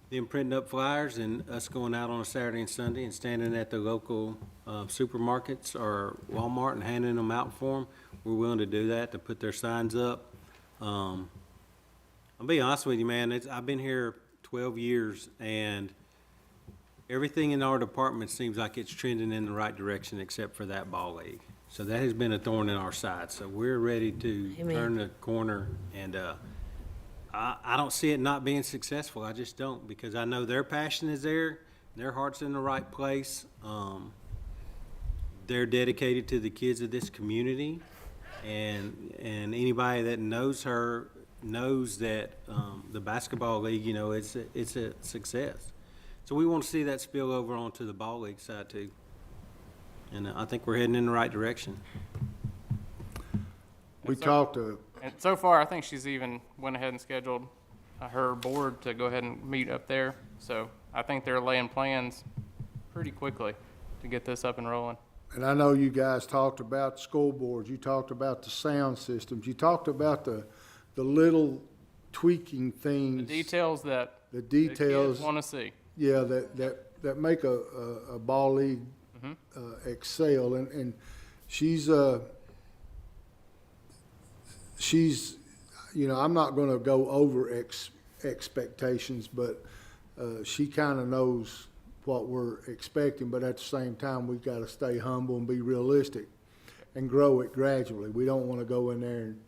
them printing up flyers and us going out on a Saturday and Sunday and standing at the local supermarkets or Walmart and handing them out for them. We're willing to do that, to put their signs up. I'll be honest with you, man. I've been here 12 years, and everything in our department seems like it's trending in the right direction except for that ball league. So that has been a thorn in our side. So we're ready to turn the corner, and I don't see it not being successful. I just don't, because I know their passion is there, their heart's in the right place. They're dedicated to the kids of this community, and anybody that knows her knows that the basketball league, you know, it's a success. So we want to see that spill over onto the ball league side too, and I think we're heading in the right direction. We talked to. And so far, I think she's even went ahead and scheduled her board to go ahead and meet up there. So I think they're laying plans pretty quickly to get this up and rolling. And I know you guys talked about scoreboards, you talked about the sound systems, you talked about the little tweaking things. The details that the details want to see. Yeah, that make a ball league excel. And she's, you know, I'm not going to go over expectations, but she kind of knows what we're expecting. But at the same time, we've got to stay humble and be realistic and grow it gradually. We don't want to go in there and,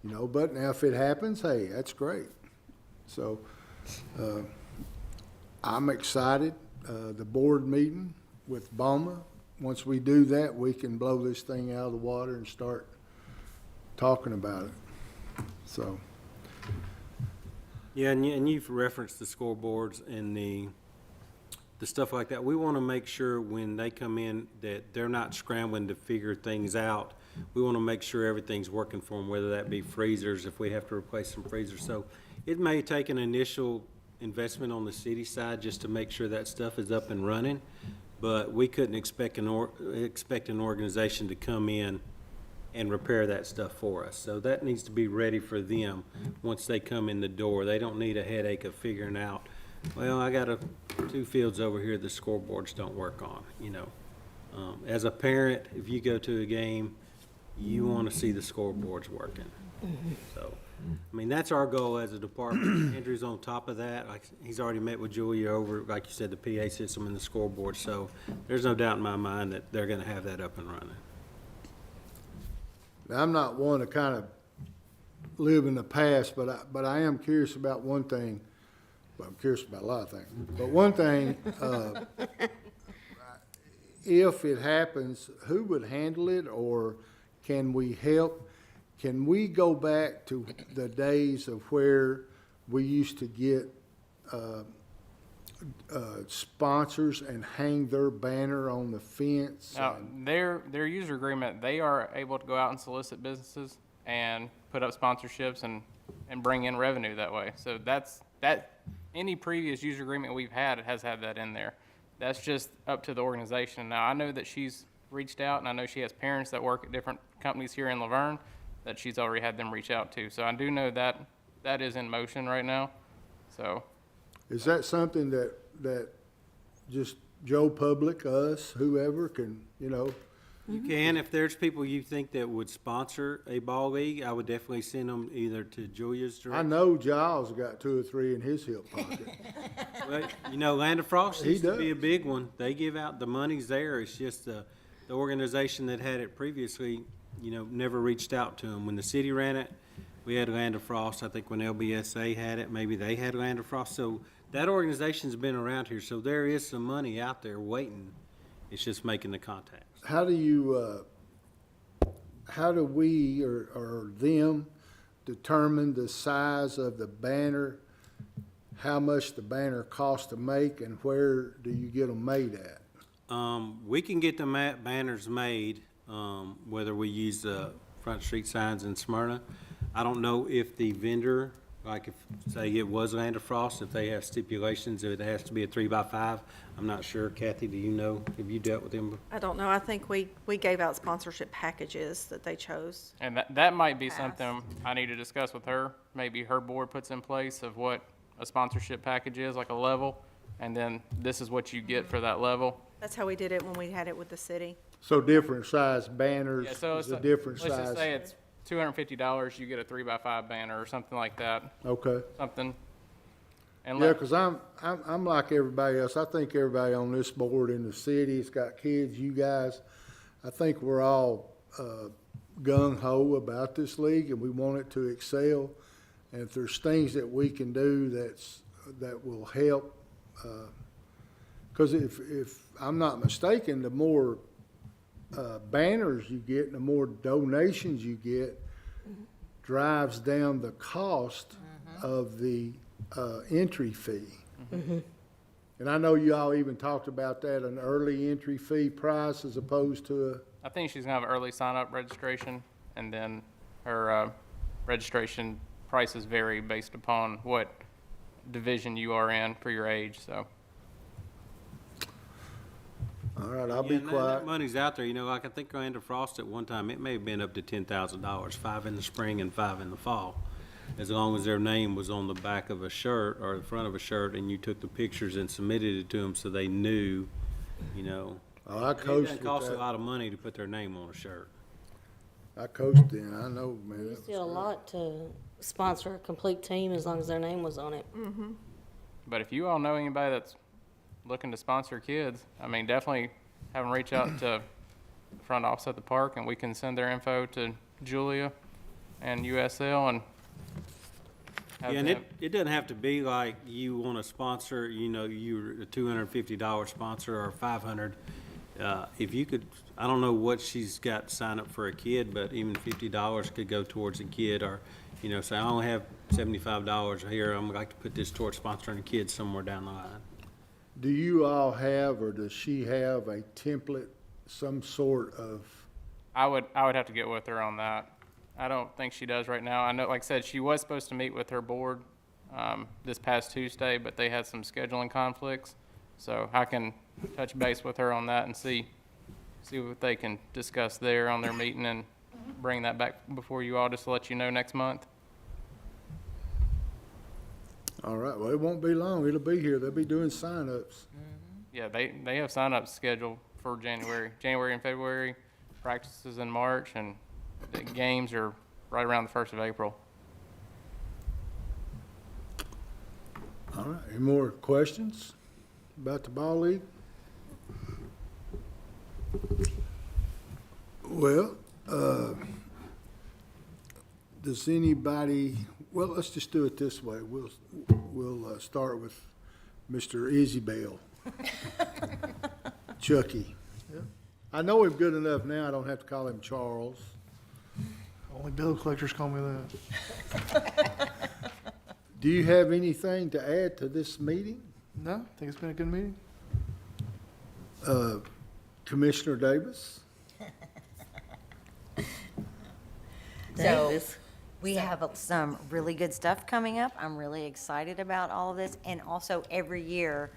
you know, but now if it happens, hey, that's great. So I'm excited. The board meeting with BOMA, once we do that, we can blow this thing out of the water and start talking about it. So. Yeah, and you've referenced the scoreboards and the stuff like that. We want to make sure when they come in that they're not scrambling to figure things out. We want to make sure everything's working for them, whether that be freezers, if we have to replace some freezers. So it may take an initial investment on the city side just to make sure that stuff is up and running, but we couldn't expect an organization to come in and repair that stuff for us. So that needs to be ready for them once they come in the door. They don't need a headache of figuring out, well, I got 2 fields over here the scoreboards don't work on, you know. As a parent, if you go to a game, you want to see the scoreboards working. So, I mean, that's our goal as a department. Andrew's on top of that. Like, he's already met with Julia over, like you said, the PA system and the scoreboard. So there's no doubt in my mind that they're going to have that up and running. Now, I'm not one to kind of live in the past, but I am curious about one thing. Well, I'm curious about a lot of things. But one thing, if it happens, who would handle it, or can we help? Can we go back to the days of where we used to get sponsors and hang their banner on the fence? Now, their user agreement, they are able to go out and solicit businesses and put up sponsorships and bring in revenue that way. So that any previous user agreement we've had has had that in there. That's just up to the organization. Now, I know that she's reached out, and I know she has parents that work at different companies here in LaVergne that she's already had them reach out to. So I do know that that is in motion right now. So Is that something that just Joe Public, us, whoever can, you know? You can, if there's people you think that would sponsor a ball league, I would definitely send them either to Julia's I direction. know Giles got 2 or 3 in his hip pocket. Well, you know, Land of Frost He used to does. be a big one. They give out, the money's there. It's just the organization that had it previously, you know, never reached out to them. When the city ran it, we had Land of Frost. I think when LBSA had it, maybe they had Land of Frost. So that organization's been around here. So there is some money out there waiting. It's just making the contacts. How do you, how do we or them determine the size of the banner, how much the banner costs to make, and where do you get them made at? We can get the banners made, whether we use the front street signs in Smyrna. I don't know if the vendor, like if, say it was Land of Frost, if they have stipulations, if it has to be a 3x5. I'm not sure. Kathy, do you know? Have you dealt with them? I don't know. I think we gave out sponsorship packages that they chose. and that might be something I need to discuss with her. Maybe her board puts in place of what a sponsorship package is, like a level, and then this is what you get for that level. That's how we did it when we had it with the city. So different size banners Yeah, so is it's a different let's size. just say it's $250, you get a 3x5 banner or something like that. Okay. Something. And Yeah, because I'm like everybody else. I think everybody on this board in the city, it's got kids, you guys. I think we're all gung-ho about this league, and we want it to excel. And if there's things that we can do that will help, because if I'm not mistaken, the more banners you get and the more donations you get drives down the cost of the entry fee. And I know you all even talked about that, an early entry fee price as opposed to I think she's gonna have early sign-up registration, and then her registration prices vary based upon what division you are in for your age, so. all right, I'll Yeah, be and quiet. that money's out there. You know, like I think Land of Frost at one time, it may have been up to $10,000, 5 in the spring and 5 in the fall. As long as their name was on the back of a shirt or the front of a shirt, and you took the pictures and submitted it to them so they knew, you know. Oh, I It coached doesn't with cost a that. lot of money to put their name on a shirt. I coached then, I know, man. It that used to was do a great. lot to sponsor a complete team as long as their name was on it. But if you all know anybody that's looking to sponsor kids, I mean, definitely have them reach out to the front office at the park, and we can send their info to Julia and USL and have Yeah, and them. it doesn't have to be like you want to sponsor, you know, you're a $250 sponsor or $500. If you could, I don't know what she's got to sign up for a kid, but even $50 could go towards a kid, or, you know, say I only have $75 here, I'm like to put this towards sponsoring a kid somewhere down the line. Do you all have, or does she have a template, some sort of, I would have to get with her on that. I don't think she does right now. I know, like I said, she was supposed to meet with her board this past Tuesday, but they had some scheduling conflicts. So I can touch base with her on that and see what they can discuss there on their meeting and bring that back before you all, just to let you know next month. all right, well, it won't be long, it'll be here, they'll be doing sign-ups. Yeah, they have sign-ups scheduled for January and February, practices in March, and the games are right around the 1st of April. All right, any more questions about the ball league? Well, Does anybody, well, let's just do it this way. We'll start with Mr. Isabel. Chucky. I know him good enough now, I don't have to call him Charles. Only bill collectors call me that. Do you have anything to add to this meeting? No, I think it's been a good meeting. Commissioner Davis? So, we have some really good stuff coming up. I'm really excited about all of this. And also, every year,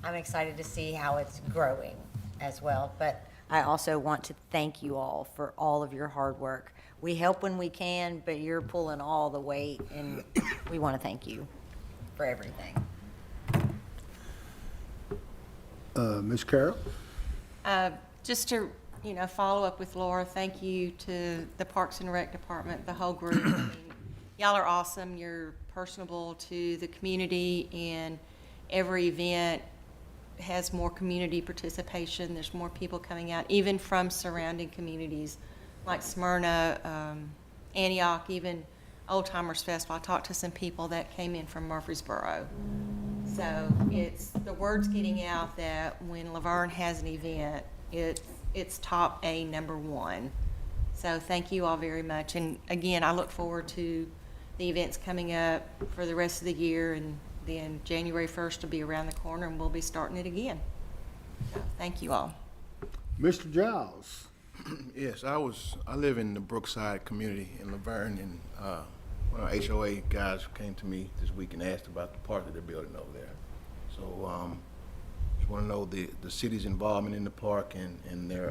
I'm excited to see how it's growing as well. But I also want to thank you all for all of your hard work. We help when we can, but you're pulling all the weight, and we want to thank you for everything. Ms. Carroll? Just to, follow up with Laura, thank you to the Parks and Rec Department, the whole group. I mean, y'all are awesome. You're personable to the community, and every event has more community participation. There's more people coming out, even from surrounding communities like Smyrna, Antioch, even Old Timers Festival. I talked to some people that came in from Murfreesboro. So the word's getting out that when LaVergne has an event, it's top A #1. So thank you all very much. And again, I look forward to the events coming up for the rest of the year, and then January 1st will be around the corner and we'll be starting it again. So thank you all. Mr. Giles? Yes, I live in the Brookside community in LaVergne, and one of our HOA guys came to me this week and asked about the park that they're building over there. So just want to know the city's involvement in the park and their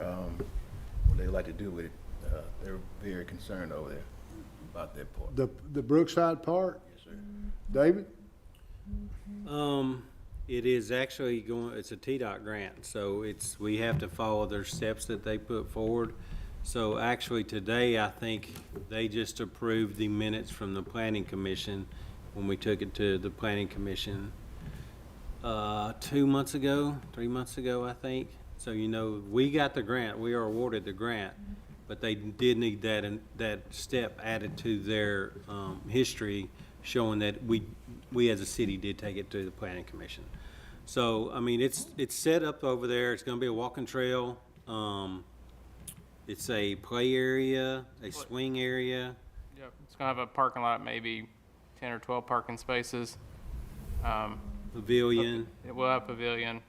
what they like to do with it. They're very concerned over there about that park. The Brookside Park? Yes, sir. David? It is actually it's a TDOT grant, so we have to follow their steps that they put forward. So actually today, I think they just approved the minutes from the Planning Commission when we took it to the Planning Commission 3 months ago, I think. So, we got the grant, we are awarded the grant, but they did need that step added to their history, showing that we as a city did take it to the Planning Commission. So, I mean, it's set up over there. It's gonna be a walking trail. It's a play area, a swing area. Yep, it's gonna have a parking lot, maybe 10 or 12 parking spaces. Pavilion. It will have pavilion.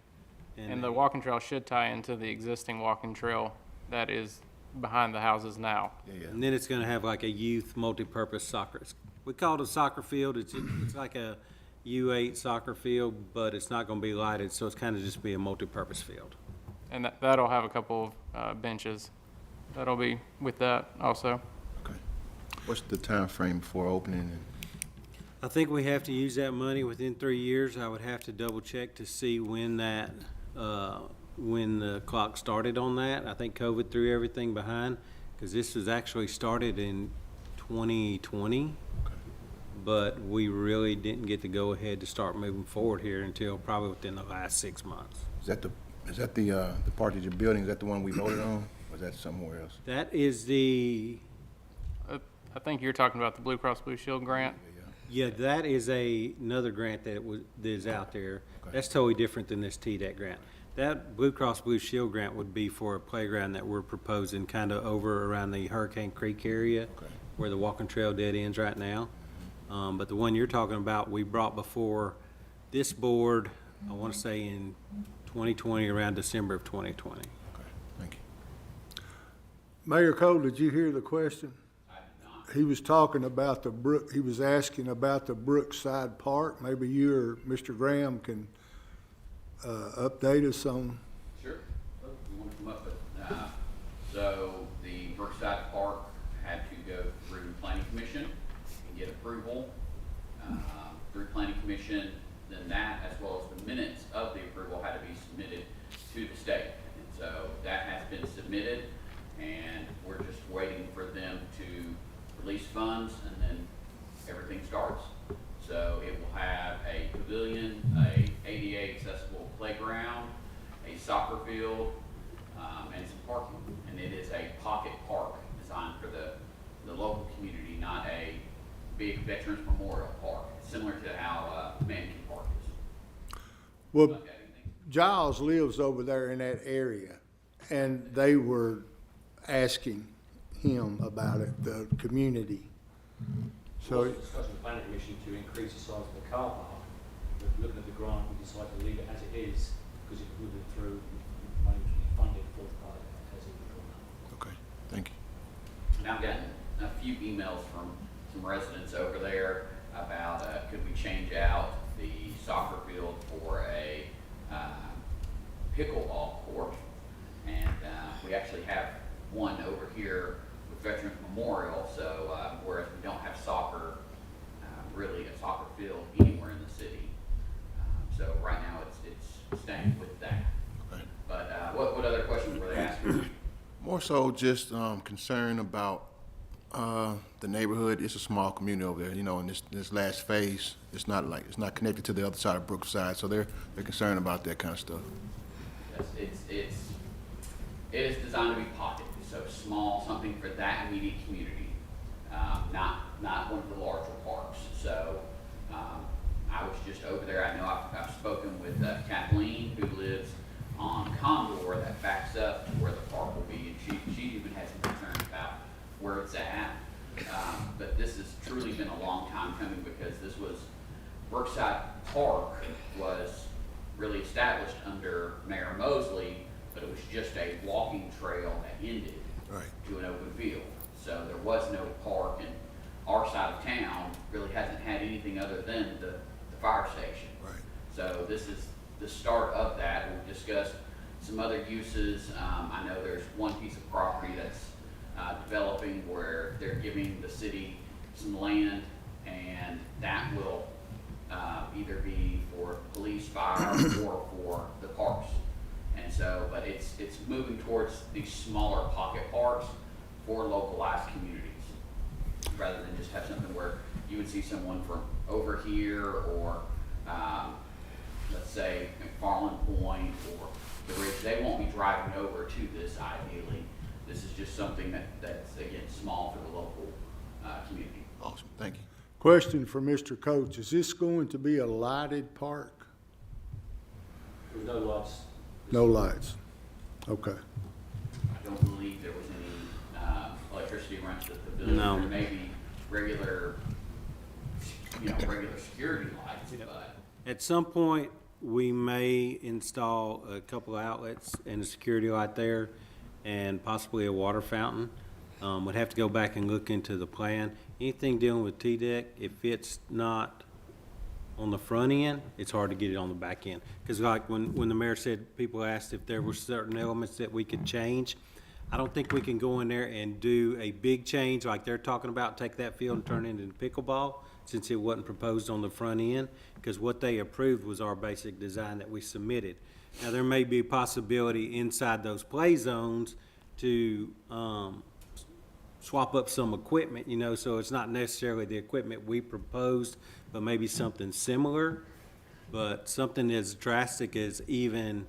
And the walking trail should tie into the existing walking trail that is behind the houses now. And then it's gonna have like a youth multi-purpose soccer. We call it a soccer field. It's like a U8 soccer field, but it's not gonna be lighted, so it's kind of just be a multi-purpose field. And that'll have a couple of benches. That'll be with that also. Okay. What's the time frame for opening? I think we have to use that money within 3 years. I would have to double check to see when the clock started on that. I think COVID threw everything behind, because this was actually started in 2020. But we really didn't get the go-ahead to start moving forward here until probably within the last 6 months. Is that the part that you're building? Is that the one we voted on, or is that somewhere else? That is the. I think you're talking about the Blue Cross Blue Shield grant. Yeah, that is another grant that is out there. Okay. That's totally different than this TDEC grant. That Blue Cross Blue Shield grant would be for a playground that we're proposing kind of over around the Hurricane Creek area, where the walking trail dead ends right now. But the one you're talking about, we brought before this board, I want to say in 2020, around December of 2020. Okay, thank you. Mayor Cole, did you hear the question? I did not. He was talking about he was asking about the Brookside Park. Maybe you or Mr. Graham can update us on. Sure. You want to come up with, so the Brookside Park had to go through Planning Commission and get approval through Planning Commission. Then that, as well as the minutes of the approval, had to be submitted to the state. And so that has been submitted, and we're just waiting for them to release funds, and then everything starts. So it will have a pavilion, a ADA accessible playground, a soccer field, and some parking. And it is a pocket park designed for the local community not a big Veterans Memorial Park, similar to how Manatee Park is. Well, Giles lives over there in that area, and they were asking him about it, the community. So, There was discussion with the planning commission to increase the size of the car park, but looking at the grant, we decided to leave it as it is, because it would have through money to be funded for the park as it was drawn up. Okay, thank you. And I've gotten a few emails from some residents over there about could we change out the soccer field for a pickleball court, and we actually have one over here with Veterans Memorial, so whereas we don't have soccer, really a soccer field anywhere in the city. So right now it's staying with that. Okay. But what other questions were they asking? More so just concern about the neighborhood. It's a small community over there, you know, in this last phase, it's not connected to the other side of Brookside, so they're concerned about that kind of stuff. Yes, it is designed to be pocketed, so small, something for that immediate community, not one of the larger parks. So I was just over there. I know I've spoken with Kathleen, who lives on Condor, that backs up to where the park will be, and she even had some concerns about where it's at. But this has truly been a long time coming, because this was, Brookside Park was really established under Mayor Mosley, but it was just a walking trail that ended to an open field. So there was no park, and our side of town really hasn't had anything other than the fire station. So this is the start of that. We've discussed some other uses. I know there's one piece of property that's developing where they're giving the city some land, and that will either be for police, fire, or for the parks. And so, but it's moving towards these smaller pocket parks for localized communities, rather than just have something where you would see someone from over here, or let's say McFarland Point or the Ridge. They won't be driving over to this ideally. This is just something that's again small for the local community. Awesome, thank you. question for Mr. Coates, is this going to be a lighted park? There was no lights. No lights, okay. I don't believe there was any electricity runs to the building. No. There may be regular security lights, but At some point, we may install a couple of outlets and a security light there, and possibly a water fountain. Would have to go back and look into the plan. Anything dealing with T-deck, if it's not on the front end, it's hard to get it on the back end. Because like when the mayor said, people asked if there were certain elements that we could change. I don't think we can go in there and do a big change like they're talking about, take that field and turn it into pickleball, since it wasn't proposed on the front end, because what they approved was our basic design that we submitted. Now, there may be a possibility inside those play zones to swap up some equipment, so it's not necessarily the equipment we proposed, but maybe something similar. But something as drastic as even,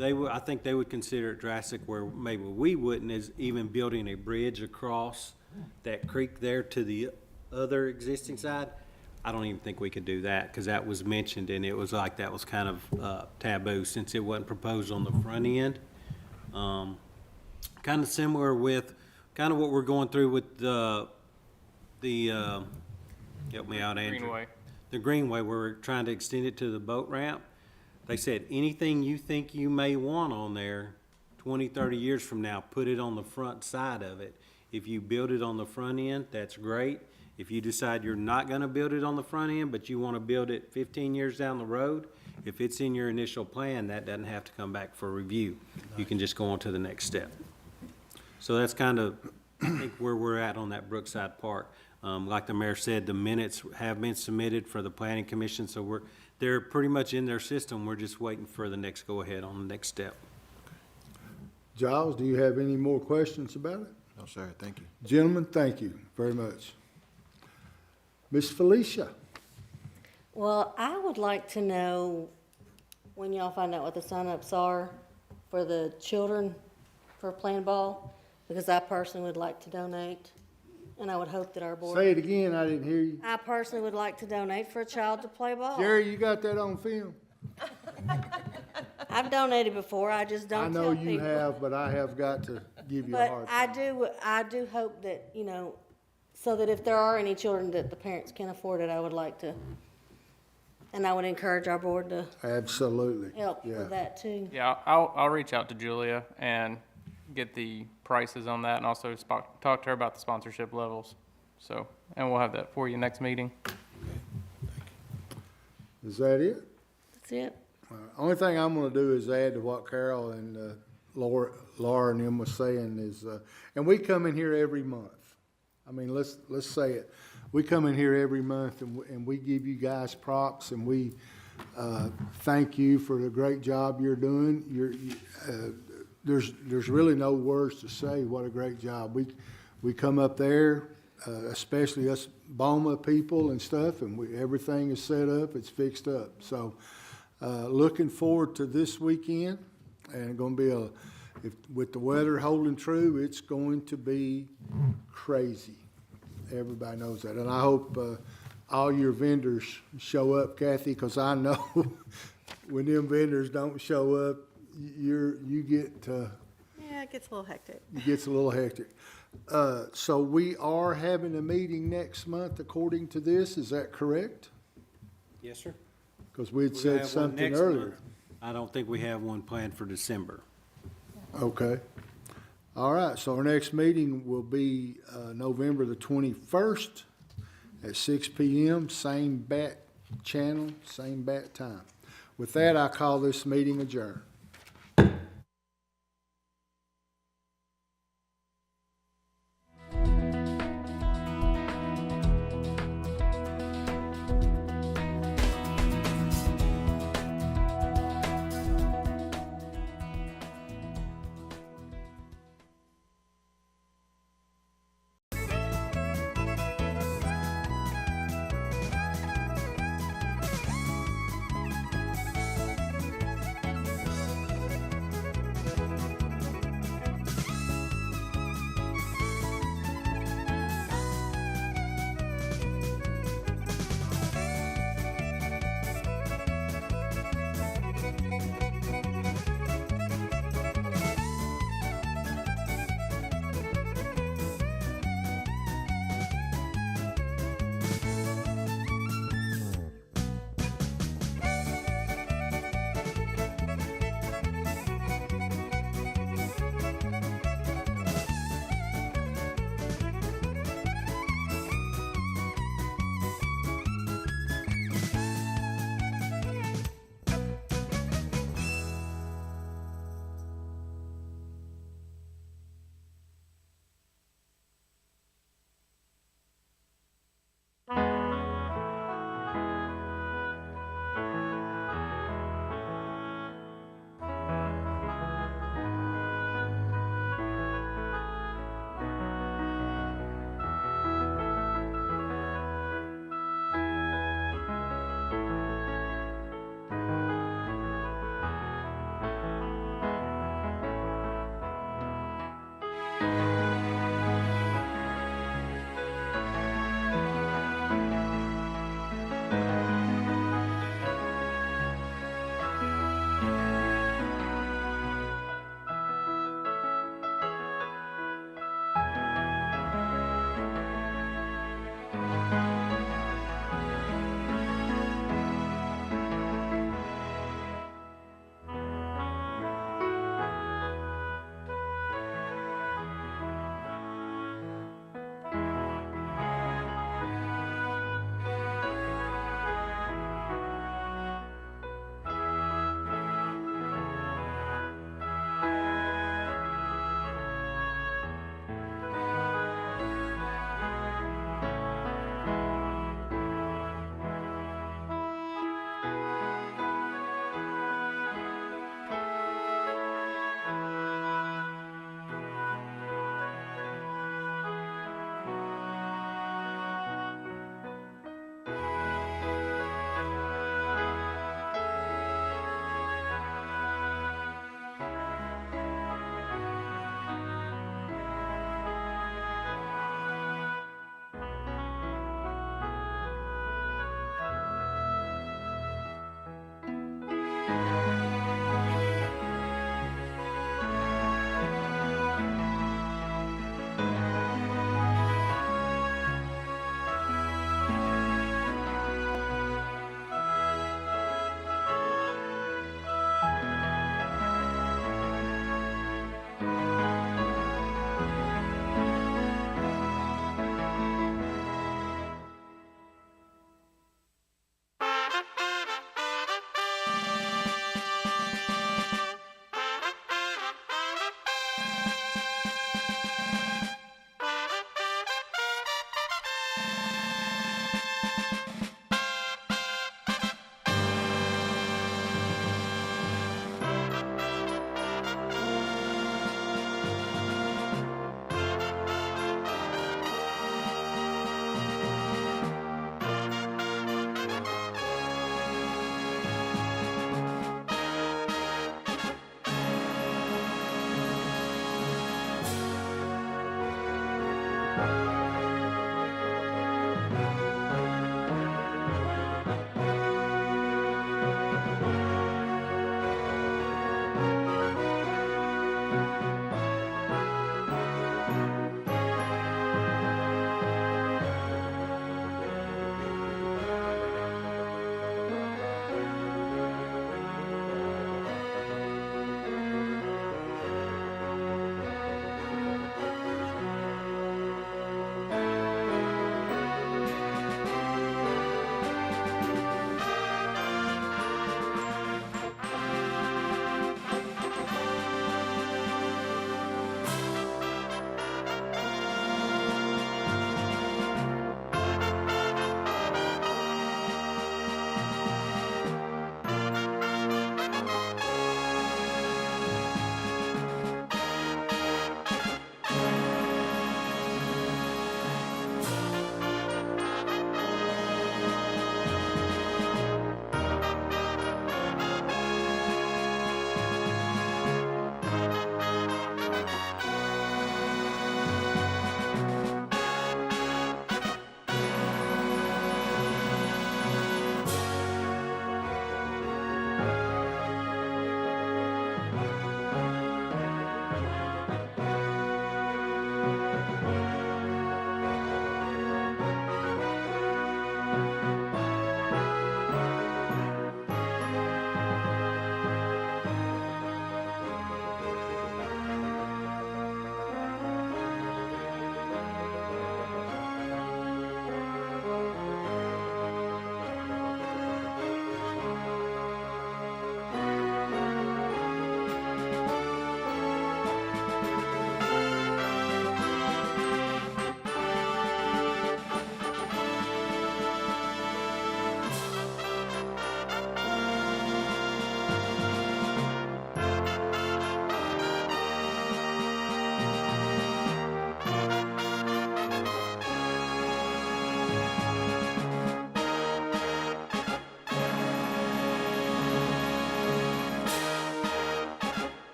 I think they would consider it drastic where maybe we wouldn't, is even building a bridge across that creek there to the other existing side. I don't even think we could do that, because that was mentioned, and it was like that was kind of taboo since it wasn't proposed on the front end. Kind of similar with kind of what we're going through with the help me out, Andrew. Greenway. The Greenway, where we're trying to extend it to the boat ramp. They said, anything you think you may want on there 20, 30 years from now, put it on the front side of it. If you build it on the front end, that's great. If you decide you're not going to build it on the front end, but you want to build it 15 years down the road, if it's in your initial plan, that doesn't have to come back for review. You can just go on to the next step. So that's kind of, I think, where we're at on that Brookside Park. Like the mayor said, the minutes have been submitted for the planning commission, so they're pretty much in their system. We're just waiting for the next go-ahead on the next step. Giles, do you have any more questions about it? No, sir, thank you. Gentlemen, thank you very much. Miss Felicia? Well, I would like to know when y'all find out what the sign-ups are for the children for playing ball, because I personally would like to donate And I would hope that our board. Say it again, I didn't hear you. I personally would like to donate for a child to play ball. Jerry, you got that on film? I've donated before, I just don't I tell know people. you have, but I have got to give you a But hard time. I do hope that, you know, so that if there are any children that the parents can afford it, I would like to, and I would encourage our board to Absolutely. help Yeah. with that too. Yeah, I'll reach out to Julia and get the prices on that and also talk to her about the sponsorship levels. So, and we'll have that for you next meeting. Is that it? That's it. Only thing I'm gonna do is add to what Carol and Laura and them was saying is, and we come in here every month. I mean, let's say it. We come in here every month and we give you guys props and we thank you for the great job you're doing. There's really no words to say what a great job. We come up there, especially us Boma people and stuff, and everything is set up, it's fixed up. So looking forward to this weekend, and going to be with the weather holding true, it's going to be crazy. Everybody knows that, and I hope all your vendors show up, Kathy, because I know when them vendors don't show up, you get Yeah, it gets a little hectic. it gets a little hectic. So we are having a meeting next month, according to this. Is that correct? Yes, sir. Because we had We're gonna said have one something next earlier. month. I don't think we have one planned for December. Okay. All right, so our next meeting will be November the 21st at 6 p.m., same bat channel, same bat time. With that, I call this meeting adjourned.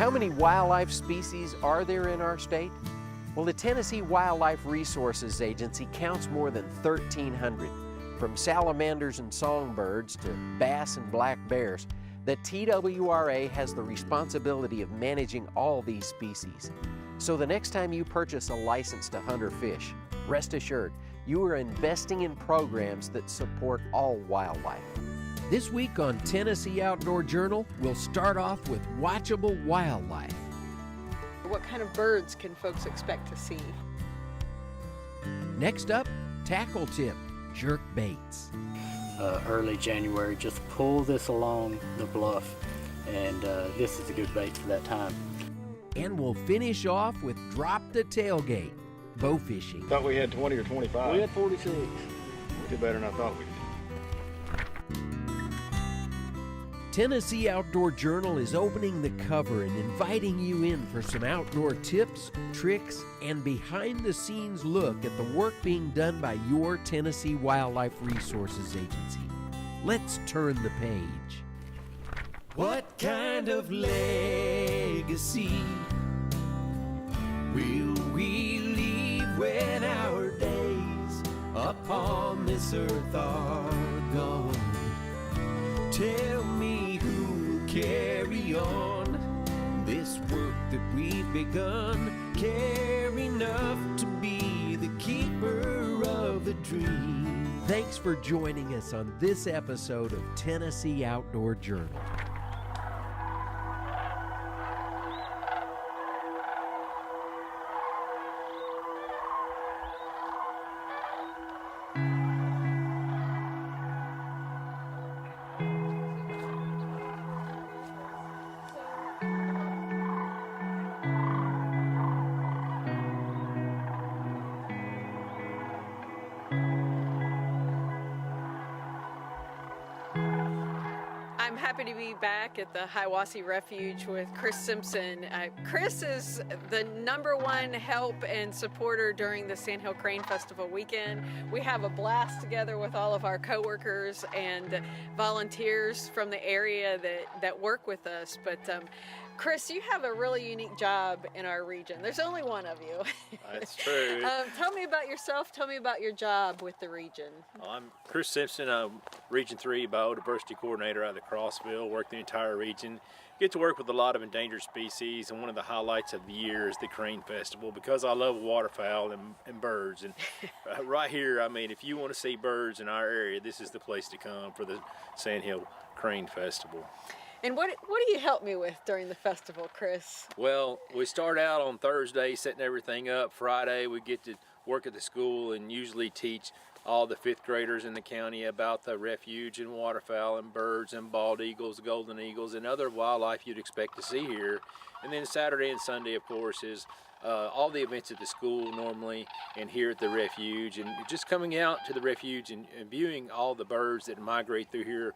How many wildlife species are there in our state? Well, the Tennessee Wildlife Resources Agency counts more than 1,300. From salamanders and songbirds to bass and black bears, the TWRA has the responsibility of managing all these species. So the next time you purchase a license to hunt or fish, rest assured, you are investing in programs that support all wildlife. This week on Tennessee Outdoor Journal, we'll start off with watchable wildlife. What kind of birds can folks expect to see? Next up, tackle tip, jerk baits. Early January, just pull this along the bluff, and this is a good bait for that time. And we'll finish off with drop the tailgate, bow fishing. Thought we had 20 or 25. We had 46. We did better than I thought we did. Tennessee Outdoor Journal is opening the cover and inviting you in for some outdoor tips, tricks, and behind-the-scenes look at the work being done by your Tennessee Wildlife Resources Agency. Let's turn the page. What kind of legacy will we leave when our days upon this earth are gone? Tell me who will carry on this work that we've begun, care enough to be the keeper of the dream. Thanks for joining us on this episode of Tennessee Outdoor Journal. I'm happy to be back at the Hiawassee Refuge with Chris Simpson. Chris is the #1 help and supporter during the Sandhill Crane Festival weekend. We have a blast together with all of our coworkers and volunteers from the area that work with us. But Chris, you have a really unique job in our region. There's only one of you. That's true. Tell me about yourself. Tell me about your job with the region. I'm Chris Simpson. I'm Region 3 Biodiversity Coordinator out of Crossville. Work the entire region. Get to work with a lot of endangered species, and one of the highlights of the year is the Crane Festival because I love waterfowl and birds. And right here, I mean, if you want to see birds in our area, this is the place to come for the Sandhill Crane Festival. And what do you help me with during the festival, Chris? Well, we start out on Thursday setting everything up. Friday we get to work at the school and usually teach all the 5th graders in the county about the refuge and waterfowl and birds and bald eagles, golden eagles, and other wildlife you'd expect to see here. And then Saturday and Sunday, of course, is all the events at the school normally and here at the refuge, and just coming out to the refuge and viewing all the birds that migrate through here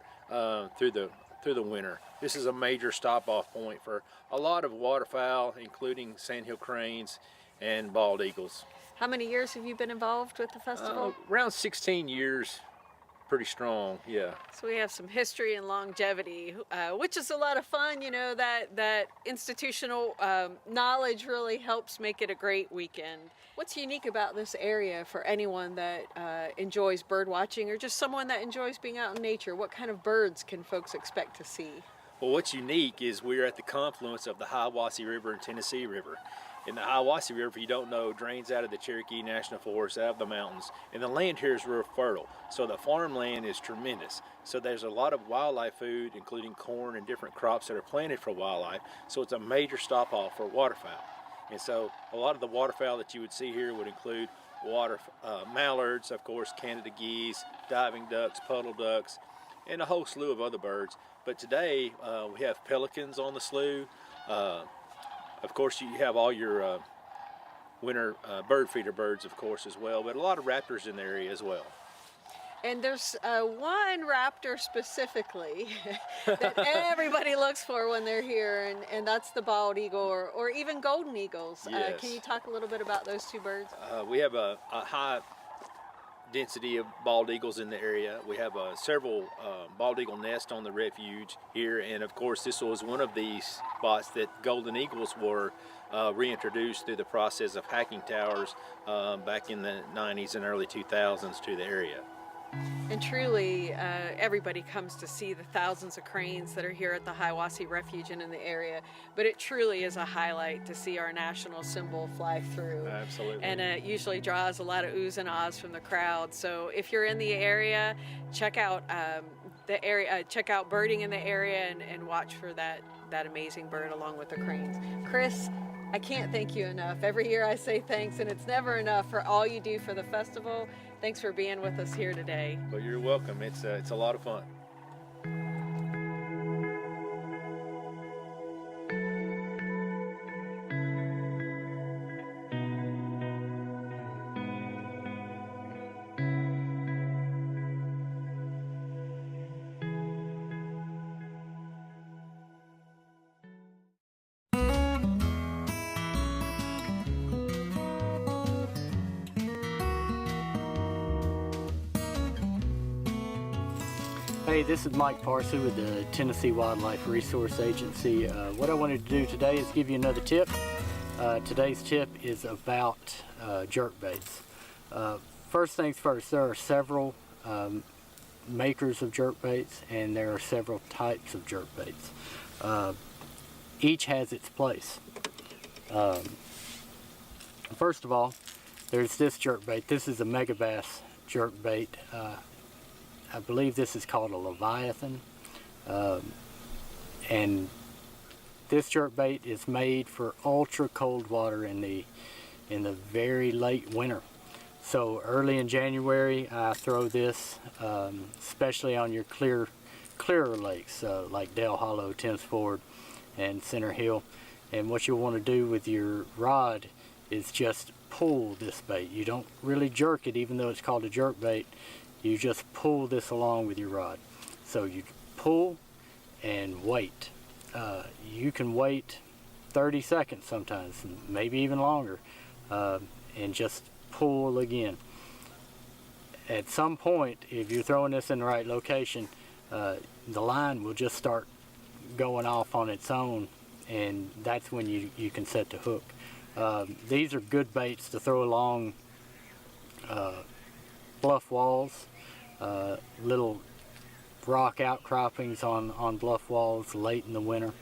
through the winter. This is a major stop-off point for a lot of waterfowl, including sandhill cranes and bald eagles. How many years have you been involved with the festival? Around 16 years, pretty strong, yeah. So we have some history and longevity, which is a lot of fun. You know, that institutional knowledge really helps make it a great weekend. What's unique about this area for anyone that enjoys bird watching or just someone that enjoys being out in nature? What kind of birds can folks expect to see? Well, what's unique is we're at the confluence of the Hiawassee River and Tennessee River. And the Hiawassee River, if you don't know, drains out of the Cherokee National Forest, out of the mountains. And the land here is real fertile. So the farmland is tremendous. So there's a lot of wildlife food, including corn and different crops that are planted for wildlife. So it's a major stop-off for waterfowl. And so a lot of the waterfowl that you would see here would include mallards, of course, Canada geese, diving ducks, puddle ducks, and a whole slew of other birds. But today we have pelicans on the slough. Of course, you have all your winter bird feeder birds, of course, as well, but a lot of raptors in the area as well. And there's one raptor specifically that everybody looks for when they're here, and that's the bald eagle or even golden eagles. Yes. Can you talk a little bit about those two birds? We have a high density of bald eagles in the area. We have several bald eagle nests on the refuge here, and of course this was one of these spots that golden eagles were reintroduced through the process of hacking towers back in the 90s and early 2000s to the area. And truly, everybody comes to see the thousands of cranes that are here at the Hiawassee Refuge and in the area, but it truly is a highlight to see our national symbol fly through. Absolutely. And it usually draws a lot of oohs and ahs from the crowd. So if you're in the area, check out check out birding in the area and watch for that amazing bird along with the cranes. Chris, I can't thank you enough. Every year I say thanks, and it's never enough for all you do for the festival. Thanks for being with us here today. Well, you're welcome. It's a lot of fun. Hey, this is Mike Parsley with the Tennessee Wildlife Resource Agency. What I wanted to do today is give you another tip. Today's tip is about jerkbaits. First things first, there are several makers of jerkbaits, and there are several types of jerkbaits. Each has its place. First of all, there's this jerkbait. This is a megabass jerkbait. I believe this is called a Leviathan, and this jerkbait is made for ultra cold water in the very late winter. So early in January, I throw this, especially on your clearer lakes like Dale Hollow, Thames Ford, and Center Hill. And what you'll want to do with your rod is just pull this bait. You don't really jerk it, even though it's called a jerkbait. You just pull this along with your rod. So you pull and wait. You can wait 30 seconds sometimes, maybe even longer, and just pull again. At some point, if you're throwing this in the right location, the line will just start going off on its own, and that's when you can set the hook. These are good baits to throw along bluff walls, little rock outcroppings on bluff walls late in the winter,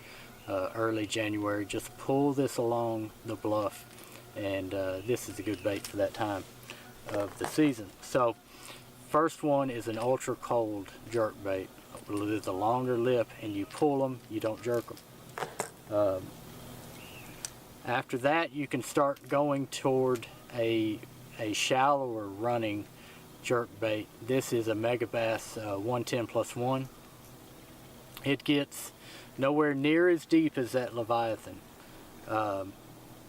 early January. Just pull this along the bluff, and this is a good bait for that time of the season. So first one is an ultra cold jerk bait with a longer lip, and you pull them, you don't jerk them. After that, you can start going toward a shallower running jerk bait. This is a Megabass 110+1. It gets nowhere near as deep as that Leviathan,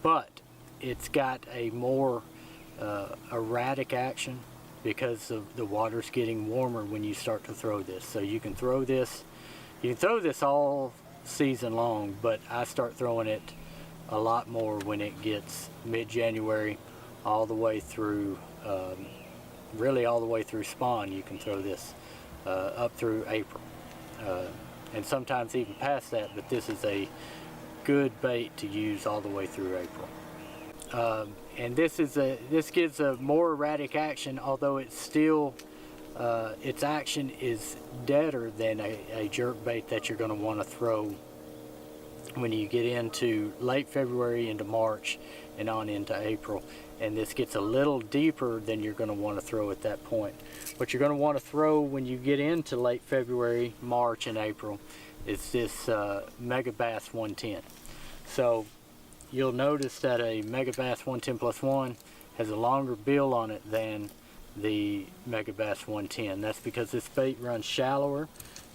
but it's got a more erratic action because of the water's getting warmer when you start to throw this. So you can throw this all season long, but I start throwing it a lot more when it gets mid-January all the way through really all the way through spawn. You can throw this up through April, and sometimes even past that, but this is a good bait to use all the way through April. And this gives a more erratic action, although it's still its action is deader than a jerk bait that you're going to want to throw when you get into late February into March and on into April. And this gets a little deeper than you're going to want to throw at that point. What you're going to want to throw when you get into late February, March, and April is this Megabass 110. So you'll notice that a Megabass 110+1 has a longer bill on it than the Megabass 110. That's because this bait runs shallower.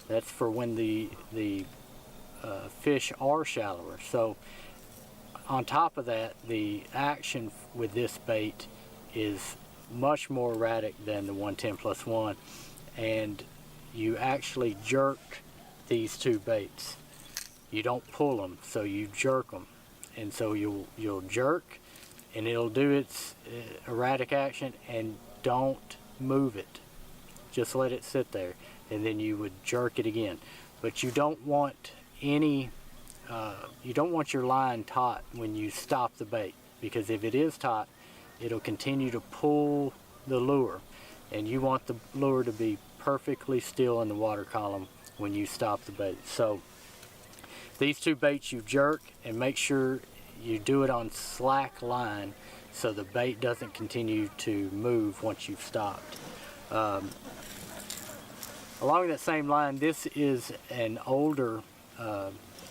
That's for when the fish are shallower. So on top of that, the action with this bait is much more erratic than the 110+1, and you actually jerk these two baits. You don't pull them, so you jerk them, and so you'll jerk, and it'll do its erratic action, and don't move it. Just let it sit there, and then you would jerk it again. But you don't want any, you don't want your line taut when you stop the bait, because if it is taut, it'll continue to pull the lure, and you want the lure to be perfectly still in the water column when you stop the bait. So these two baits you jerk, and make sure you do it on slack line so the bait doesn't continue to move once you've stopped. Along that same line, this is an older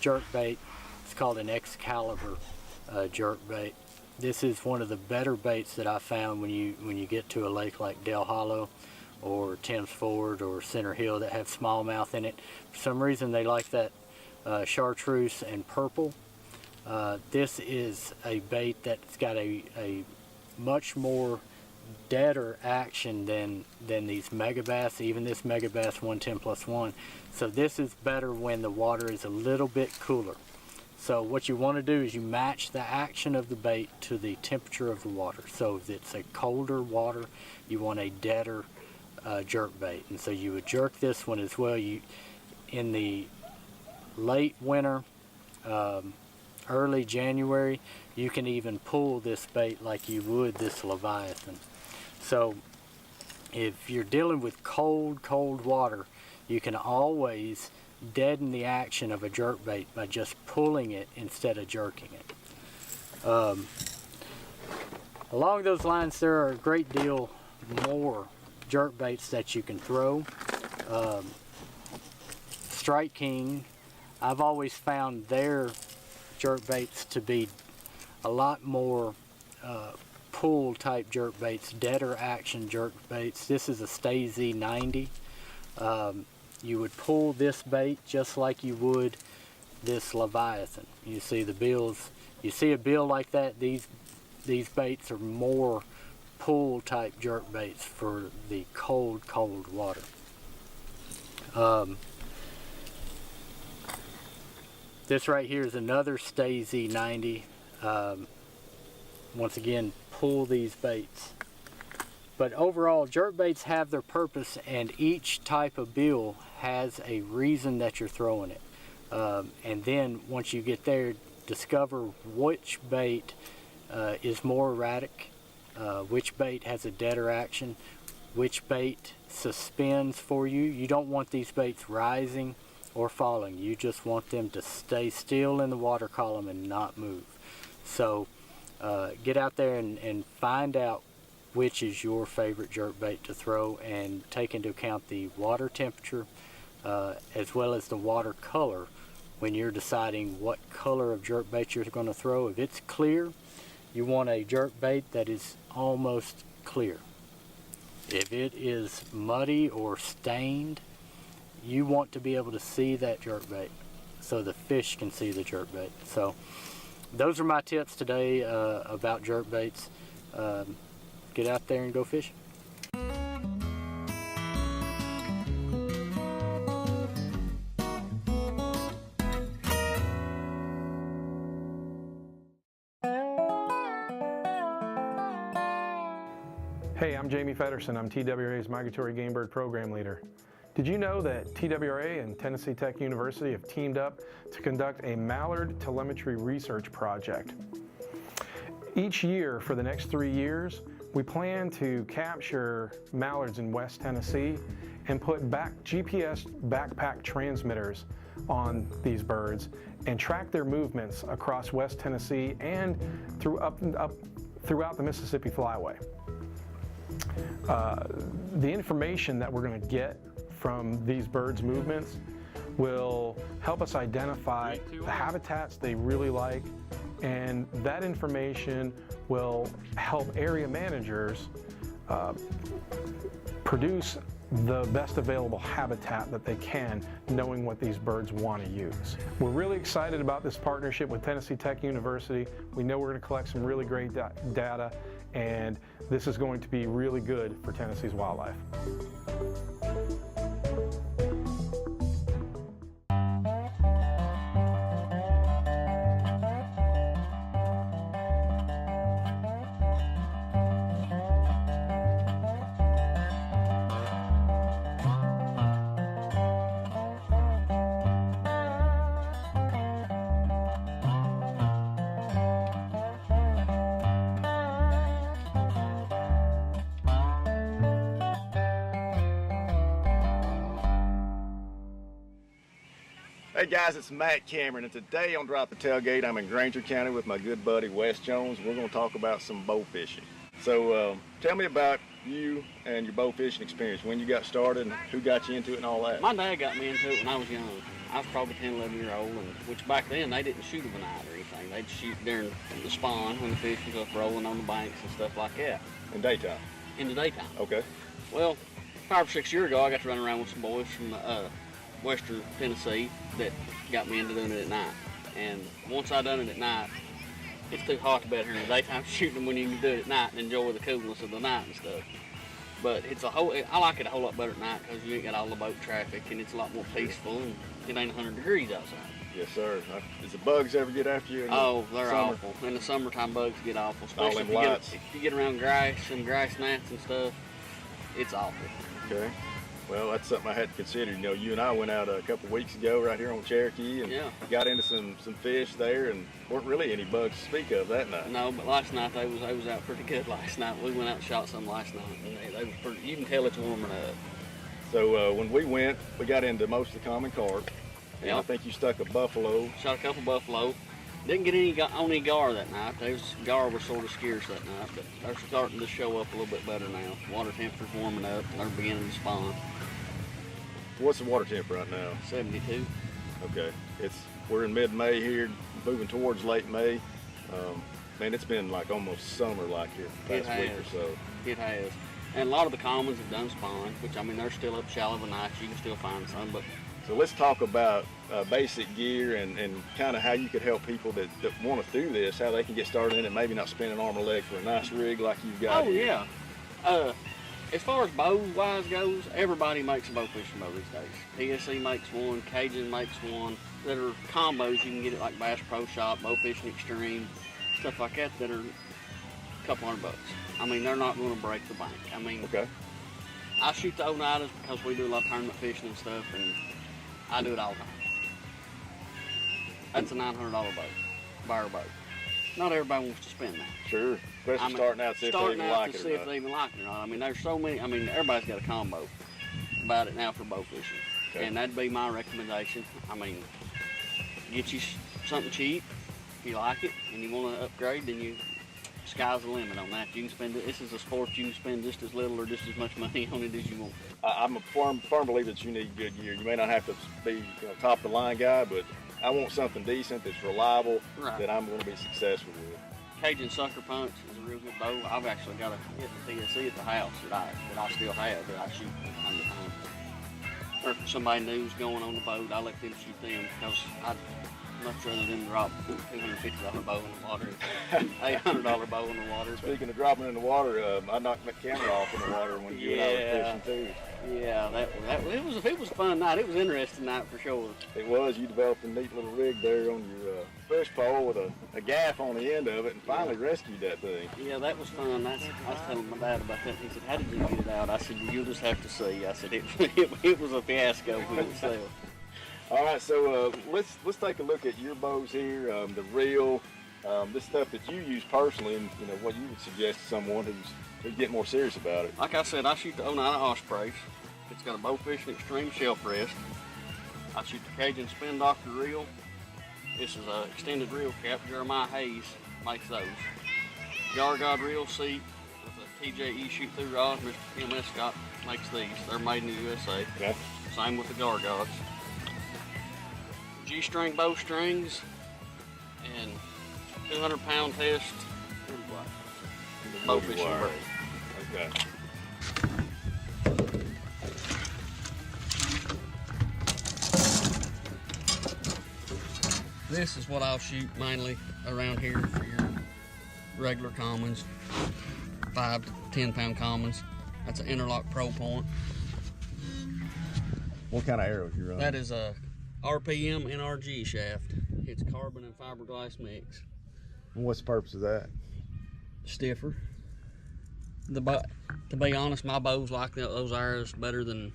jerk bait. It's called an Excalibur jerk bait. This is one of the better baits that I found when you get to a lake like Dell Hollow or Thames Ford or Center Hill that have smallmouth in it. For some reason they like that chartreuse and purple. This is a bait that's got a much more deader action than these megabass, even this megabass 110+1. So this is better when the water is a little bit cooler. So what you want to do is you match the action of the bait to the temperature of the water. So if it's a colder water, you want a deader jerk bait. And so you would jerk this one as well. In the late winter, early January, you can even pull this bait like you would this Leviathan. So if you're dealing with cold water, you can always deaden the action of a jerk bait by just pulling it instead of jerking it. Along those lines, there are a great deal more jerk baits that you can throw. Strike King, I've always found their jerk baits to be a lot more pull type jerk baits, deader action jerk baits. This is a Stay Z90. You would pull this bait just like you would this Leviathan. You see the bills, you see a bill like that, these baits are more pull type jerk baits for the cold water. This right here is another Stay Z90. Once again, pull these baits. But overall, jerk baits have their purpose, and each type of bill has a reason that you're throwing it. And then once you get there, discover which bait is more erratic, which bait has a deader action, which bait suspends for you. You don't want these baits rising or falling. You just want them to stay still in the water column and not move. So get out there and find out which is your favorite jerk bait to throw, and take into account the water temperature as well as the water color when you're deciding what color of jerk bait you're going to throw. If it's clear, you want a jerk bait that is almost clear. If it is muddy or stained, you want to be able to see that jerk bait so the fish can see the jerk bait. So those are my tips today about jerk baits. Get out there and go fishing. Hey, I'm Jamie Feddersen. I'm TWRA's Migratory Game Bird Program Leader. Did you know that TWRA and Tennessee Tech University have teamed up to conduct a mallard telemetry research project? Each year for the next 3 years, we plan to capture mallards in West Tennessee and put GPS backpack transmitters on these birds and track their movements across West Tennessee and throughout the Mississippi Flyway. The information that we're going to get from these birds' movements will help us identify the habitats they really like, and that information will help area managers produce the best available habitat that they can, knowing what these birds want to use. We're really excited about this partnership with Tennessee Tech University. We know we're going to collect some really great data, and this is going to be really good for Tennessee's wildlife. Hey guys, it's Matt Cameron, and today on Drop the Tailgate, I'm in Granger County with my good buddy Wes Jones. We're going to talk about some bow fishing. So tell me about you and your bow fishing experience, when you got started and who got you into it and all that. My dad got me into it when I was young. I was probably 10, 11 years old, and which back then they didn't shoot of a night or anything. They'd shoot during the spawn when the fish was up rolling on the banks and stuff like that. In daytime? In the daytime. Okay. Well, 5 or 6 years ago, I got to run around with some boys from western Tennessee that got me into doing it at night. And once I done it at night, it's too hot to be out here in the daytime shooting them when you can do it at night and enjoy the coolness of the night and stuff. But I like it a whole lot better at night because you ain't got all the boat traffic and it's a lot more peaceful and it ain't 100 degrees outside. Yes, sir. Does the bugs ever get after you? Oh, they're awful. In the summertime, bugs get awful, especially if you get around grass, some grass gnats and stuff. It's awful. Okay. Well, that's something I had to consider. You know, you and I went out a couple weeks ago right here on Cherokee and got into some fish there, and weren't really any bugs to speak of that night. No, but last night they was out pretty good last night. We went out and shot some last night, and they was pretty. You can tell it's warming up. So when we went, we got into most of the common carp. And I think you stuck a buffalo. Shot a couple buffalo. Didn't get any on any gar that night. Gar was sort of scarce that night, but they're starting to show up a little bit better now. Water temperature's warming up. They're beginning to spawn. What's the water temp right now? 72. Okay. We're in mid-May here, moving towards late May. Man, it's been like almost summer-like here the past week or so. It has. And a lot of the commons have done spawn, which I mean they're still up shallow of a night. You can still find some, but. So let's talk about basic gear and kind of how you could help people that want to do this, how they can get started in it, maybe not spend an arm or leg for a nice rig like you've got here. Yeah. As far as bows-wise goes, everybody makes a bow fishing bow these days. PSE makes one, Cajun makes one, that are combos. You can get it like Bass Pro Shop, Bow Fishing Extreme, stuff like that are a couple $100. I mean, they're not going to break the bank. I mean, I shoot the Oneidas because we do a lot of tournament fishing and stuff, and I do it all the time. That's a $900 boat, bar boat. Not everybody wants to spend that. Sure, especially starting out to see if they even like it or not. See if they even like it or not. I mean, there's so many. I mean, everybody's got a combo about it now for bow fishing, and that'd be my recommendation. I mean, get you something cheap if you like it, and you want to upgrade. Then sky's the limit on that. You can spend it. This is a sport. You can spend just as little or just as much money on it as you want. I'm a firm believer that you need good gear. You may not have to be top of the line guy, but I want something decent that's reliable that I'm going to be successful with. Cajun Sucker Punch is a real good bow. I've actually got a TSC at the house that I still have that I shoot from time to time. Or if somebody new's going on the boat, I let them shoot them because I'd much rather than drop $250 bow in the water, $800 bow in the water. Speaking of dropping in the water, I knocked my camera off in the water when you and I were fishing too. Yeah, it was a fun night. It was an interesting night for sure. It was. You developed a neat little rig there on your fish pole with a gaff on the end of it and finally rescued that thing. Yeah, that was fun. I was telling my dad about that. He said, "How did you get it out?" I said, "Well, you'll just have to see." I said, "It was a fiasco for itself." All right, so let's take a look at your bows here, the reel, this stuff that you use personally, and what you would suggest to someone who's getting more serious about it. Like I said, I shoot the Oneida Ospreys. It's got a Bow Fishing Extreme shelf rest. I shoot the Cajun Spin Doctor reel. This is an extended reel cap. Jeremiah Hayes makes those. Gargod reel seat with a TJE shoot through rod. Mr. Kim Escott makes these. They're made in the USA. Okay. Same with the Gargods. G-string bowstrings and 200-pound test bow fishing braid. Okay. This is what I'll shoot mainly around here for your regular commons, 5 to 10-pound commons. That's an Interlock Pro Point. What kind of arrows you running? That is a RPM NRG shaft. It's carbon and fiberglass mix. And what's the purpose of that? Stiffer. To be honest, my bows like those arrows better than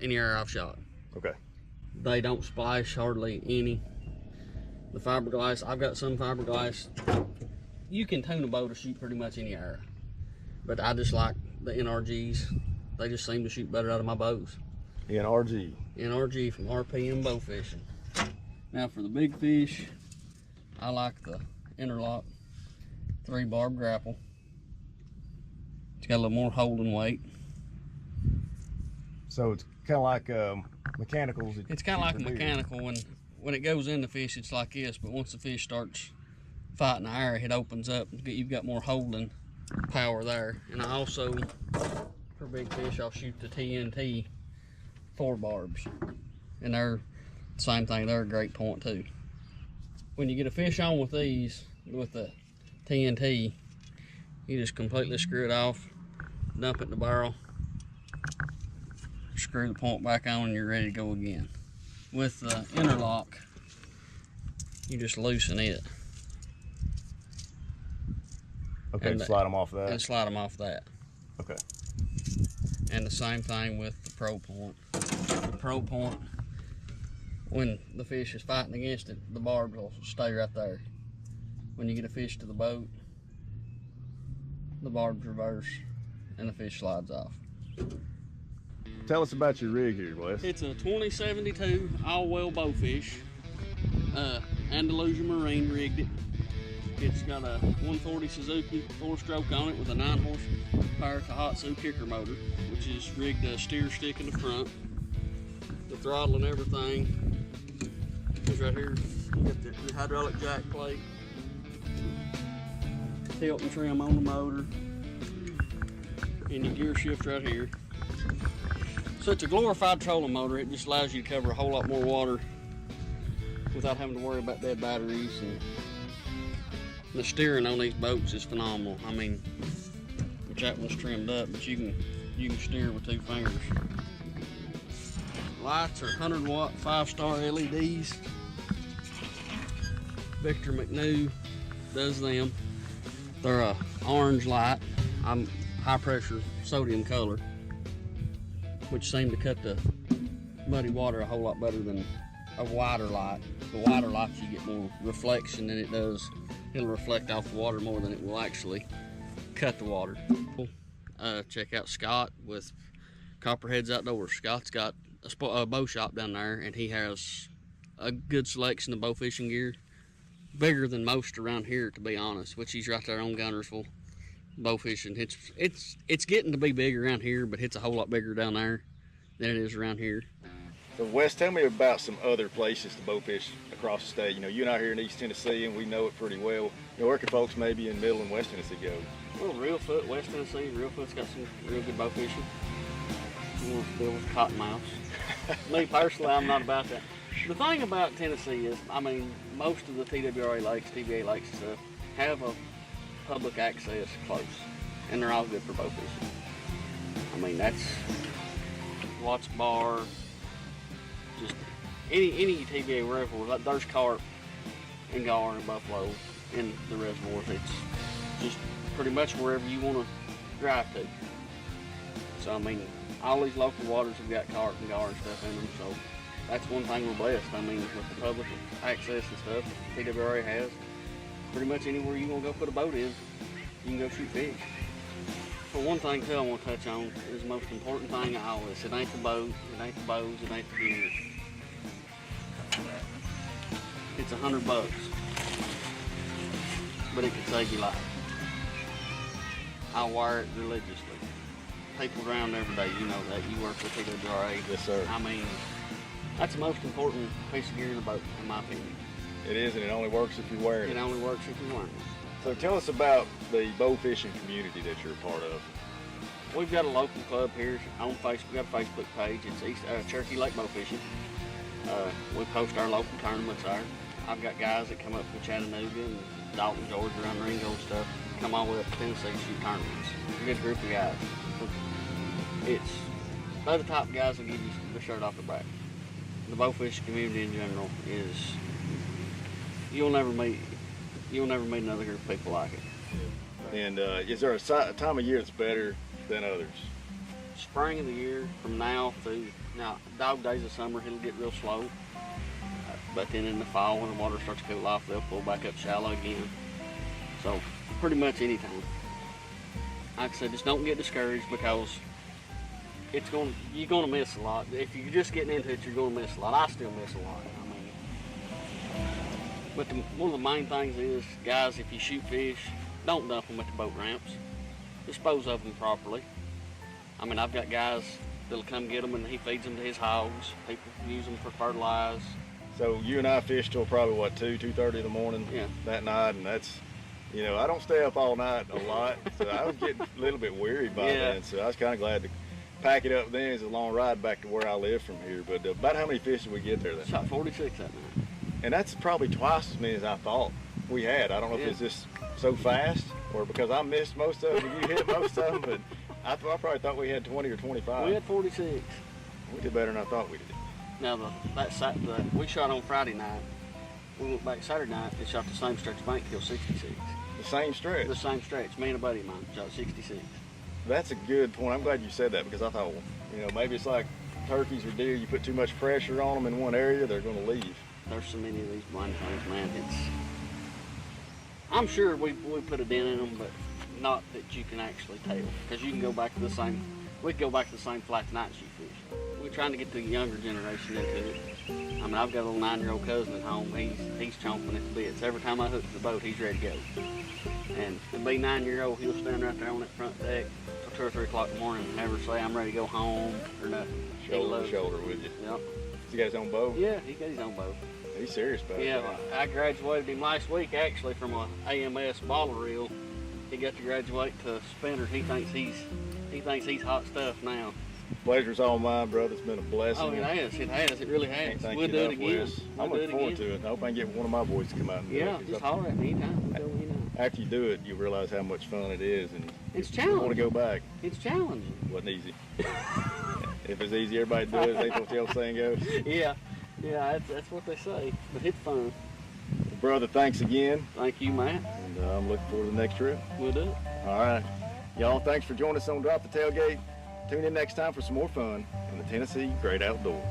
any arrow I've shot. Okay. They don't splash hardly any. The fiberglass, I've got some fiberglass. You can tune a bow to shoot pretty much any arrow. But I just like the NRGs. They just seem to shoot better out of my bows. NRG. NRG from RPM Bow Fishing. Now for the big fish, I like the interlock 3-barb grapple. It's got a little more holding weight. So it's kind of like mechanicals. It's kind of like a mechanical. When it goes in the fish, it's like this, but once the fish starts fighting the air, it opens up. You've got more holding power there. And I also, for big fish, I'll shoot the TNT 4 barbs. And they're the same thing, they're a great point too. When you get a fish on with these, with the TNT, you just completely screw it off, dump it in the barrel, screw the point back on, and you're ready to go again. With the interlock, you just loosen it. Okay, and slide them off that. And slide them off that. Okay. And the same thing with the pro point. The pro point, when the fish is fighting against it, the barbs will stay right there. When you get a fish to the boat, the barbs reverse and the fish slides off. Tell us about your rig here, Wes. It's a 2072 all-well bowfish. Andalusia Marine rigged it. It's got a 140 Suzuki 4-stroke on it with a 9-horsepower Tohatsu kicker motor, which is rigged a steer stick in the front. The throttle and everything is right here. You got the hydraulic jack plate, tilt and trim on the motor, and your gear shift right here. So it's a glorified trolling motor. It just allows you to cover a whole lot more water without having to worry about dead batteries. And the steering on these boats is phenomenal. I mean, which that one's trimmed up, but you can steer with 2 fingers. Lights are 100-watt 5-star LEDs. Victor McNew does them. They're a orange light. I'm high pressure sodium color, which seem to cut the muddy water a whole lot better than a wider light. The wider lights, you get more reflection than it does. It'll reflect off the water more than it will actually cut the water. Check out Scott with Copperheads Outdoors. Scott's got a bow shop down there, and he has a good selection of bow fishing gear. Bigger than most around here, to be honest, which he's right there on Gunnersville. Bow fishing, it's getting to be big around here, but it's a whole lot bigger down there than it is around here. So Wes, tell me about some other places to bow fish across the state. You know, you and I here in East Tennessee, and we know it pretty well. You know, where can folks maybe in Middle and West Tennessee go? Well, Reelfoot, West Tennessee, Reelfoot's got some real good bow fishing. You want to deal with cottonmouths. Me personally, I'm not about that. The thing about Tennessee is, I mean, most of the TWRA lakes, TVA lakes and stuff, have a public access close, and they're all good for bow fishing. I mean, that's Watts Bar, just any TVA reservoir. There's carp and gar and buffalo in the reservoirs. It's just pretty much wherever you want to drive to. So I mean, all these local waters have got carp and gar and stuff in them. So that's one thing we're blessed. I mean, with the public access and stuff TWRA has, pretty much anywhere you want to go put a boat in, you can go shoot fish. But one thing too I want to touch on is the most important thing of all this. It ain't the boat, it ain't the bows, it ain't the gear. It's $100, but it can save your life. I wire it religiously. People drown every day, you know that. You work with TWRA. Yes, sir. I mean, that's the most important piece of gear in a boat, in my opinion. It is, and it only works if you wear it. It only works if you wear it. So tell us about the bow fishing community that you're a part of. We've got a local club here on Facebook. We've got a Facebook page. It's East Cherokee Lake Bow Fishing. We post our local tournaments there. I've got guys that come up from Chattanooga and Dalton, Georgia, around Ringo and stuff, come all the way up to Tennessee to shoot tournaments. It's a good group of guys. They're the top guys that give you the shirt off the back. The bow fishing community in general is, you'll never meet another group of people like it. And is there a time of year that's better than others? Spring of the year, from now through, now dog days of summer, it'll get real slow. But then in the fall, when the water starts to cool off, they'll pull back up shallow again. So pretty much any time. Like I said, just don't get discouraged, because you're gonna miss a lot. If you're just getting into it, you're gonna miss a lot. I still miss a lot. I mean, But one of the main things is, guys, if you shoot fish, don't dump them at the boat ramps. Dispose of them properly. I mean, I've got guys that'll come get them and he feeds them to his hogs. People use them for fertilize. So you and I fished till probably what, 2:30 in the morning that night, and that's, you know, I don't stay up all night a lot, so I was getting a little bit weary by then. So I was kind of glad to pack it up then. It's a long ride back to where I live from here. But about how many fish did we get there that Shot night? 46 that night. And that's probably twice as many as I thought we had. I don't know if it's just so fast or because I missed most of them and you hit most of them, but I probably thought we had 20 or 25. We had 46. We did better than I thought we did. Now, we shot on Friday night. We went back Saturday night and shot the same stretch of bank, killed 66. The same stretch? The same stretch. Me and a buddy of mine shot 66. That's a good point. I'm glad you said that because I thought, well, you know, maybe it's like turkeys or deer. You put too much pressure on them in one area, they're going to leave. There's so many of these blind things, man. I'm sure we put a dent in them, but not that you can actually tell. Because you can go back to the same, we could go back to the same flat nights you fish. We're trying to get the younger generation into it. I mean, I've got a little 9-year-old cousin at home. He's chomping at the bits. Every time I hook the boat, he's ready to go. And to be 9-year-old, he'll stand right there on that front deck till 2 or 3 o'clock in the morning and never say, I'm ready to go home or nothing. Shoulder to shoulder with you. Yep. Has he got his own boat? Yeah, he got his own boat. He's serious about it. Yeah, I graduated him last week actually from a AMS boller reel. He got to graduate to spinner. He thinks he's hot stuff now. Pleasure's all mine, brother. It's been a blessing. Oh, it has. It has. It really has. Thank We'll you do it enough, again. Wes. I'm looking forward to it. I hope I can get one of my boys to come out and do it. Yeah, just holler at me anytime. We'll go anytime. After you do it, you realize how much fun it is, and It's you want to challenging. go back. It's challenging. It wasn't easy. If it's easy, everybody do it. Ain't what the old saying goes. Yeah, that's what they say. But it's fun. Well, brother, thanks again. Thank you, Matt. And I'm looking forward to the next trip. We'll do it. All right. Y'all, thanks for joining us on Drop the Tailgate. Tune in next time for some more fun in the Tennessee Great Outdoors.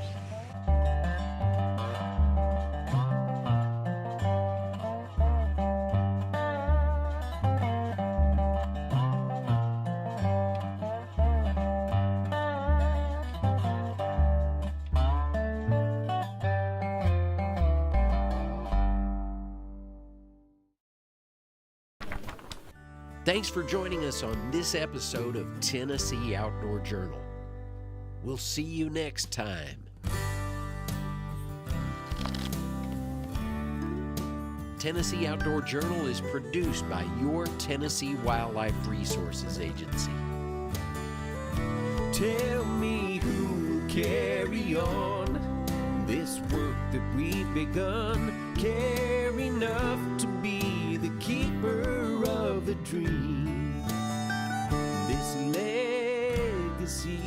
Thanks for joining us on this episode of Tennessee Outdoor Journal. We'll see you next time. Tennessee Outdoor Journal is produced by your Tennessee Wildlife Resources Agency. Tell me who will carry on this work that we've begun. Care enough to be the keeper of the dream. This legacy.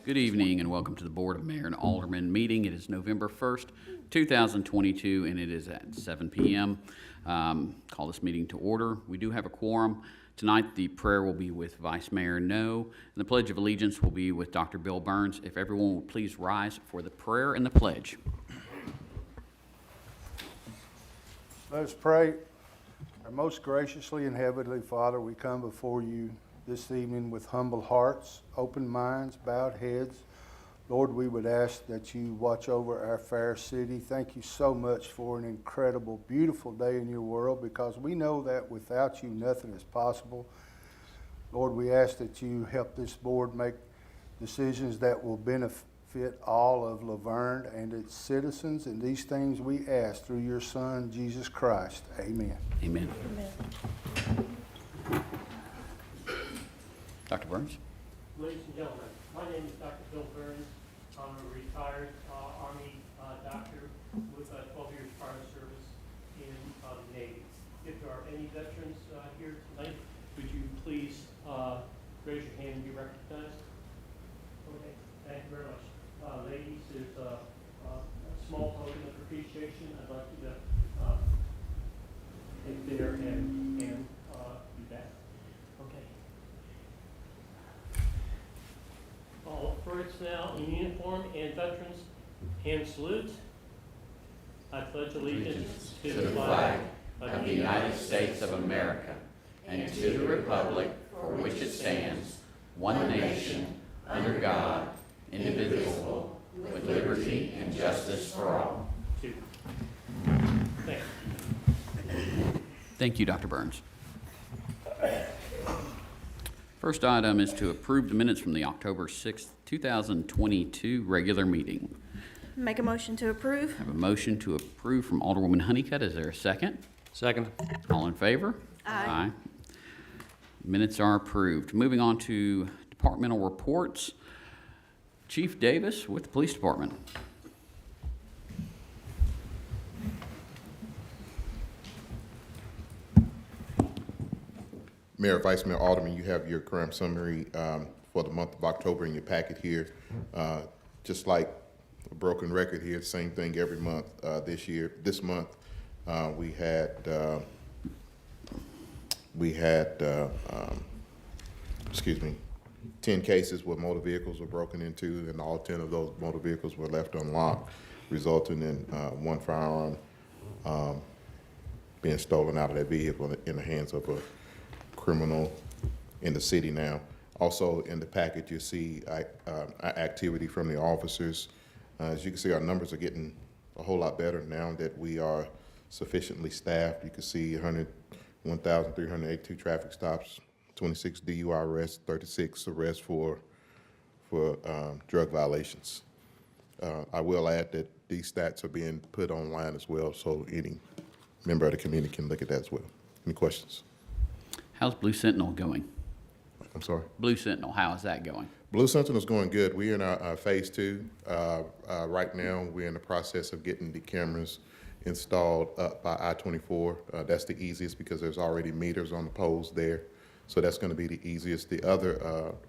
Good evening and welcome to the Board of Mayor and Aldermen meeting. It is November 1st, 2022, and it is at 7 p.m. Call this meeting to order. We do have a quorum. Tonight, the prayer will be with Vice Mayor No, and the Pledge of Allegiance will be with Dr. Bill Burns. If everyone will please rise for the prayer and the pledge. Let us pray. Our most graciously and heavenly Father, we come before you this evening with humble hearts, open minds, bowed heads. Lord, we would ask that you watch over our fair city. Thank you so much for an incredible, beautiful day in your world, because we know that without you, nothing is possible. Lord, we ask that you help this board make decisions that will benefit all of LaVergne and its citizens. And these things we ask through your Son, Jesus Christ. Amen. Amen. Dr. Burns. Ladies and gentlemen, my name is Dr. Bill Burns. I'm a retired Army doctor with 12 years prior service in the Navy. If there are any veterans here tonight, would you please raise your hand and be recognized? Okay, thank you very much. Ladies, there's a small token of appreciation. I'd like you to take there and do that. Okay. All first now in uniform and veterans, hand salute. I pledge allegiance to the flag of the United States of America and to the republic for which it stands, one nation, under God, indivisible, with liberty and justice for all. Thank you. Thank you, Dr. Burns. First item is to approve the minutes from the October 6th, 2022 regular meeting. Make a motion to approve. I have a motion to approve from Alderwoman Honeycutt. Is there a second? Second. All in favor? Aye. Minutes are approved. Moving on to departmental reports. Chief Davis with the Police Department. Mayor, Vice Mayor, Alderman, you have your crime summary for the month of October in your packet here. Just like a broken record here, same thing every month. This month, we had 10 cases where motor vehicles were broken into, and all 10 of those motor vehicles were left unlocked, resulting in one firearm being stolen out of that vehicle in the hands of a criminal in the city now. Also in the package, you see activity from the officers. As you can see, our numbers are getting a whole lot better now that we are sufficiently staffed. You can see 1,382 traffic stops, 26 DUI arrests, 36 arrests for drug violations. I will add that these stats are being put online as well, so any member of the community can look at that as well. Any questions? How's Blue Sentinel going? I'm sorry? Blue Sentinel, how is that going? Blue Sentinel is going good. We're in our phase 2. Right now, we're in the process of getting the cameras installed up by I-24. That's the easiest because there's already meters on the poles there. So that's going to be the easiest. The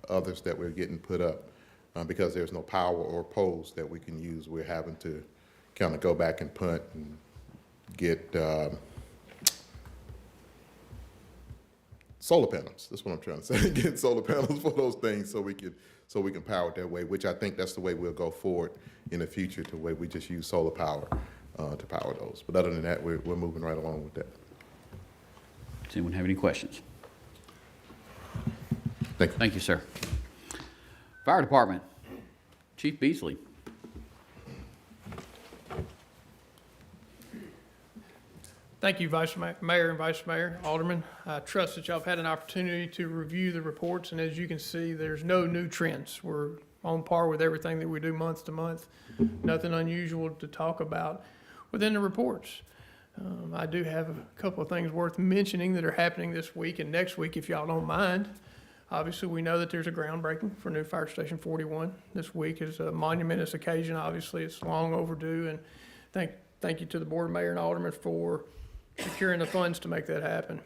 others that we're getting put up, because there's no power or poles that we can use, we're having to kind of go back and punt and get solar panels. That's what I'm trying to say. Get solar panels for those things so we can power it that way, which I think that's the way we'll go forward in the future, to where we just use solar power to power those. But other than that, we're moving right along with that. Does anyone have any questions? Thank you. Thank you, sir. Fire Department, Chief Beasley. Thank you, Mayor and Vice Mayor, Alderman. I trust that y'all have had an opportunity to review the reports, and as you can see, there's no new trends. We're on par with everything that we do month to month. Nothing unusual to talk about within the reports. I do have a couple of things worth mentioning that are happening this week and next week, if y'all don't mind. Obviously, we know that there's a groundbreaking for new Fire Station 41. This week is a monumentous occasion. Obviously, it's long overdue, and thank you to the board, mayor, and aldermen for securing the funds to make that happen.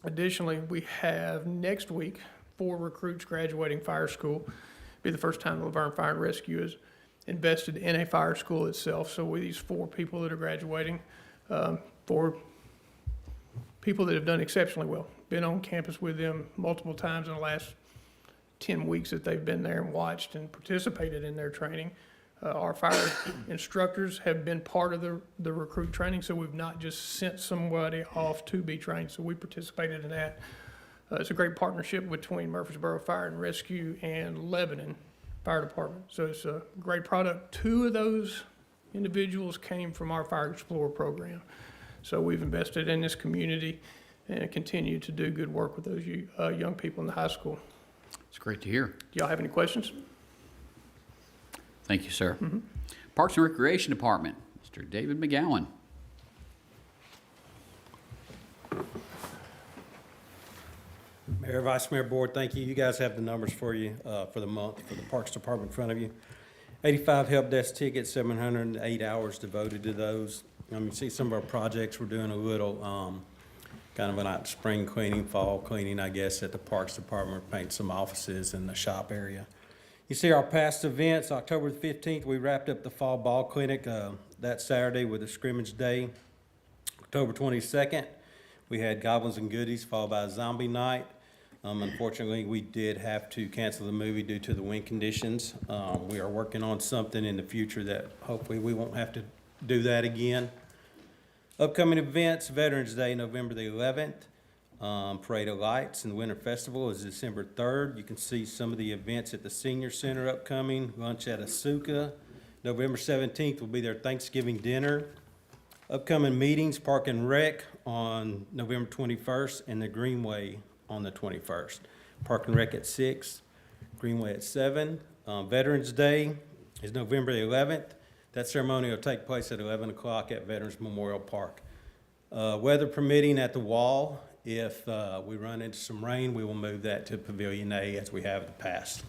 Additionally, we have next week 4 recruits graduating fire school. It'll be the first time the LaVergne Fire and Rescue is invested in a fire school itself. So with these 4 people that are graduating, 4 people that have done exceptionally well. Been on campus with them multiple times in the last 10 weeks that they've been there and watched and participated in their training. Our fire instructors have been part of the recruit training, so we've not just sent somebody off to be trained, so we participated in that. It's a great partnership between Murfreesboro Fire and Rescue and Lebanon Fire Department, so it's a great product. 2 of those individuals came from our Fire Explorer program, so we've invested in this community and continue to do good work with those young people in the high school. It's great to hear. Do y'all have any questions? Thank you, sir. Parks and Recreation Department, Mr. David McGowan. Mayor, Vice Mayor, Board, thank you. You guys have the numbers for you for the month for the Parks Department in front of you. 85 help desk tickets, 708 hours devoted to those. You see some of our projects. We're doing a little kind of a spring cleaning, fall cleaning, I guess, at the Parks Department. We're painting some offices in the shop area. You see our past events. October the 15th, we wrapped up the Fall Ball Clinic that Saturday with a scrimmage day. October 22nd, we had Goblins and Goodies followed by a Zombie Night. Unfortunately, we did have to cancel the movie due to the wind conditions. We are working on something in the future that hopefully we won't have to do that again. Upcoming events, Veterans Day, November the 11th. Parade of Lights and Winter Festival is December 3rd. You can see some of the events at the Senior Center upcoming. Lunch at Asuka. November 17th will be their Thanksgiving dinner. Upcoming meetings, Park and Rec on November 21st and the Greenway on the 21st. Park and Rec at 6, Greenway at 7. Veterans Day is November the 11th. That ceremony will take place at 11 o'clock at Veterans Memorial Park. Weather permitting at the Wall. If we run into some rain, we will move that to Pavilion A as we have in the past.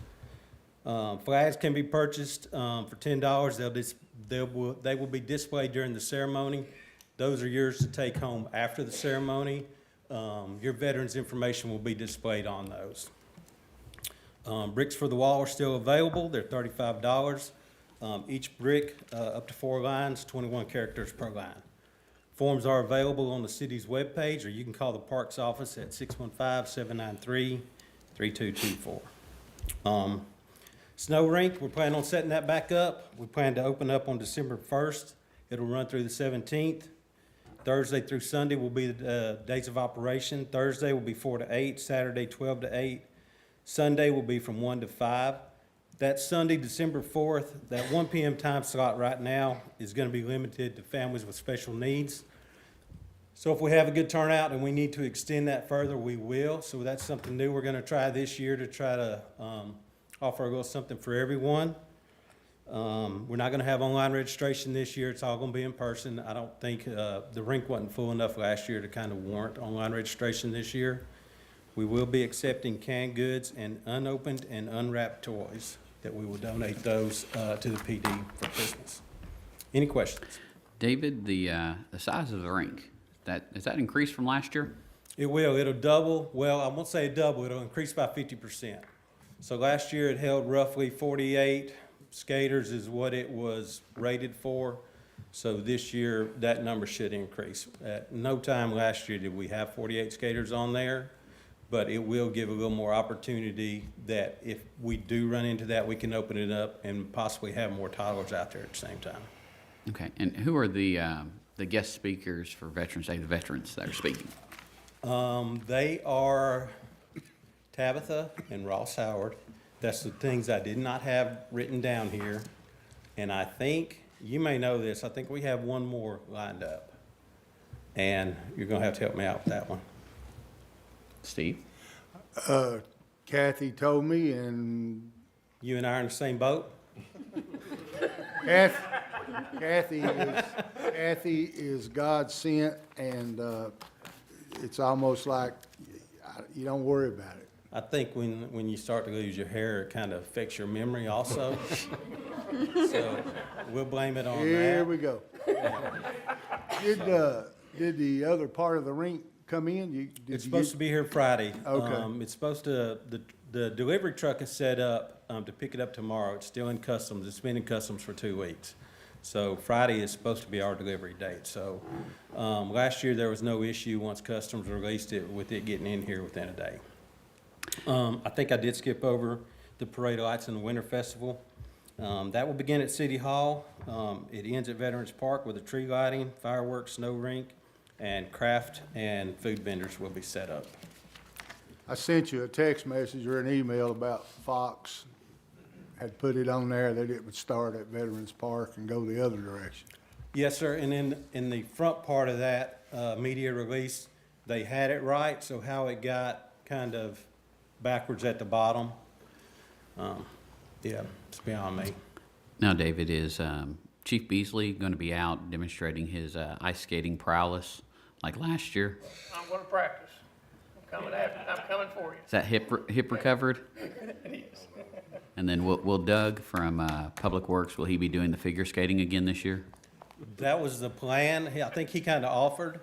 Flags can be purchased for $10. They will be displayed during the ceremony. Those are yours to take home after the ceremony. Your veterans information will be displayed on those. Bricks for the wall are still available. They're $35. Each brick up to 4 lines, 21 characters per line. Forms are available on the city's webpage, or you can call the Parks office at 615-793-3224. Snow rink, we're planning on setting that back up. We plan to open up on December 1st. It'll run through the 17th. Thursday through Sunday will be the days of operation. Thursday will be 4 to 8, Saturday 12 to 8. Sunday will be from 1 to 5. That Sunday, December 4th, that 1 p.m. time slot right now is going to be limited to families with special needs. So if we have a good turnout and we need to extend that further, we will. So that's something new we're going to try this year to try to offer a little something for everyone. We're not going to have online registration this year. It's all going to be in person. I don't think the rink wasn't full enough last year to kind of warrant online registration this year. We will be accepting canned goods and unopened and unwrapped toys that we will donate those to the PD for Christmas. Any questions? David, the size of the rink, is that increased from last year? It will. It'll double. Well, I won't say double. It'll increase by 50%. So last year it held roughly 48 skaters is what it was rated for. So this year, that number should increase. At no time last year did we have 48 skaters on there, but it will give a little more opportunity that if we do run into that, we can open it up and possibly have more toddlers out there at the same time. Okay, and who are the guest speakers for Veterans Day, the veterans that are speaking? They are Tabitha and Ross Howard. That's the things I did not have written down here. And I think, you may know this, I think we have one more lined up. And you're gonna have to help me out with that one. Steve? Kathy told me, and You and I are in the same boat? Kathy is God sent, and it's almost like you don't worry about it. I think when you start to lose your hair, it kind of affects your memory also. So we'll blame it on that. Here we go. Did the other part of the rink come in? It's supposed to be here Friday. Okay. It's supposed to, the delivery truck is set up to pick it up tomorrow. It's still in customs. It's been in customs for 2 weeks. So Friday is supposed to be our delivery date. So last year there was no issue once customs released it with it getting in here within a day. I think I did skip over the parade of lights and the Winter Festival. That will begin at City Hall. It ends at Veterans Park with a tree lighting, fireworks, snow rink, and craft and food vendors will be set up. I sent you a text message or an email about Fox had put it on there that it would start at Veterans Park and go the other direction. Yes, sir, and in the front part of that media release, they had it right, so how it got kind of backwards at the bottom, yeah, it's beyond me. Now, David, is Chief Beasley going to be out demonstrating his ice skating prowess like last year? I'm gonna practice. I'm coming for you. Is that hip recovered? It is. And then will Doug from Public Works, will he be doing the figure skating again this year? That was the plan. I think he kind of offered,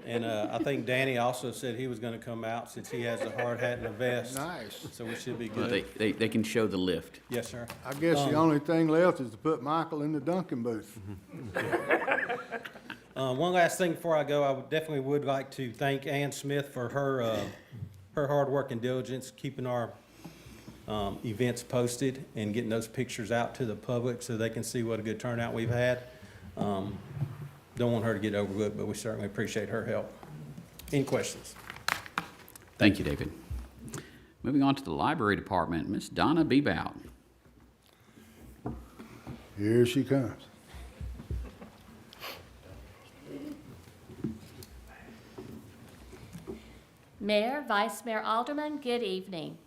and I think Danny also said he was going to come out since he has a hard hat and a vest. Nice. So we should be Well, good. they can show the lift. Yes, sir. I guess the only thing left is to put Michael in the Duncan booth. One last thing before I go, I definitely would like to thank Ann Smith for her hard work and diligence, keeping our events posted and getting those pictures out to the public so they can see what a good turnout we've had. Don't want her to get overlooked, but we certainly appreciate her help. Any questions? Thank you, David. Moving on to the Library Department, Miss Donna Bebout. Here she comes. Mayor, Vice Mayor, Alderman, good evening.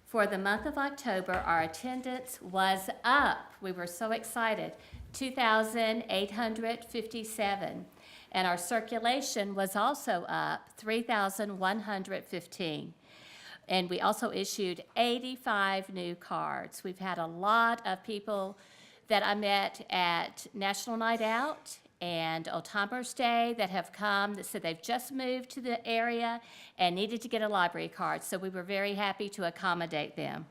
For the month of October, our attendance was up. We were so excited, 2,857. And our circulation was also up, 3,115. And we also issued 85 new cards. We've had a lot of people that I met at National Night Out and Old Timers Day that have come that said they've just moved to the area and needed to get a library card. So we were very happy to accommodate them.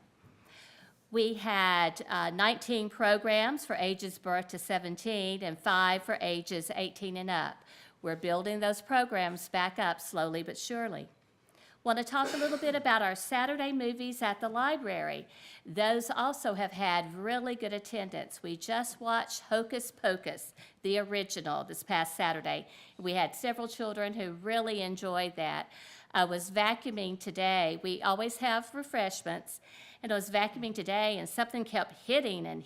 We had 19 programs for ages birth to 17 and 5 for ages 18 and up. We're building those programs back up slowly but surely. Want to talk a little bit about our Saturday movies at the library. Those also have had really good attendance. We just watched Hocus Pocus, the original, this past Saturday. We had several children who really enjoyed that. I was vacuuming today. We always have refreshments. And I was vacuuming today, and something kept hitting, and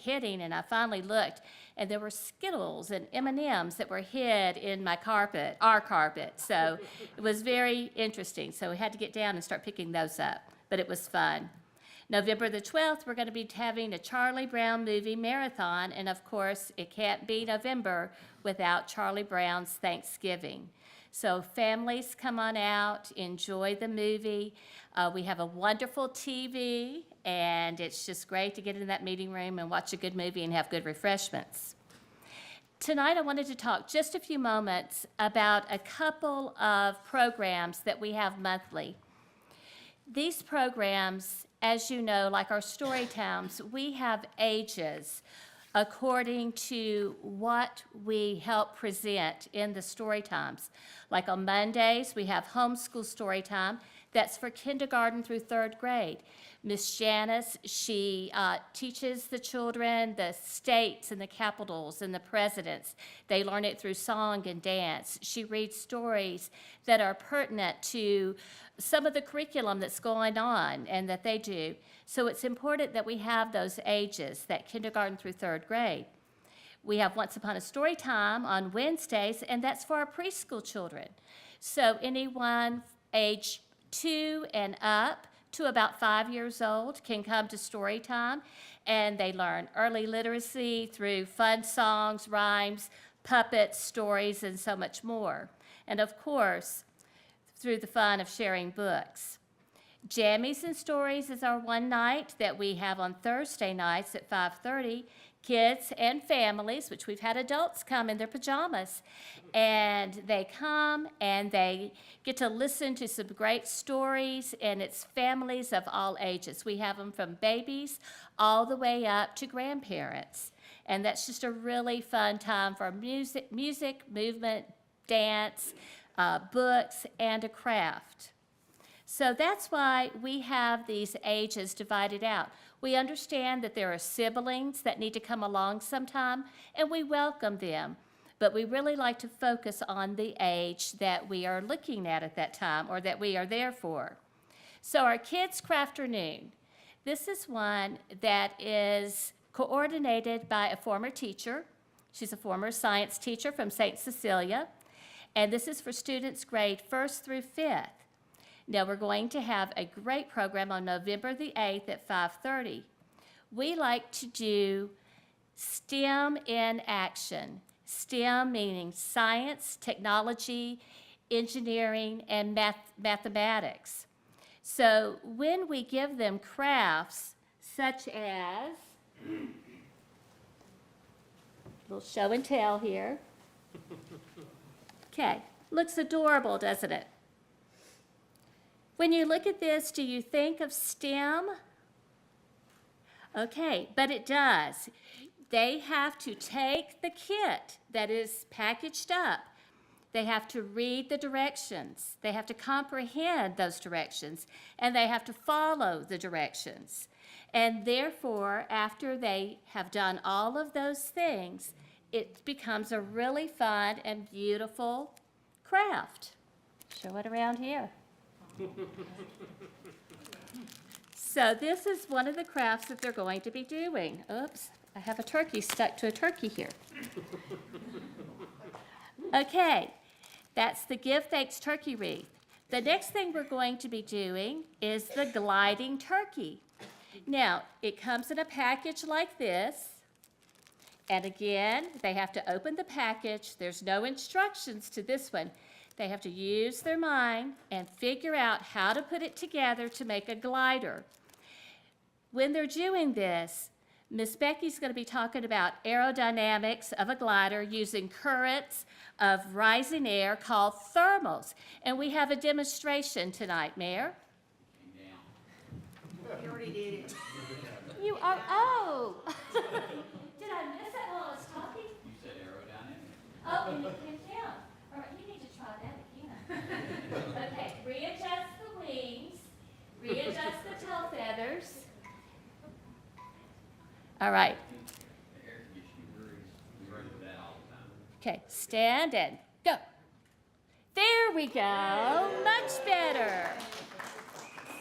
I finally looked, and there were Skittles and M&Ms that were hid in my carpet, our carpet. So it was very interesting. So we had to get down and start picking those up, but it was fun. November the 12th, we're going to be having a Charlie Brown movie marathon, and of course, it can't be November without Charlie Brown's Thanksgiving. So families, come on out, enjoy the movie. We have a wonderful TV, and it's just great to get in that meeting room and watch a good movie and have good refreshments. Tonight, I wanted to talk just a few moments about a couple of programs that we have monthly. These programs, as you know, like our story times, we have ages according to what we help present in the story times. Like on Mondays, we have homeschool story time. That's for kindergarten through 3rd grade. Miss Janice, she teaches the children the states and the capitals and the presidents. They learn it through song and dance. She reads stories that are pertinent to some of the curriculum that's going on and that they do. So it's important that we have those ages, that kindergarten through 3rd grade. We have Once Upon a Story Time on Wednesdays, and that's for our preschool children. So anyone age 2 and up to about 5 years old can come to story time, and they learn early literacy through fun songs, rhymes, puppets, stories, and so much more. And of course, through the fun of sharing books. Jammies and Stories is our one night that we have on Thursday nights at 5:30. Kids and families, which we've had adults come in their pajamas, and they come and they get to listen to some great stories, and it's families of all ages. We have them from babies all the way up to grandparents, and that's just a really fun time for music, movement, dance, books, and a craft. So that's why we have these ages divided out. We understand that there are siblings that need to come along sometime, and we welcome them. But we really like to focus on the age that we are looking at that time, or that we are there for. So our Kids Crafternoon, this is one that is coordinated by a former teacher. She's a former science teacher from St. Cecilia, and this is for students grade 1st through 5th. Now, we're going to have a great program on November the 8th at 5:30. We like to do STEM in action. STEM meaning science, technology, engineering, and mathematics. So when we give them crafts such as, a little show and tell here. Okay, looks adorable, doesn't it? When you look at this, do you think of STEM? Okay, but it does. They have to take the kit that is packaged up. They have to read the directions. They have to comprehend those directions, and they have to follow the directions. And therefore, after they have done all of those things, it becomes a really fun and beautiful craft. Show it around here. So this is one of the crafts that they're going to be doing. Oops, I have a turkey stuck to a turkey here. Okay, that's the Give Thanks turkey wreath. The next thing we're going to be doing is the gliding turkey. Now, it comes in a package like this. And again, they have to open the package. There's no instructions to this one. They have to use their mind and figure out how to put it together to make a glider. When they're doing this, Miss Becky's going to be talking about aerodynamics of a glider using currents of rising air called thermals. And we have a demonstration tonight, Mayor. You already did it. You are, oh. Did I miss it while I was talking? You said aerodynamics. Oh, and it came down. All right, you need to try that again. Okay, readjust the wings, readjust the tail feathers. All right. The air conditioning we run with that all the time. Okay, stand and go. There we go, much better.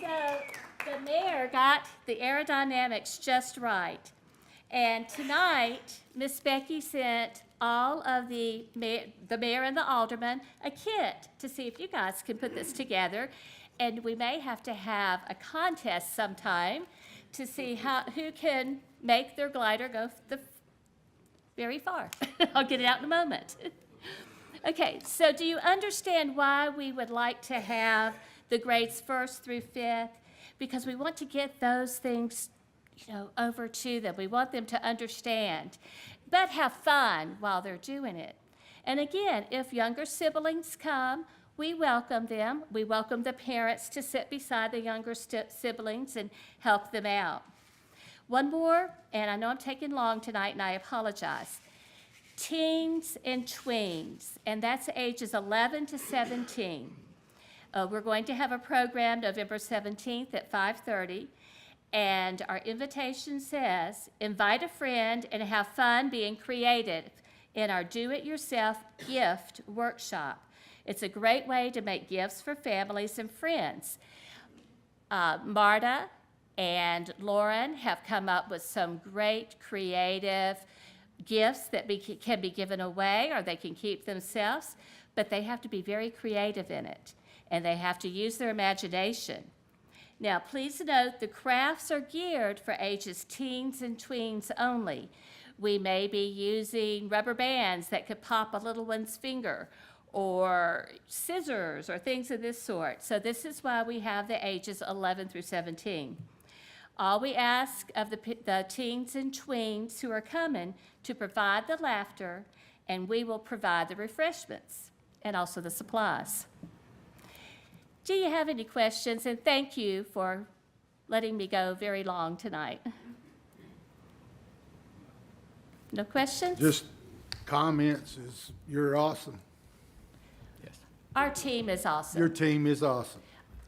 So the mayor got the aerodynamics just right. And tonight, Miss Becky sent all of the mayor and the aldermen a kit to see if you guys can put this together. And we may have to have a contest sometime to see who can make their glider go very far. I'll get it out in a moment. Okay, so do you understand why we would like to have the grades 1st through 5th? Because we want to get those things, over to them. We want them to understand, but have fun while they're doing it. And again, if younger siblings come, we welcome them. We welcome the parents to sit beside the younger siblings and help them out. One more, and I know I'm taking long tonight, and I apologize. Teens and tweens, and that's ages 11 to 17. We're going to have a program November 17th at 5:30, and our invitation says, invite a friend and have fun being creative in our do-it-yourself gift workshop. It's a great way to make gifts for families and friends. Marta and Lauren have come up with some great creative gifts that can be given away, or they can keep themselves, but they have to be very creative in it, and they have to use their imagination. Now, please note the crafts are geared for ages teens and tweens only. We may be using rubber bands that could pop a little one's finger, or scissors, or things of this sort. So this is why we have the ages 11 through 17. All we ask of the teens and tweens who are coming to provide the laughter, and we will provide the refreshments and also the supplies. Do you have any questions? And thank you for letting me go very long tonight. No questions? Just comments is, you're awesome. Our team is awesome. Your team is awesome.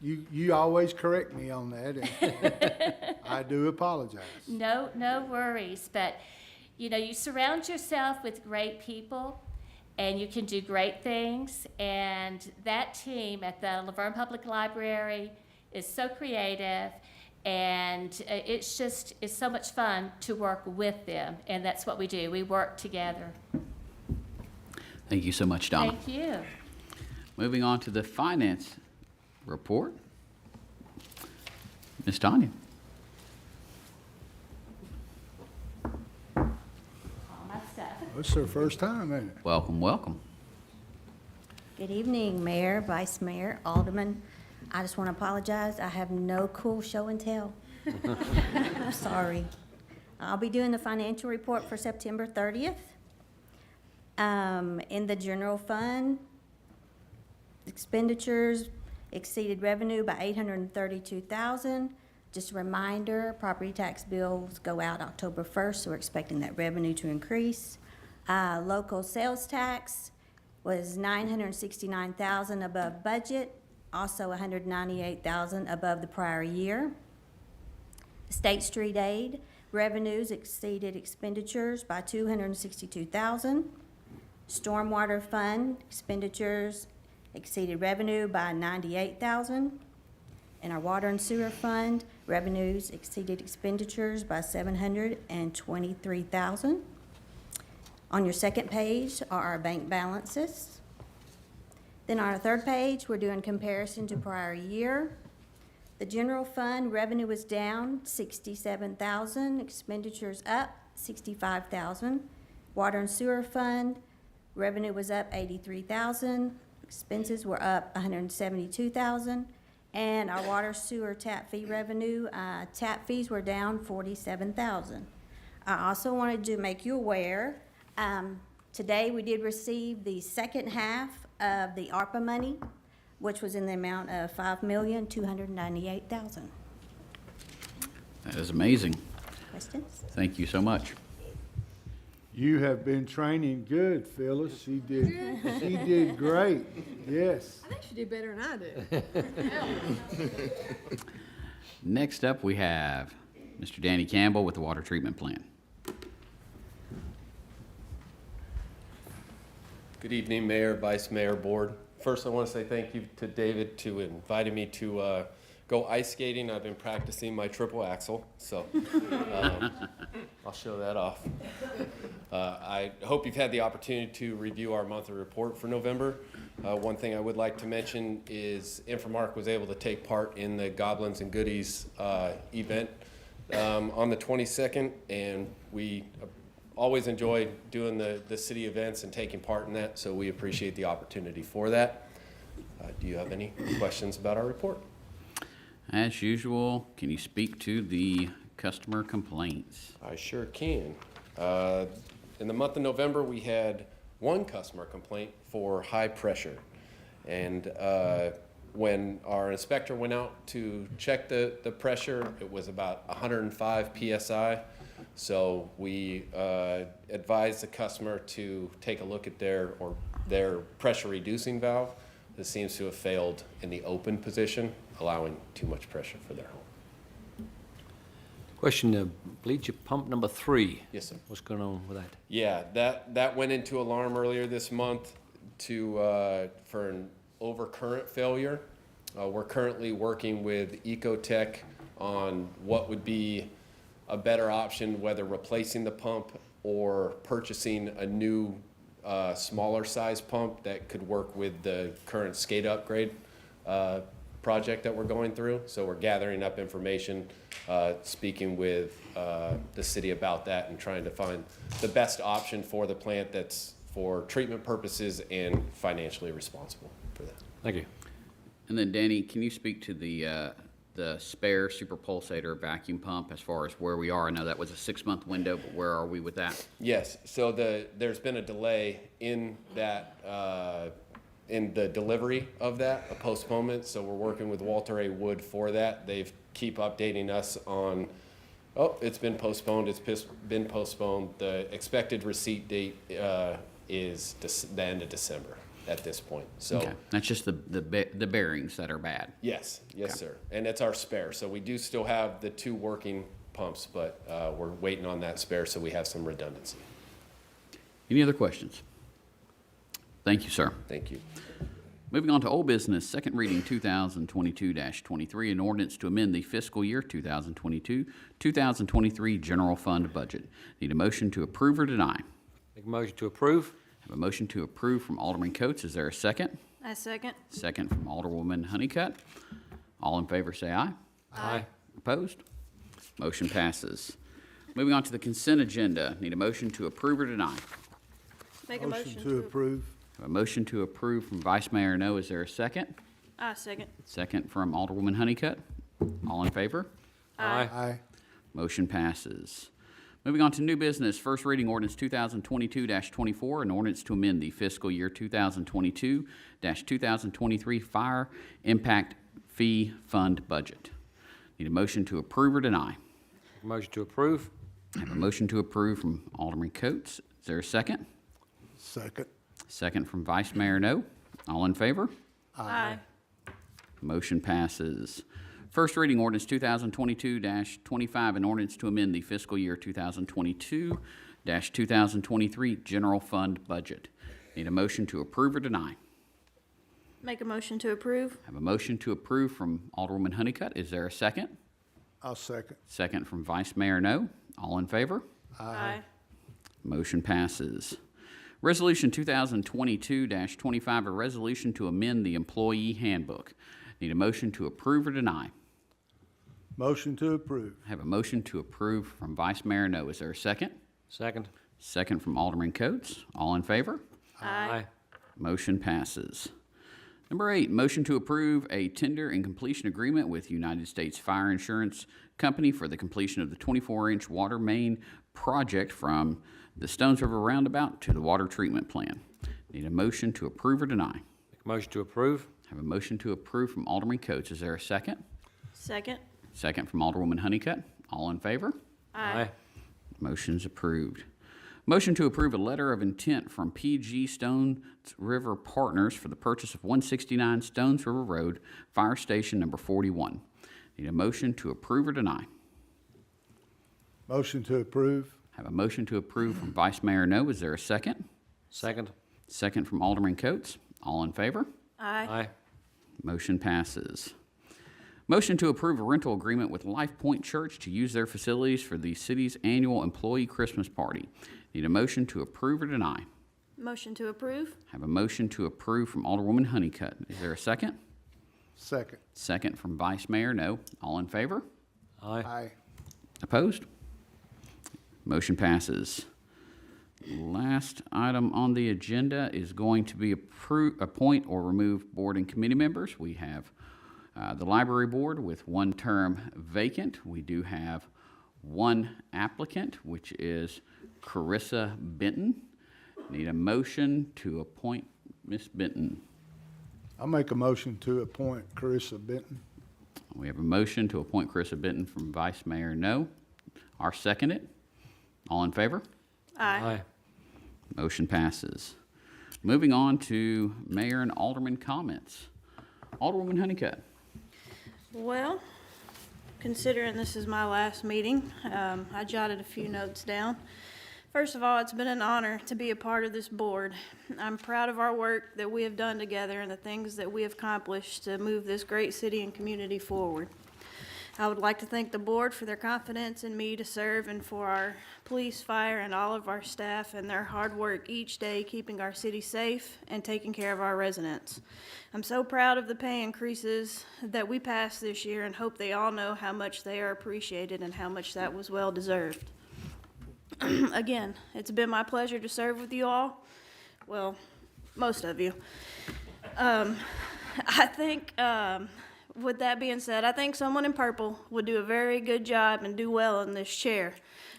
You always correct me on that, and I do apologize. No worries, but you surround yourself with great people, and you can do great things, and that team at the LaVergne Public Library is so creative, and it's so much fun to work with them, and that's what we do. We work together. Thank you so much, Donna. Thank you. Moving on to the finance report. Ms. Tanya. All my stuff. It's their first time, ain't it? Welcome, welcome. Good evening, Mayor, Vice Mayor, Alderman. I just want to apologize. I have no cool show and tell. I'm sorry. I'll be doing the financial report for September 30th. In the general fund, expenditures exceeded revenue by $832,000. Just a reminder, property tax bills go out October 1st, so we're expecting that revenue to increase. Local sales tax was $969,000 above budget, also $198,000 above the prior year. State street aid revenues exceeded expenditures by $262,000. Stormwater fund expenditures exceeded revenue by $98,000. In our water and sewer fund, revenues exceeded expenditures by $723,000. On your second page are our bank balances. Then on our third page, we're doing comparison to prior year. The general fund revenue was down $67,000, expenditures up $65,000. Water and sewer fund revenue was up $83,000. Expenses were up $172,000, and our water sewer tap fee revenue, tap fees were down $47,000. I also wanted to make you aware, today we did receive the second half of the ARPA money, which was in the amount of $5,298,000. That is amazing. Questions? Thank you so much. You have been training good, Phyllis. She did great. Yes. I think she did better than I did. Next up, we have Mr. Danny Campbell with the water treatment plant. Good evening, Mayor, Vice Mayor, Board. First, I want to say thank you to David to inviting me to go ice skating. I've been practicing my triple axel, so I'll show that off. I hope you've had the opportunity to review our monthly report for November. One thing I would like to mention is Infomark was able to take part in the Goblins and Goodies event on the 22nd, and we always enjoy doing the city events and taking part in that, so we appreciate the opportunity for that. Do you have any questions about our report? As usual, can you speak to the customer complaints? I sure can. In the month of November, we had one customer complaint for high pressure. And when our inspector went out to check the pressure, it was about 105 PSI. So we advised the customer to take a look at their pressure reducing valve. This seems to have failed in the open position, allowing too much pressure for their home. Question, bleacher pump number 3. Yes, sir. What's going on with that? Yeah, that went into alarm earlier this month for an overcurrent failure. We're currently working with Ecotech on what would be a better option, whether replacing the pump or purchasing a new smaller size pump that could work with the current SCADA upgrade project that we're going through. So we're gathering up information, speaking with the city about that and trying to find the best option for the plant that's for treatment purposes and financially responsible for that. Thank you. And then Danny, can you speak to the spare super pulsator vacuum pump as far as where we are? I know that was a 6-month window, but where are we with that? Yes, so there's been a delay in that, in the delivery of that, a postponement. So we're working with Walter A. Wood for that. They've keep updating us on, oh, it's been postponed, been postponed. The expected receipt date is the end of December at this point. So okay. That's just the bearings that are bad. Yes, Okay. sir. And it's our spare. So we do still have the 2 working pumps, but we're waiting on that spare so we have some redundancy. Any other questions? Thank you, sir. Thank you. Moving on to old business, second reading 2022-23, an ordinance to amend the fiscal year 2022-2023 general fund budget. Need a motion to approve or deny? Make a motion to approve. Have a motion to approve from Alderman Coates. Is there a second? I second. Second from Alderwoman Honeycutt. All in favor say aye. Aye. Opposed? Motion passes. Moving on to the consent agenda. Need a motion to approve or deny? Make a Motion to approve. Have a motion to approve from Vice Mayor No. Is there a second? I second. Second from Alderwoman Honeycutt. All in favor? Aye. Aye. Motion passes. Moving on to new business, first reading ordinance 2022-24, an ordinance to amend the fiscal year 2022-2023 fire impact fee fund budget. Need a motion to approve or deny? Make a motion to approve. I have a motion to approve from Alderman Coates. Is there a second? Second. Second from Vice Mayor No. All in favor? Aye. Motion passes. First reading ordinance 2022-25, an ordinance to amend the fiscal year 2022-2023 general fund budget. Need a motion to approve or deny? Make a motion to approve. Have a motion to approve from Alderwoman Honeycutt. Is there a second? I'll second. Second from Vice Mayor No. All in favor? Aye. Motion passes. Resolution 2022-25, a resolution to amend the employee handbook. Need a motion to approve or deny? Motion to approve. Have a motion to approve from Vice Mayor No. Is there a second? Second. Second from Alderman Coates. All in favor? Aye. Motion passes. Number 8, motion to approve a tender and completion agreement with United States Fire Insurance Company for the completion of the 24-inch water main project from the Stones River Roundabout to the water treatment plant. Need a motion to approve or deny? Make a motion to approve. Have a motion to approve from Alderman Coates. Is there a second? Second. Second from Alderwoman Honeycutt. All in favor? Aye. Motion's approved. Motion to approve a letter of intent from PG Stones River Partners for the purchase of 169 Stones River Road, Fire Station number 41. Need a motion to approve or deny? Motion to approve. Have a motion to approve from Vice Mayor No. Is there a second? Second. Second from Alderman Coates. All in favor? Aye. Aye. Motion passes. Motion to approve a rental agreement with Life Point Church to use their facilities for the city's annual employee Christmas party. Need a motion to approve or deny? Motion to approve. Have a motion to approve from Alderwoman Honeycutt. Is there a second? Second. Second from Vice Mayor No. All in favor? Aye. Aye. Opposed? Motion passes. Last item on the agenda is going to be appoint or remove board and committee members. We have the library board with 1 term vacant. We do have 1 applicant, which is Carissa Benton. Need a motion to appoint Ms. Benton. I'll make a motion to appoint Carissa Benton. We have a motion to appoint Carissa Benton from Vice Mayor No. I'll second it. All in favor? Aye. Motion passes. Moving on to Mayor and Alderman comments. Alderwoman Honeycutt. Well, considering this is my last meeting, I jotted a few notes down. First of all, it's been an honor to be a part of this board. I'm proud of our work that we have done together and the things that we have accomplished to move this great city and community forward. I would like to thank the board for their confidence in me to serve and for our police, fire, and all of our staff and their hard work each day keeping our city safe and taking care of our residents. I'm so proud of the pay increases that we passed this year and hope they all know how much they are appreciated and how much that was well deserved. Again, it's been my pleasure to serve with you all. Well, most of you. I think, with that being said, I think someone in purple would do a very good job and do well in this chair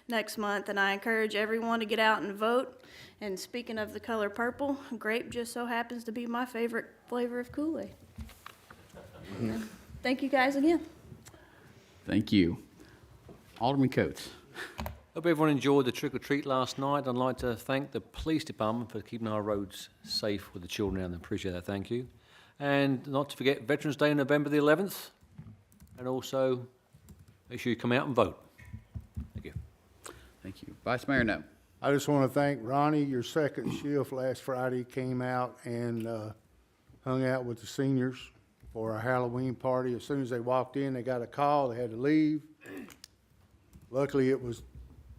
next month, and I encourage everyone to get out and vote. And speaking of the color purple, grape just so happens to be my favorite flavor of Kool-Aid. Thank you guys again. Thank you. Alderman Coates. Hope everyone enjoyed the trick-or-treat last night. I'd like to thank the police department for keeping our roads safe with the children out there. Appreciate that, thank you. And not to forget Veterans Day, November the 11th. And also, make sure you come out and vote. Thank you. Thank you. Vice Mayor No. I just want to thank Ronnie. Your second shift last Friday came out and hung out with the seniors for our Halloween party. As soon as they walked in, they got a call. They had to leave. Luckily, it was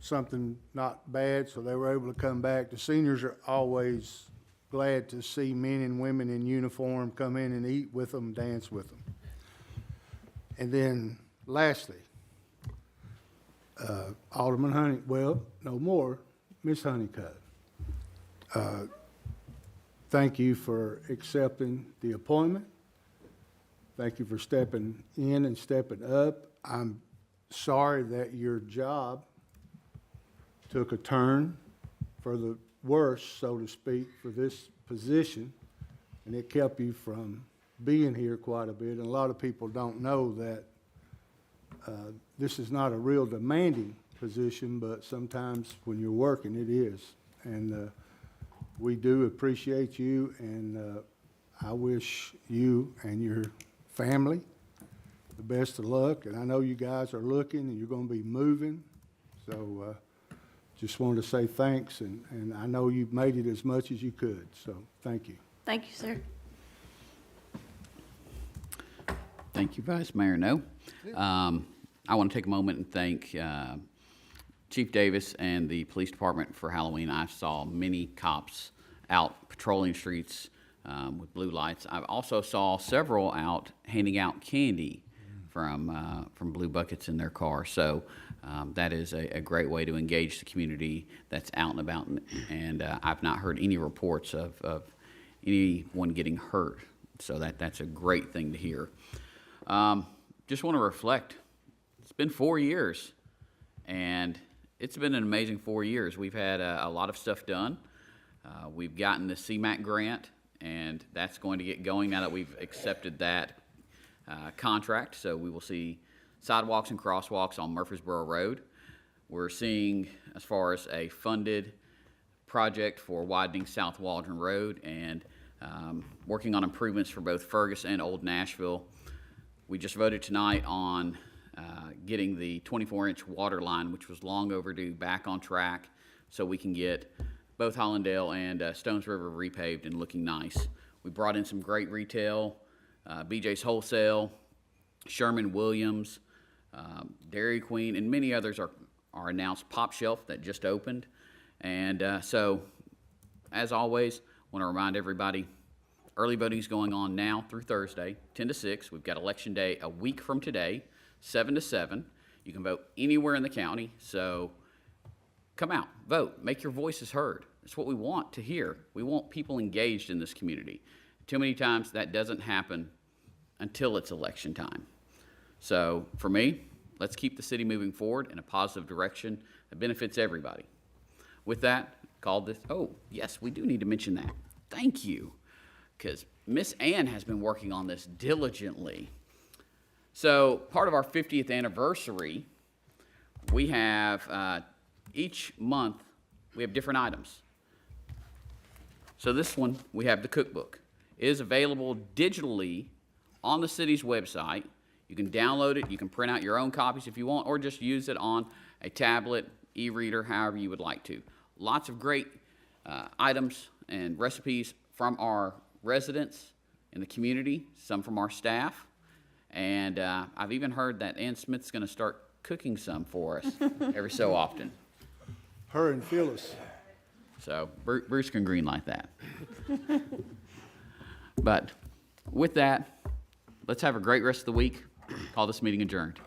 something not bad, so they were able to come back. The seniors are always glad to see men and women in uniform come in and eat with them, dance with them. And then lastly, Alderman Miss Honeycutt. Thank you for accepting the appointment. Thank you for stepping in and stepping up. I'm sorry that your job took a turn for the worse, so to speak, for this position, and it kept you from being here quite a bit. And a lot of people don't know that this is not a real demanding position, but sometimes when you're working, it is. And we do appreciate you, and I wish you and your family the best of luck. And I know you guys are looking, and you're going to be moving, so just wanted to say thanks, and I know you've made it as much as you could, so thank you. Thank you, sir. Thank you, Vice Mayor No. I want to take a moment and thank Chief Davis and the police department for Halloween. I saw many cops out patrolling streets with blue lights. I also saw several out handing out candy from blue buckets in their car. So that is a great way to engage the community that's out and about. And I've not heard any reports of anyone getting hurt. So that's a great thing to hear. Just want to reflect. It's been 4 years, and it's been an amazing 4 years. We've had a lot of stuff done. We've gotten the CMAQ grant, and that's going to get going now that we've accepted that contract. So we will see sidewalks and crosswalks on Murfreesboro Road. We're seeing, as far as a funded project for widening South Waldron Road, and working on improvements for both Fergus and Old Nashville. We just voted tonight on getting the 24-inch water line, which was long overdue, back on track so we can get both Hollandale and Stones River repaved and looking nice. We brought in some great retail, BJ's Wholesale, Sherman Williams, Dairy Queen, and many others are announced. Pop Shelf that just opened. And so, as always, want to remind everybody, early voting is going on now through Thursday, 10 to 6. We've got Election Day a week from today, 7 to 7. You can vote anywhere in the county, so come out, vote, make your voices heard. That's what we want to hear. We want people engaged in this community. Too many times that doesn't happen until it's election time. So for me, let's keep the city moving forward in a positive direction that benefits everybody. With that, call this, oh, yes, we do need to mention that. Thank you because Miss Ann has been working on this diligently. So part of our 50th anniversary, we have, each month, we have different items. So this one, we have the cookbook. It is available digitally on the city's website. You can download it, you can print out your own copies if you want, or just use it on a tablet, e-reader, however you would like to. Lots of great items and recipes from our residents in the community, some from our staff, and I've even heard that Ann Smith's gonna start cooking some for us every so often. Her and Phyllis. So Bruce can greenlight that. But with that, let's have a great rest of the week. Call this meeting adjourned.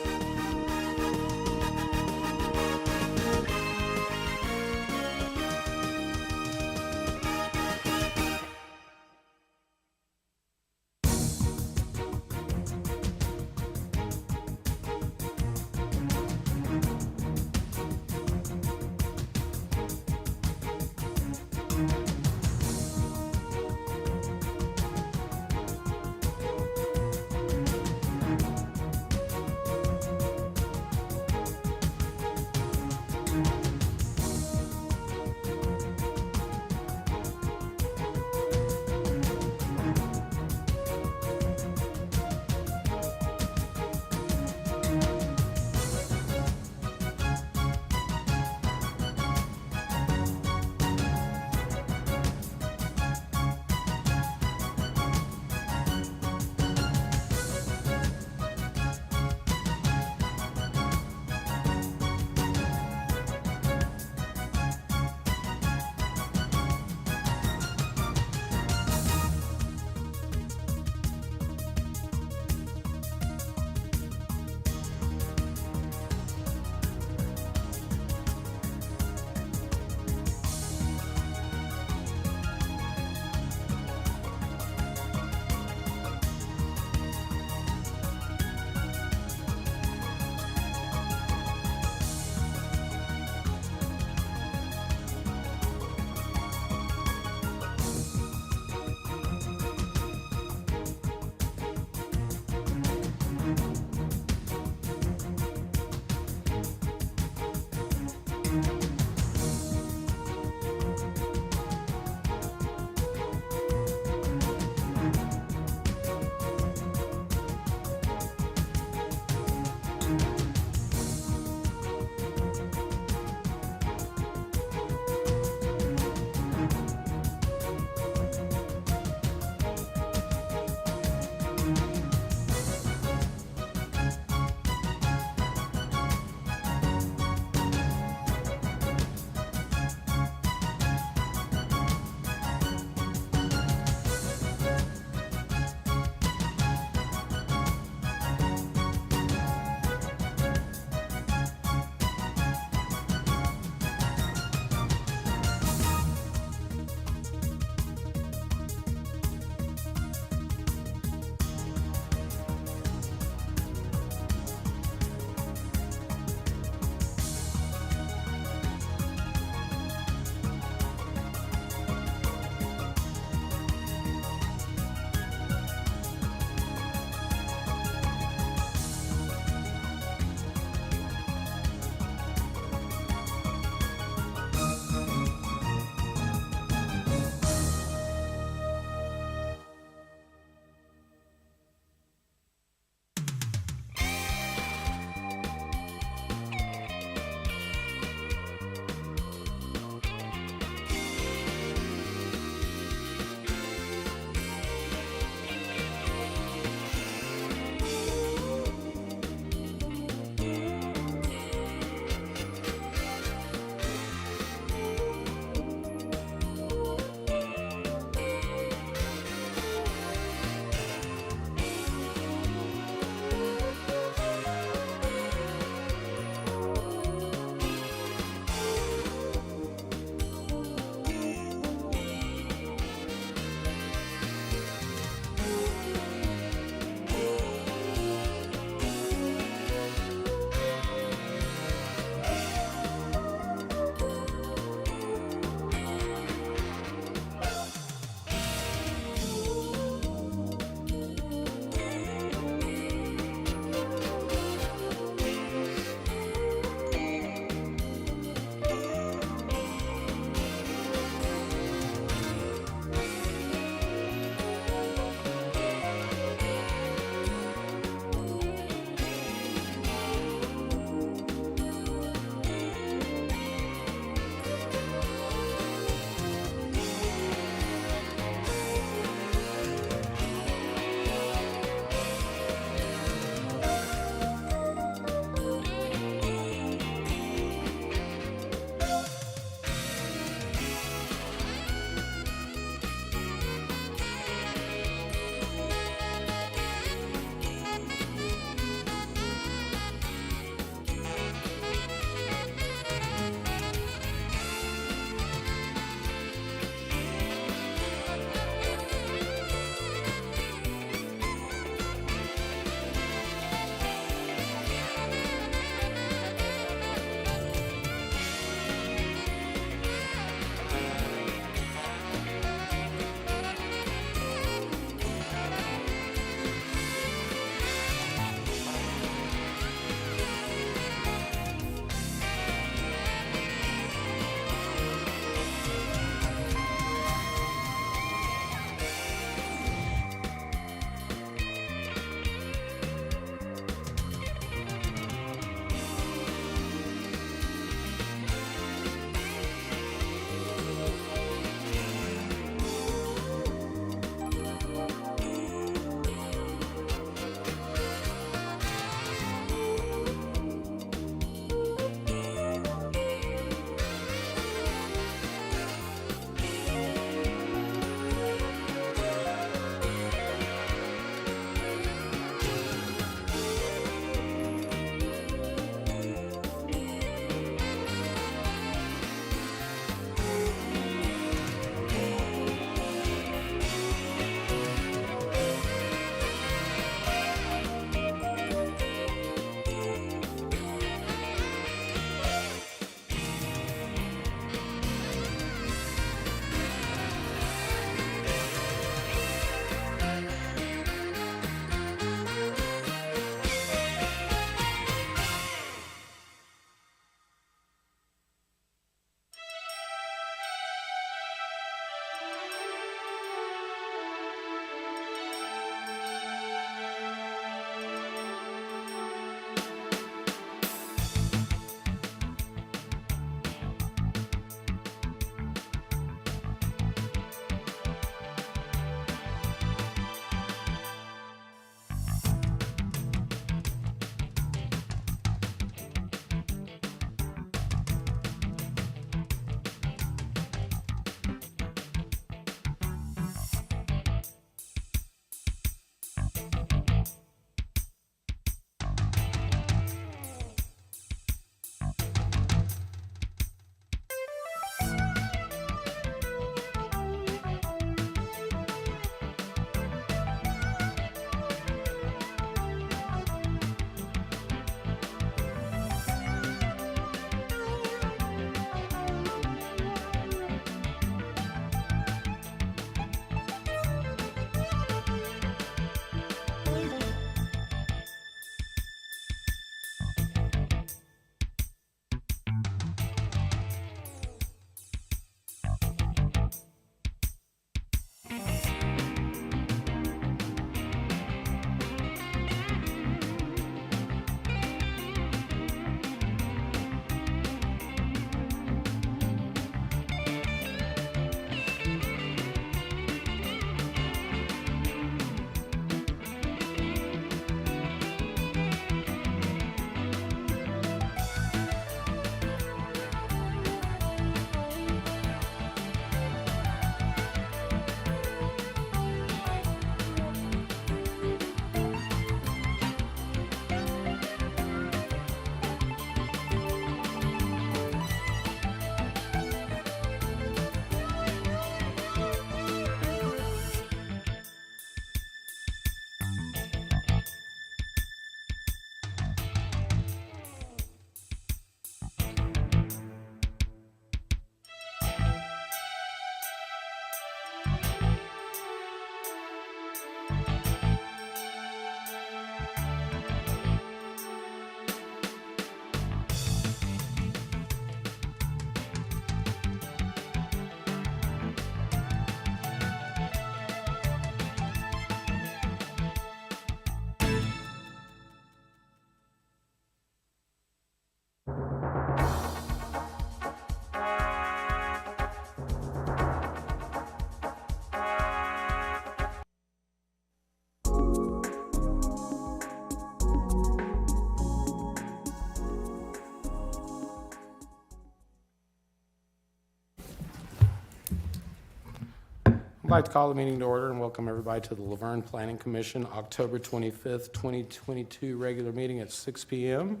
like to call the meeting to order and welcome everybody to the LaVergne Planning Commission, October 25th, 2022 regular meeting at 6 p.m.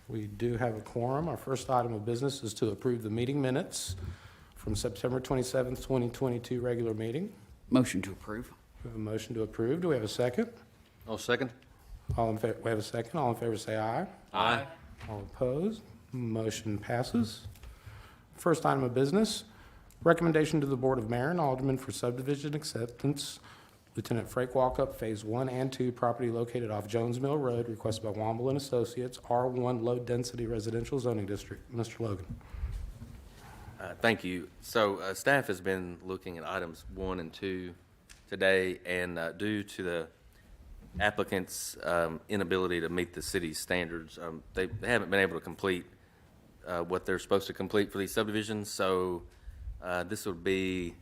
We do have a quorum. Our first item of business is to approve the meeting minutes from September 27th, 2022 regular meeting. Motion to approve. We have a motion to approve. Do we have a second? I'll second. All in favor, we have a second. All in favor say aye. Aye. All opposed? Motion passes. First item of business, recommendation to the Board of Mayor and Aldermen for subdivision acceptance. Lieutenant Frank Walkup, Phase 1 and 2, property located off Jones Mill Road, requested by Womble and Associates, R1 Low Density Residential Zoning District. Mr. Logan. Thank you. So staff has been looking at items 1 and 2 today, and due to the applicant's inability to meet the city's standards, they haven't been able to complete what they're supposed to complete for these subdivisions. So this would be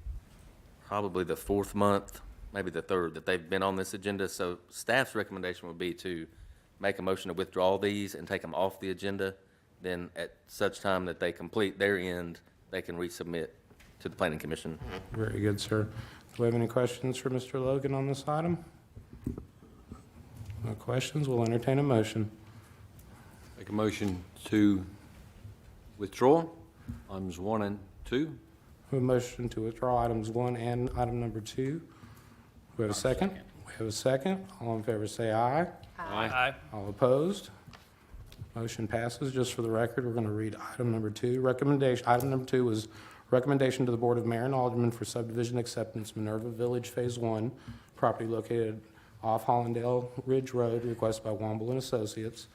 probably the 4th month, maybe the 3rd, that they've been on this agenda. So staff's recommendation would be to make a motion to withdraw these and take them off the agenda. Then at such time that they complete their end, they can resubmit to the Planning Commission. Very good, sir. Do we have any questions for Mr. Logan on this item? No questions. We'll entertain a motion. Make a motion to withdraw items 1 and 2. We have a motion to withdraw items 1 and item number 2. We have a second? We have a second. All in favor say aye. Aye. All opposed? Motion passes. Just for the record, we're going to read item number 2. Recommendation, item number 2 was recommendation to the Board of Mayor and Aldermen for subdivision acceptance, Minerva Village Phase 1, property located off Hollandale Ridge Road, requested by Womble and Associates,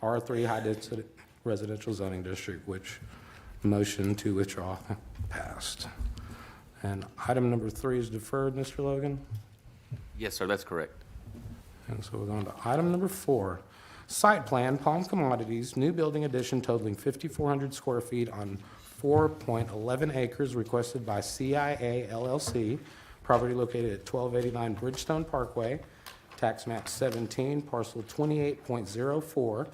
R3 High Density Residential Zoning District, which motion to withdraw passed. And item number 3 is deferred, Mr. Logan? Yes, sir, that's correct. And so we're going to item number 4. Site plan, Palm Commodities, new building addition totaling 5,400 square feet on 4.11 acres, requested by CIA LLC, property located at 1289 Bridgestone Parkway, tax map 17, parcel 28.04,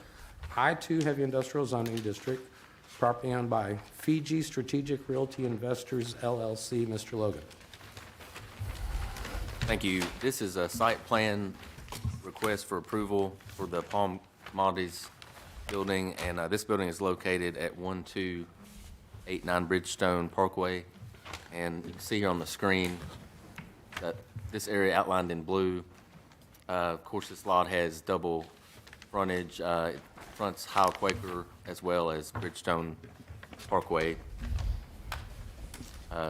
I-2 Heavy Industrial Zoning District, property owned by Fiji Strategic Realty Investors LLC. Mr. Logan. Thank you. This is a site plan request for approval for the Palm Commodities building, and this building is located at 1289 Bridgestone Parkway. And you can see here on the screen that this area outlined in blue. Of course, this lot has double frontage. It fronts Howell Quaker as well as Bridgestone Parkway.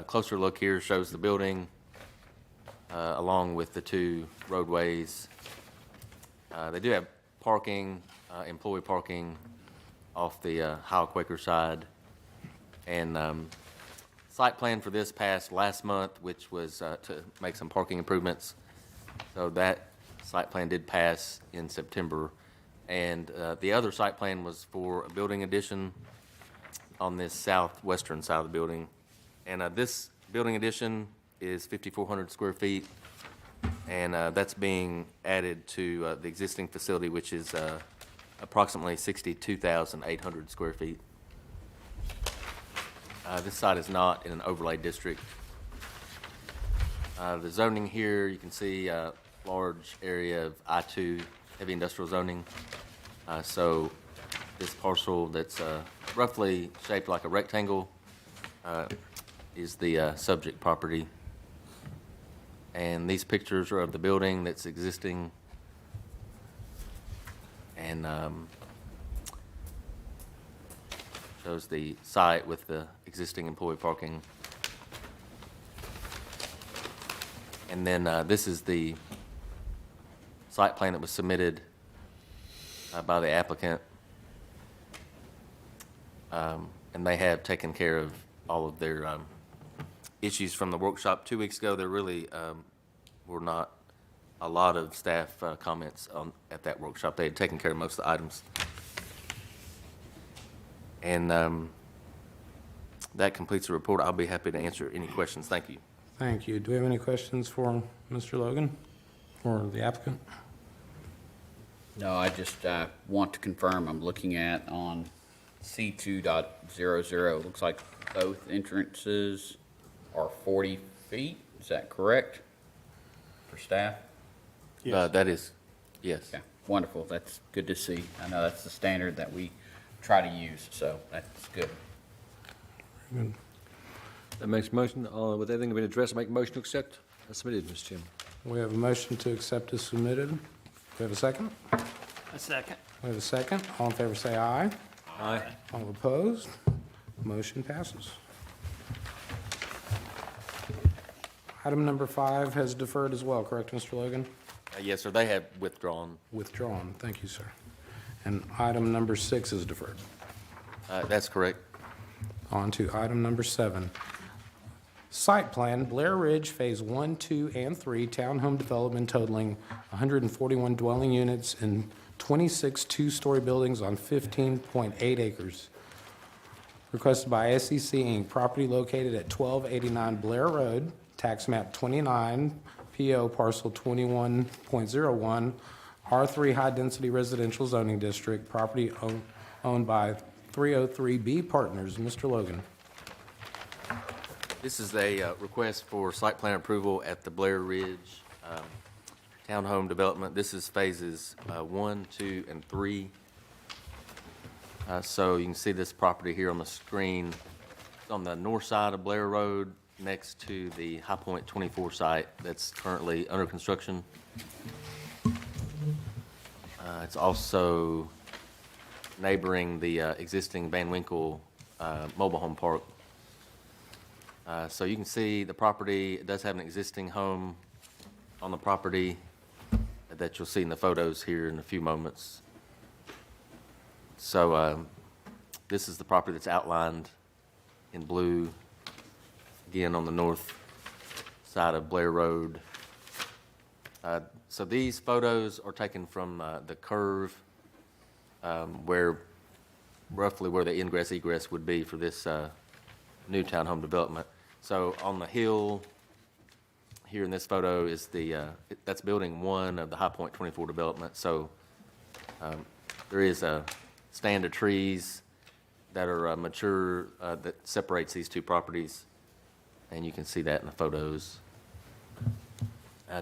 Closer look here shows the building along with the 2 roadways. They do have parking, employee parking off the Howell Quaker side. And site plan for this passed last month, which was to make some parking improvements. So that site plan did pass in September. And the other site plan was for a building addition on this southwestern side of the building. And this building addition is 5,400 square feet. And that's being added to the existing facility, which is approximately 62,800 square feet. This site is not in an overlay district. The zoning here, you can see a large area of I-2 heavy industrial zoning. So this parcel that's roughly shaped like a rectangle is the subject property. And these pictures are of the building that's existing. And shows the site with the existing employee parking. And then this is the site plan that was submitted by the applicant. And they have taken care of all of their issues from the workshop 2 weeks ago. There really were not a lot of staff comments at that workshop. They had taken care of most of the items. And that completes the report. I'll be happy to answer any questions. Thank you. Thank you. Do we have any questions for Mr. Logan or the applicant? No, I just want to confirm, I'm looking at on C2.00, looks like both entrances are 40 feet. Is that correct for staff? That is, yes. Okay, wonderful. That's good to see. I know that's the standard that we try to use, so that's good. That makes a motion, with everything been addressed, I make a motion to accept as submitted, Mr. Chairman. We have a motion to accept as submitted. Do we have a second? A second. We have a second. All in favor say aye. Aye. All opposed? Motion passes. Item number 5 has deferred as well, correct, Mr. Logan? Yes, sir, they have withdrawn. Withdrawn. Thank you, sir. And item number 6 is deferred. That's correct. On to item number 7. Site plan, Blair Ridge Phase 1, 2, and 3, townhome development totaling 141 dwelling units and 26 two-story buildings on 15.8 acres. Requested by SEC Inc., property located at 1289 Blair Road, tax map 29, PO parcel 21.01, R3 high-density residential zoning district, property owned by 303B Partners. Mr. Logan. This is a request for site plan approval at the Blair Ridge townhome development. This is phases 1, 2, and 3. So you can see this property here on the screen. It's on the north side of Blair Road, next to the High Point 24 site that's currently under construction. It's also neighboring the existing Van Winkle mobile home park. So you can see the property, it does have an existing home on the property that you'll see in the photos here in a few moments. So this is the property that's outlined in blue, again on the north side of Blair Road. So these photos are taken from the curve roughly where the ingress egress would be for this new townhome development. So on the hill here in this photo is that's building 1 of the High Point 24 development. So there is a stand of trees that are mature that separates these two properties, and you can see that in the photos.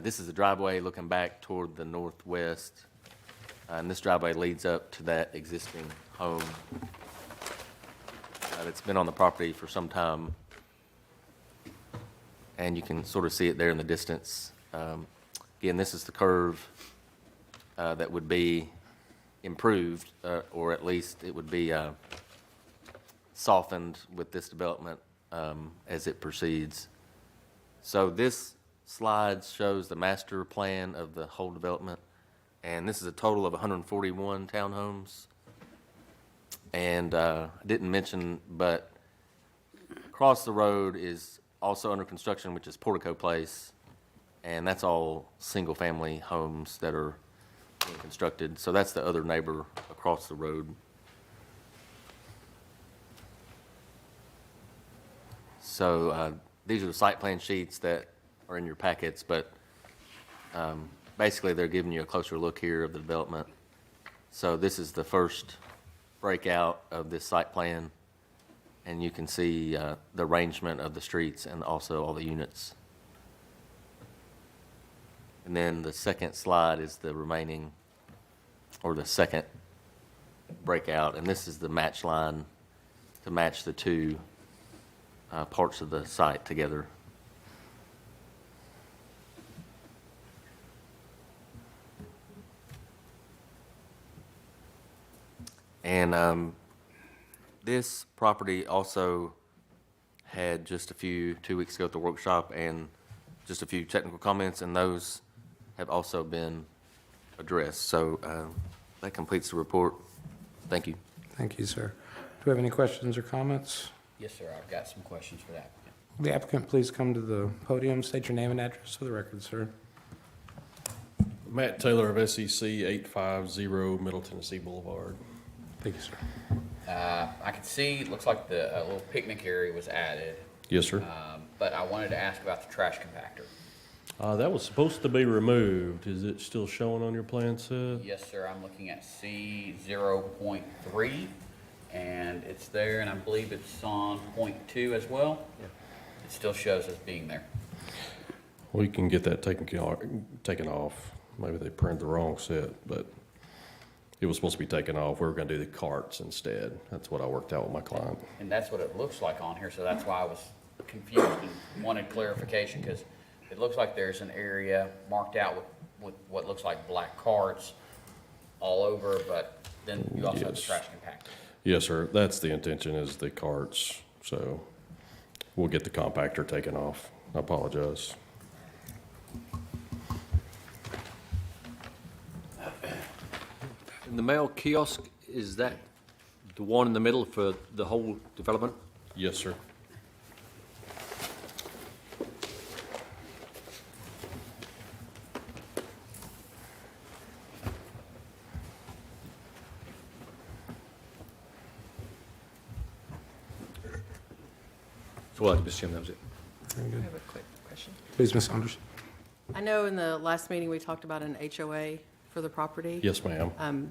This is the driveway looking back toward the northwest, and this driveway leads up to that existing home that's been on the property for some time. And you can sort of see it there in the distance. Again, this is the curve that would be improved, or at least it would be softened with this development as it proceeds. So this slide shows the master plan of the whole development, and this is a total of 141 townhomes. And I didn't mention, but across the road is also under construction, which is Portico Place, and that's all single-family homes that are being constructed. So that's the other neighbor across the road. So these are the site plan sheets that are in your packets, but basically they're giving you a closer look here of the development. So this is the first breakout of this site plan, and you can see the arrangement of the streets and also all the units. And then the second slide is the remaining, or the second breakout, and this is the match line to match the two parts of the site together. And this property also had just a few, 2 weeks ago at the workshop, and just a few technical comments, and those have also been addressed. So that completes the report. Thank you. Thank you, sir. Do we have any questions or comments? Yes, sir, I've got some questions for the applicant. Will the applicant please come to the podium, state your name and address for the record, sir? Matt Taylor of SEC, 850 Middle Tennessee Boulevard. Thank you, sir. I can see, it looks like the little picnic area was added. Yes, sir. But I wanted to ask about the trash compactor. That was supposed to be removed. Is it still showing on your plan set? Yes, sir, I'm looking at C 0.3, and it's there, and I believe it's on .2 as well. Yeah. It still shows as being there. We can get that taken off. Maybe they printed the wrong set, but it was supposed to be taken off. We were gonna do the carts instead. That's what I worked out with my client. And that's what it looks like on here, so that's why I was confused and wanted clarification, because it looks like there's an area marked out with what looks like black carts all over, but then you also have the Yes. trash compactor. Yes, sir. That's the intention, is the carts. So we'll get the compactor taken off. I apologize. And the mail kiosk, is that the one in the middle for the whole development? Yes, sir. So, well, Mr. Chairman, that was it. Very I good. have a quick question. Please, Ms. Saunders. I know in the last meeting, we talked about an HOA for the property. Yes, ma'am.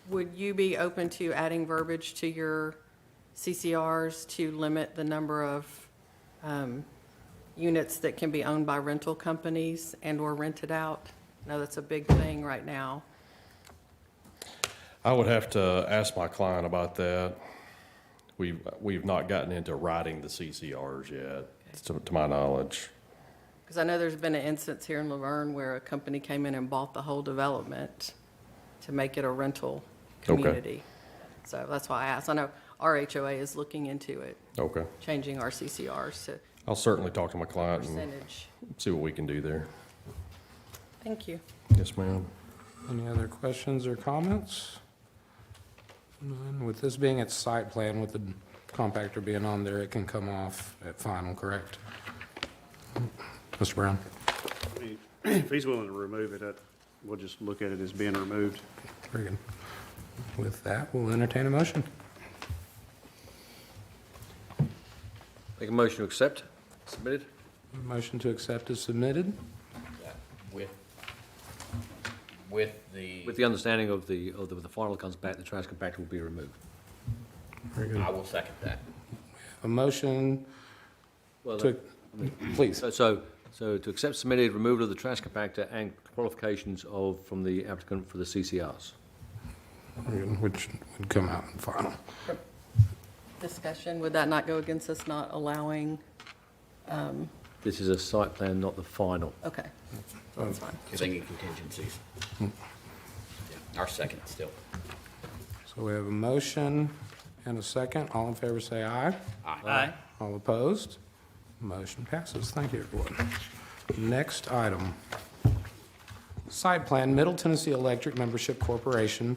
Would you be open to adding verbiage to your CCRs to limit the number of units that can be owned by rental companies and/or rented out? I know that's a big thing right now. I would have to ask my client about that. We've not gotten into writing the CCRs yet, to my knowledge. Because I know there's been an instance here in LaVergne where a company came in and bought the whole development to make it a rental community. So that's why I asked. I know our HOA is looking into it, Okay. changing our CCRs to I'll certainly talk to my client and percentage. see what we can do there. Thank you. Yes, ma'am. Any other questions or comments? None. With this being its site plan, with the compactor being on there, it can come off at final, correct? Mr. Brown? If he's willing to remove it, we'll just look at it as being removed. Very good. With that, we'll entertain a motion. Make a motion to accept, submitted. Motion to accept is submitted. With the understanding of the final comes back, the trash compactor will be removed. Very good. I will second that. A motion Well, to, please. So to accept submitted, removal of the trash compactor and qualifications from the applicant for the CCRs. Which would come out in final. Discussion, would that not go against us not allowing, This is a site plan, not the final. okay, that's fine. Thinking contingencies. Yeah, our second still. So we have a motion and a second. All in favor say aye. Aye. All opposed? Motion passes. Thank you, everyone. Next item. Site plan, Middle Tennessee Electric Membership Corporation,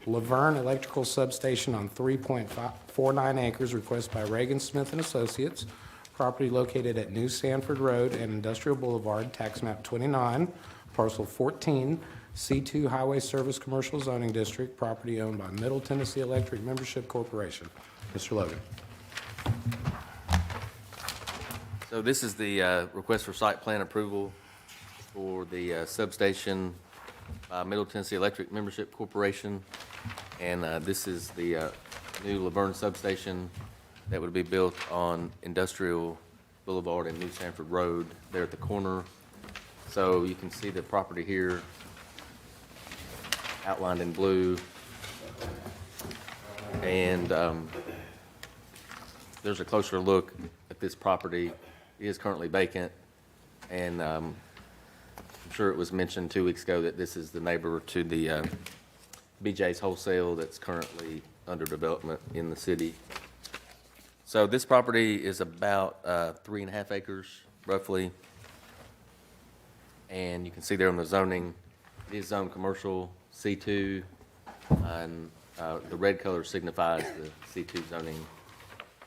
LaVergne Electrical Substation on 3.49 acres, requested by Reagan Smith and Associates. Property located at New Sanford Road and Industrial Boulevard, tax map 29, parcel 14, C2 Highway Service Commercial Zoning District, property owned by Middle Tennessee Electric Membership Corporation. Mr. Logan. So this is the request for site plan approval for the substation by Middle Tennessee Electric Membership Corporation. And this is the new LaVergne substation that would be built on Industrial Boulevard and New Sanford Road there at the corner. So you can see the property here outlined in blue. And there's a closer look at this property. It is currently vacant, and I'm sure it was mentioned 2 weeks ago that this is the neighbor to the BJ's Wholesale that's currently under development in the city. So this property is about 3.5 acres, roughly. And you can see there on the zoning, it is zoned commercial C2, and the red color signifies the C2 zoning.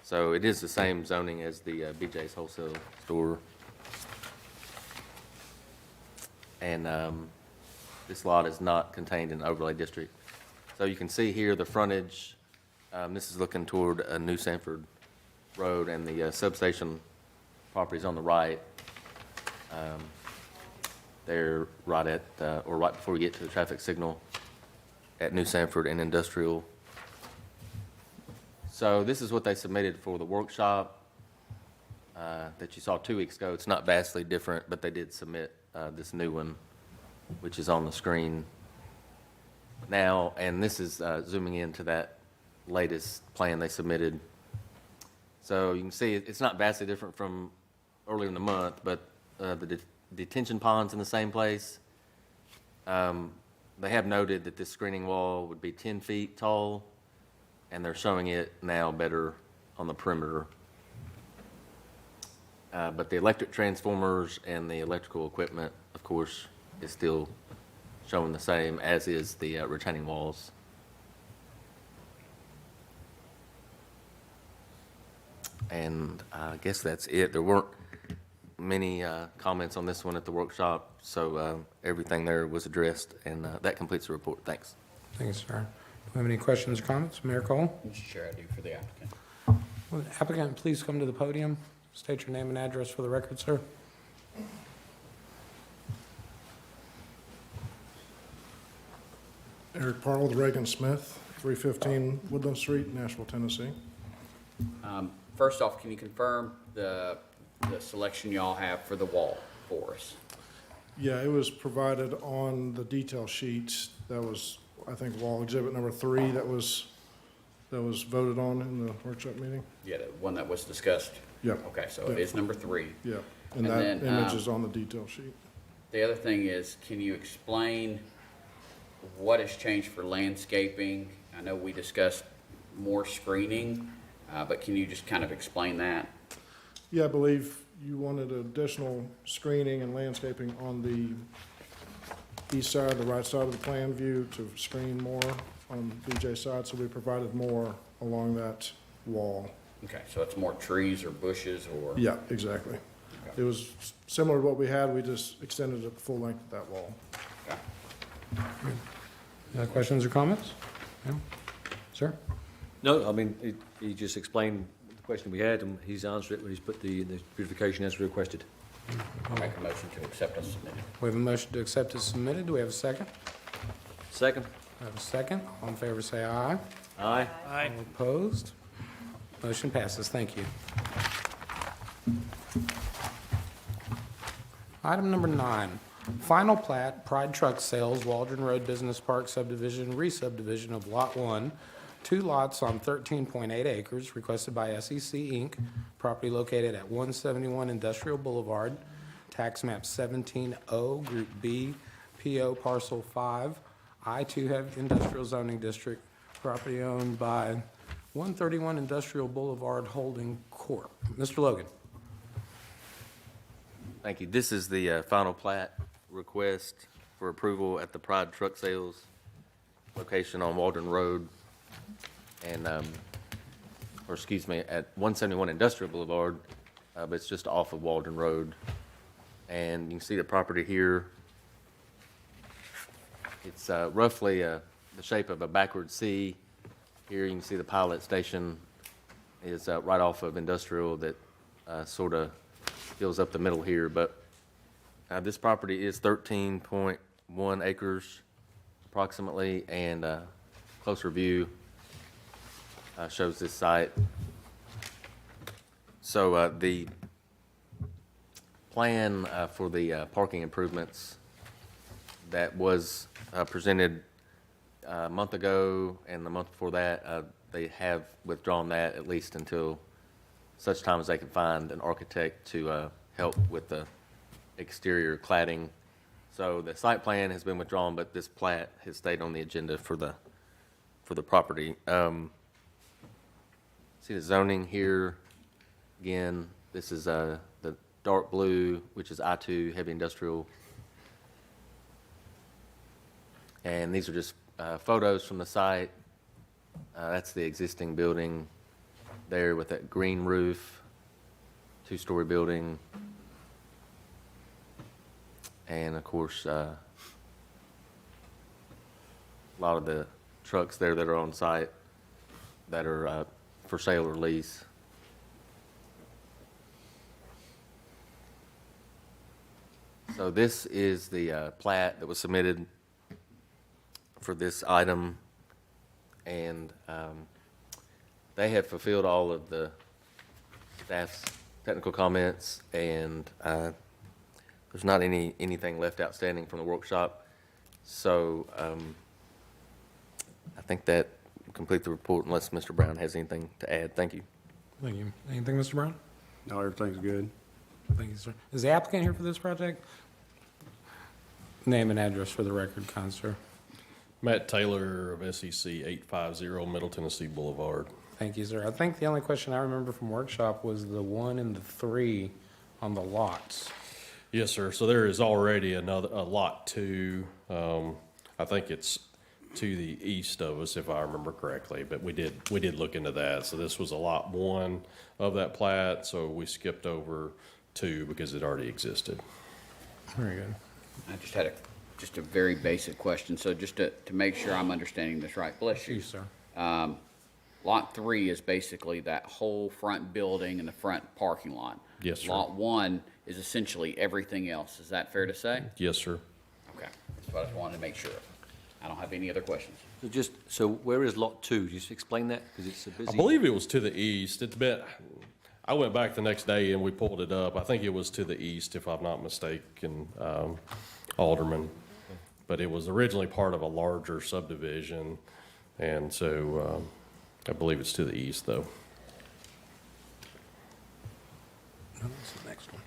So it is the same zoning as the BJ's Wholesale store. And this lot is not contained in the overlay district. So you can see here the frontage. This is looking toward New Sanford Road, and the substation property is on the right. They're right at, or right before you get to the traffic signal at New Sanford and Industrial. So this is what they submitted for the workshop. that you saw 2 weeks ago. It's not vastly different, but they did submit this new one, which is on the screen now. And this is zooming into that latest plan they submitted. So you can see it's not vastly different from earlier in the month, but the detention pond's in the same place. They have noted that this screening wall would be 10 feet tall, and they're showing it now better on the perimeter. But the electric transformers and the electrical equipment, of course, is still showing the same, as is the retaining walls. And I guess that's it. There weren't many comments on this one at the workshop, so everything there was addressed, and that completes the report. Thanks. Thanks, sir. Do we have any questions or comments? Mayor Cole? Mr. Chair, I do for the applicant. Will the applicant please come to the podium? State your name and address for the record, sir. Eric Parle with Reagan Smith, 315 Woodland Street, Nashville, Tennessee. First off, can you confirm the selection y'all have for the wall for us? Yeah, it was provided on the detail sheets. That was, I think, wall exhibit number 3 that was voted on in the workshop meeting. Yeah, the one that was discussed? Yeah. Okay, so Yeah. it is number 3. Yeah, and that then, image is on the detail sheet. The other thing is, can you explain what has changed for landscaping? I know we discussed more screening, but can you just kind of explain that? Yeah, I believe you wanted additional screening and landscaping on the east side, the right side of the plan view to screen more on BJ's side, so we provided more along that wall. Okay, so it's more trees or bushes or? Yeah, exactly. It was similar to what we had, we just extended it the full length of that wall. Any questions or comments? No? Sir? No, I mean, he just explained the question we had, and he's answered it when he's put the beautification as requested. I'll make a motion to accept as submitted. We have a motion to accept as submitted. Do we have a second? Second. We have a second. All in favor, say aye. Aye. All opposed? Motion passes. Thank you. Item number 9, final plat, Pride Truck Sales, Waldron Road Business Park subdivision, re-subdivision of Lot 1, 2 lots on 13.8 acres, requested by SEC Inc., property located at 171 Industrial Boulevard, tax map 17-0, Group B, PO Parcel 5, I-2 have Industrial Zoning District, property owned by 131 Industrial Boulevard Holding Corp. Mr. Logan. Thank you. This is the final plat request for approval at the Pride Truck Sales location on Waldron Road and, at 171 Industrial Boulevard, but it's just off of Waldron Road. And you can see the property here. It's roughly the shape of a backward C. Here you can see the pilot station is right off of Industrial that sort of fills up the middle here, but this property is 13.1 acres approximately, and closer view shows this site. So the plan for the parking improvements that was presented a month ago and the month before that, they have withdrawn that at least until such time as they can find an architect to help with the exterior cladding. So the site plan has been withdrawn, but this plat has stayed on the agenda for the property. See the zoning here. Again, this is the dark blue, which is I-2 heavy industrial. And these are just photos from the site. That's the existing building there with that green roof, 2-story building. And of course, a lot of the trucks there that are on site that are for sale or lease. So this is the plat that was submitted for this item, and they have fulfilled all of the staff's technical comments, and there's not anything left outstanding from the workshop. So I think that will complete the report unless Mr. Brown has anything to add. Thank you. Thank you. Anything, Mr. Brown? No, everything's good. Thank you, sir. Is the applicant here for this project? Name and address for the record, kind sir. Matt Taylor of SEC 850 Middle Tennessee Boulevard. Thank you, sir. I think the only question I remember from workshop was the 1 and the 3 on the lots. Yes, sir. So there is already a lot 2. I think it's to the east of us, if I remember correctly, but we did look into that. So this was a lot 1 of that plat, so we skipped over 2 because it already existed. Very good. I just had a very basic question, so just to make sure I'm understanding this right. Bless you. Yes, sir. Lot 3 is basically that whole front building and the front parking lot. Yes, sir. Lot 1 is essentially everything else. Is that fair to say? Yes, sir. Okay, that's what I just wanted to make sure of. I don't have any other questions. So where is lot 2? Just explain that, because it's a busy. I believe it was to the east. It's a bit, I went back the next day and we pulled it up. I think it was to the east, if I'm not mistaken, Alderman. But it was originally part of a larger subdivision, and so I believe it's to the east, though. No, that's the next one.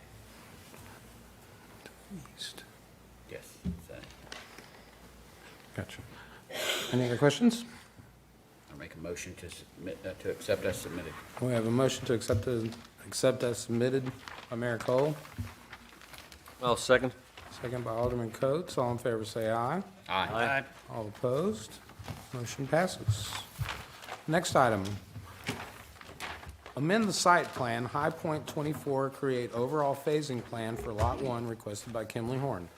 East. Yes. Gotcha. Any other questions? I'll make a motion to submit, to accept as submitted. We have a motion to accept as submitted by Mayor Cole, I'll second. second by Alderman Coates. All in favor say aye. Aye. All opposed? Motion passes. Next item. Amend the site plan, High Point 24, create overall phasing plan for Lot 1 requested by Kimley Horn.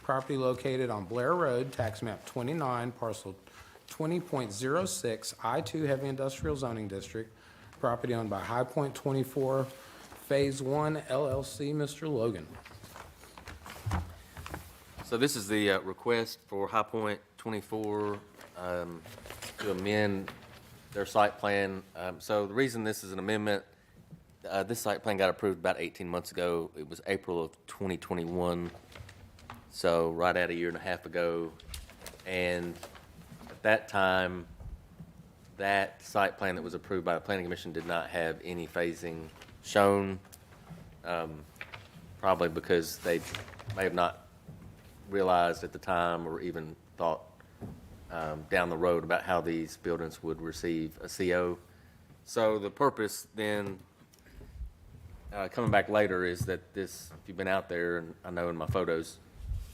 Property located on Blair Road, tax map 29, parcel 20.06, I-2 Heavy Industrial Zoning District. Property owned by High Point 24, Phase 1 LLC. Mr. Logan. So this is the request for High Point 24 to amend their site plan. So the reason this is an amendment, this site plan got approved about 18 months ago. It was April of 2021, so right at a year and a half ago. And at that time, that site plan that was approved by the Planning Commission did not have any phasing shown, probably because they may have not realized at the time or even thought down the road about how these buildings would receive a CO. So the purpose then, coming back later, is that this, if you've been out there, and I know in my photos,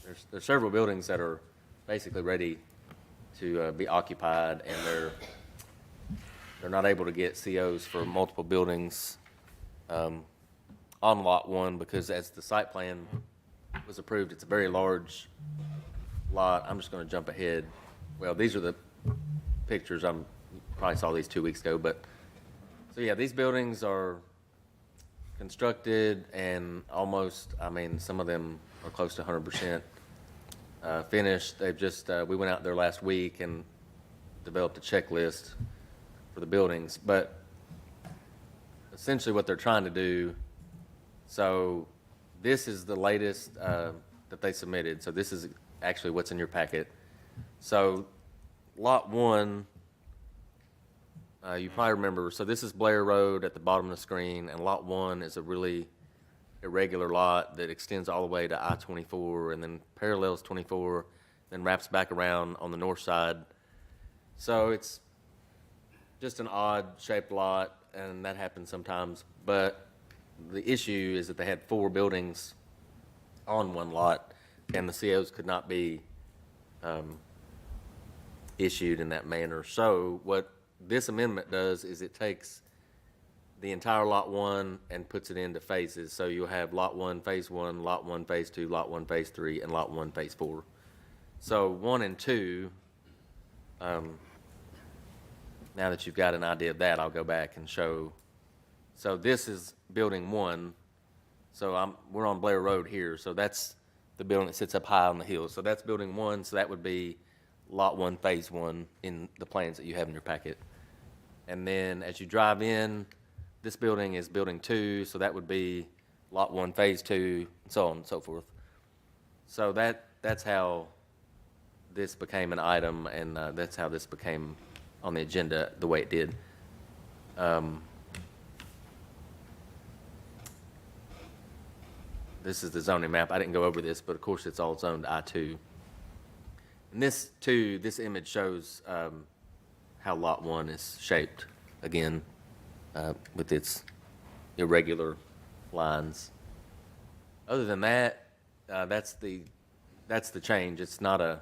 there's several buildings that are basically ready to be occupied, and they're not able to get COs for multiple buildings on Lot 1 because as the site plan was approved, it's a very large lot. I'm just going to jump ahead. Well, these are the pictures. You probably saw these 2 weeks ago, but so yeah, these buildings are constructed and almost, some of them are close to 100% finished. They've just, we went out there last week and developed a checklist for the buildings, but essentially what they're trying to do, so this is the latest that they submitted. So this is actually what's in your packet. So Lot 1, you probably remember, so this is Blair Road at the bottom of the screen, and Lot 1 is a really irregular lot that extends all the way to I-24 and then parallels 24, then wraps back around on the north side. So it's just an odd-shaped lot, and that happens sometimes. But the issue is that they had 4 buildings on one lot, and the COs could not be issued in that manner. So what this amendment does is it takes the entire Lot 1 and puts it into phases. So you'll have Lot 1, Phase 1, Lot 1, Phase 2, Lot 1, Phase 3, and Lot 1, Phase 4. So 1 and 2, now that you've got an idea of that, I'll go back and show. So this is Building 1. So we're on Blair Road here. So that's the building that sits up high on the hill. So that's Building 1. So that would be Lot 1, Phase 1 in the plans that you have in your packet. And then as you drive in, this building is building 2, so that would be lot 1, phase 2, and so on and so forth. So that's how this became an item, and that's how this became on the agenda the way it did. This is the zoning map. I didn't go over this, but of course it's all zoned I-2. And this image shows how Lot 1 is shaped, again, with its irregular lines. Other than that, that's the change. It's not an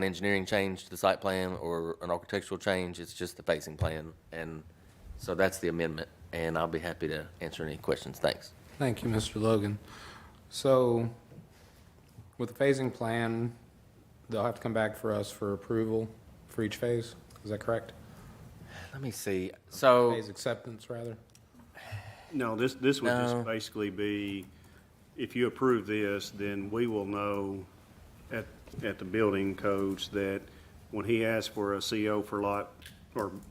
engineering change to the site plan or an architectural change. It's just the phasing plan. And so that's the amendment, and I'll be happy to answer any questions. Thanks. Thank you, Mr. Logan. So with the phasing plan, they'll have to come back for us for approval for each phase. Is that correct? Let me see. So Phase acceptance, rather? No, this would just basically be, if you approve this, then we will know at the building codes that when he asks for a CO for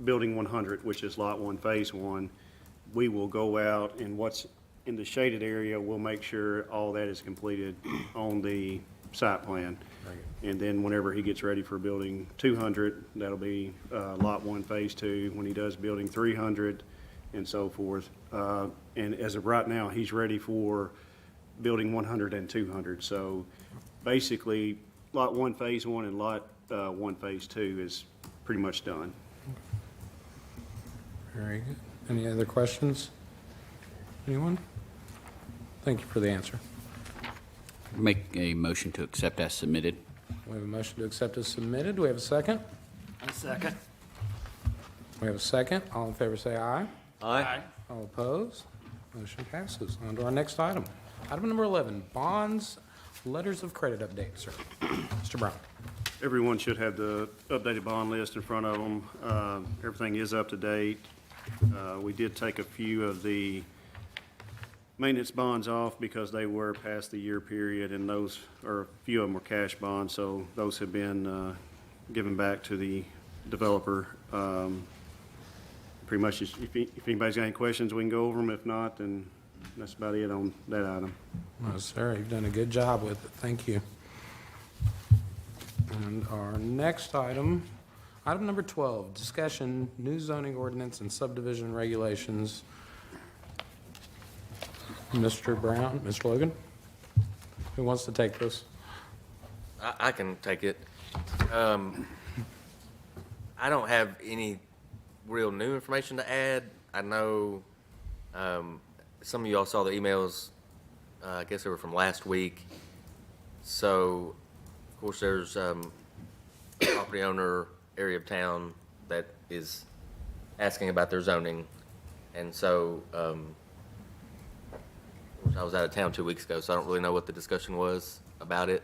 building 100, which is lot 1, phase 1, we will go out and what's in the shaded area, we'll make sure all that is completed on the site plan. And then whenever he gets ready for building 200, that'll be lot 1, phase 2. When he does building 300 and so forth. And as of right now, he's ready for building 100 and 200. So basically, lot 1, phase 1 and lot 1, phase 2 is pretty much done. Very good. Any other questions? Anyone? Thank you for the answer. Make a motion to accept as submitted. We have a motion to accept as submitted. Do we have a second? A second. We have a second. All in favor say aye. Aye. All opposed? Motion passes. On to our next item. Item number 11, bonds, letters of credit update, sir. Mr. Brown. Everyone should have the updated bond list in front of them. Everything is up to date. We did take a few of the maintenance bonds off because they were past the year period, and those, or a few of them were cash bonds, so those have been given back to the developer. Pretty much, if anybody's got any questions, we can go over them. If not, then that's about it on that item. Well, sir, you've done a good job with it. Thank you. And our next item, item number 12, discussion, new zoning ordinance and subdivision regulations. Mr. Brown, Mr. Logan, who wants to take this? I can take it. I don't have any real new information to add. I know some of you all saw the emails, I guess they were from last week. So, of course, there's a property owner area of town that is asking about their zoning. And so, I was out of town 2 weeks ago, so I don't really know what the discussion was about it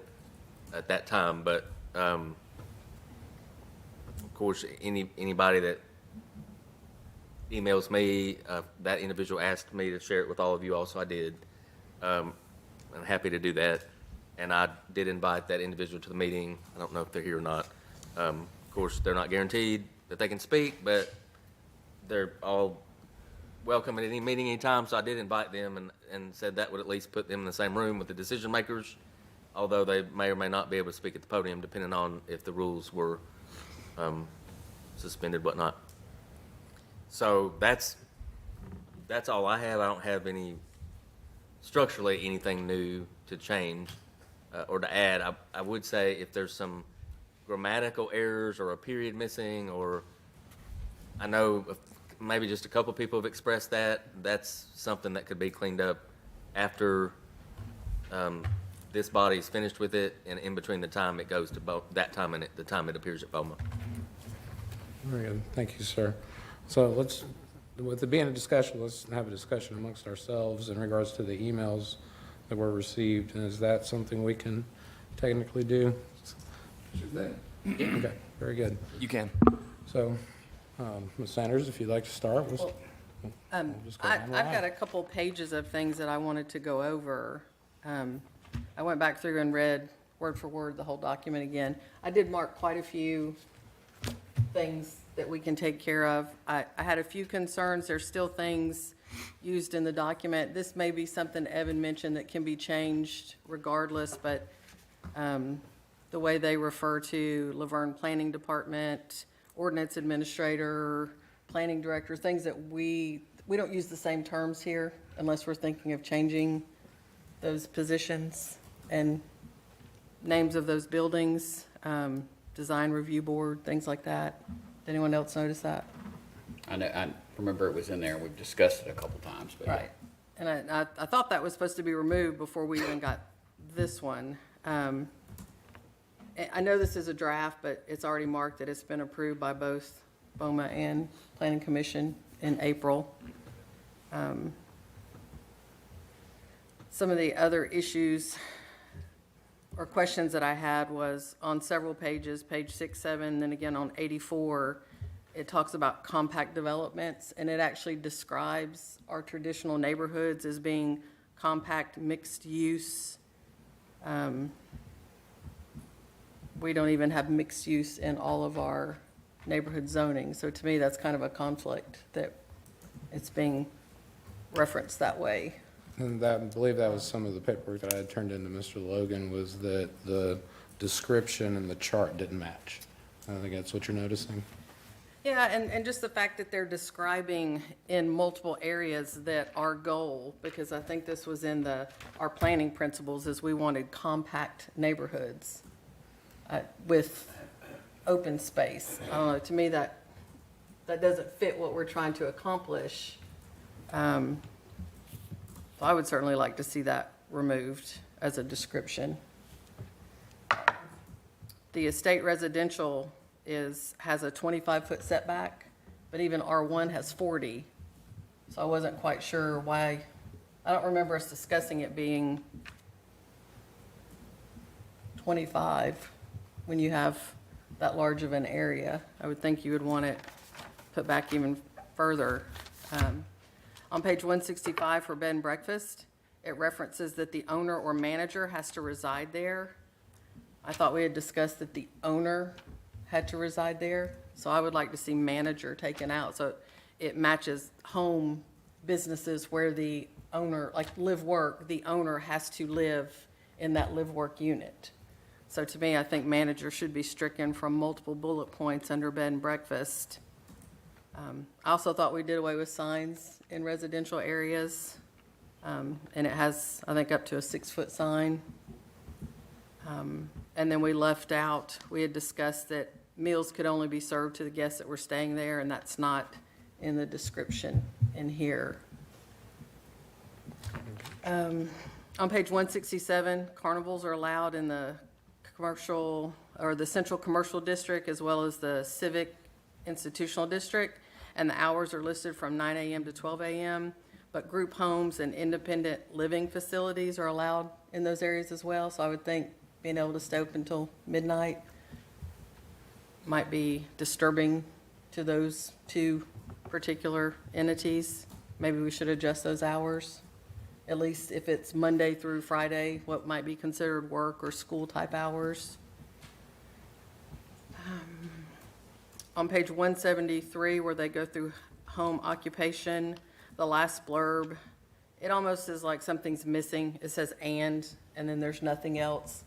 at that time. But, of course, anybody that emails me, that individual asked me to share it with all of you all, so I did. I'm happy to do that. And I did invite that individual to the meeting. I don't know if they're here or not. Of course, they're not guaranteed that they can speak, but they're all welcome at any meeting anytime, so I did invite them and said that would at least put them in the same room with the decision makers, although they may or may not be able to speak at the podium depending on if the rules were suspended, whatnot. So that's all I have. I don't have structurally anything new to change or to add. I would say if there's some grammatical errors or a period missing, or I know maybe just a couple people have expressed that, that's something that could be cleaned up after this body's finished with it, and in between the time it goes to that time and the time it appears at BOMA. Very good. Thank you, sir. So with it being a discussion, let's have a discussion amongst ourselves in regards to the emails that were received. And is that something we can technically do? Okay, very good. You can. So, Ms. Sanders, if you'd like to start. We'll just go down the I've line. got a couple pages of things that I wanted to go over. I went back through and read word for word the whole document again. I did mark quite a few things that we can take care of. I had a few concerns. There's still things used in the document. This may be something Evan mentioned that can be changed regardless, but the way they refer to LaVergne Planning Department, Ordinance Administrator, Planning Director, things that we don't use the same terms here unless we're thinking of changing those positions and names of those buildings, Design Review Board, things like that. Did anyone else notice that? I remember it was in there, and we've discussed it a couple times, but. Right. And I thought that was supposed to be removed before we even got this one. I know this is a draft, but it's already marked that it's been approved by both BOMA and Planning Commission in April. Some of the other issues or questions that I had was on several pages, page 6, 7, then again on 84, it talks about compact developments, and it actually describes our traditional neighborhoods as being compact mixed use. We don't even have mixed use in all of our neighborhood zoning. So to me, that's kind of a conflict that it's being referenced that way. And that, I believe that was some of the paperwork that I had turned into Mr. Logan, was that the description and the chart didn't match. I think that's what you're noticing. Yeah, and just the fact that they're describing in multiple areas that our goal, because I think this was in our planning principles, is we wanted compact neighborhoods with open space. I don't know, to me that doesn't fit what we're trying to accomplish. So I would certainly like to see that removed as a description. The estate residential has a 25-foot setback, but even R1 has 40. So I wasn't quite sure why. I don't remember us discussing it being 25 when you have that large of an area. I would think you would want it put back even further. On page 165 for bed and breakfast, it references that the owner or manager has to reside there. I thought we had discussed that the owner had to reside there, so I would like to see manager taken out, so it matches home businesses where the owner, like live-work, the owner has to live in that live-work unit. So to me, I think manager should be stricken from multiple bullet points under bed and breakfast. I also thought we did away with signs in residential areas, and it has, I think, up to a 6-foot sign. And then we left out, we had discussed that meals could only be served to the guests that were staying there, and that's not in the description in here. On page 167, carnivals are allowed in the commercial, or the central commercial district, as well as the civic institutional district, and the hours are listed from 9 a.m. to 12 a.m., but group homes and independent living facilities are allowed in those areas as well, so I would think being able to stay open until midnight might be disturbing to those two particular entities. Maybe we should adjust those hours, at least if it's Monday through Friday, what might be considered work or school type hours. On page 173, where they go through home occupation, the last blurb, it almost is like something's missing. It says and then there's nothing else.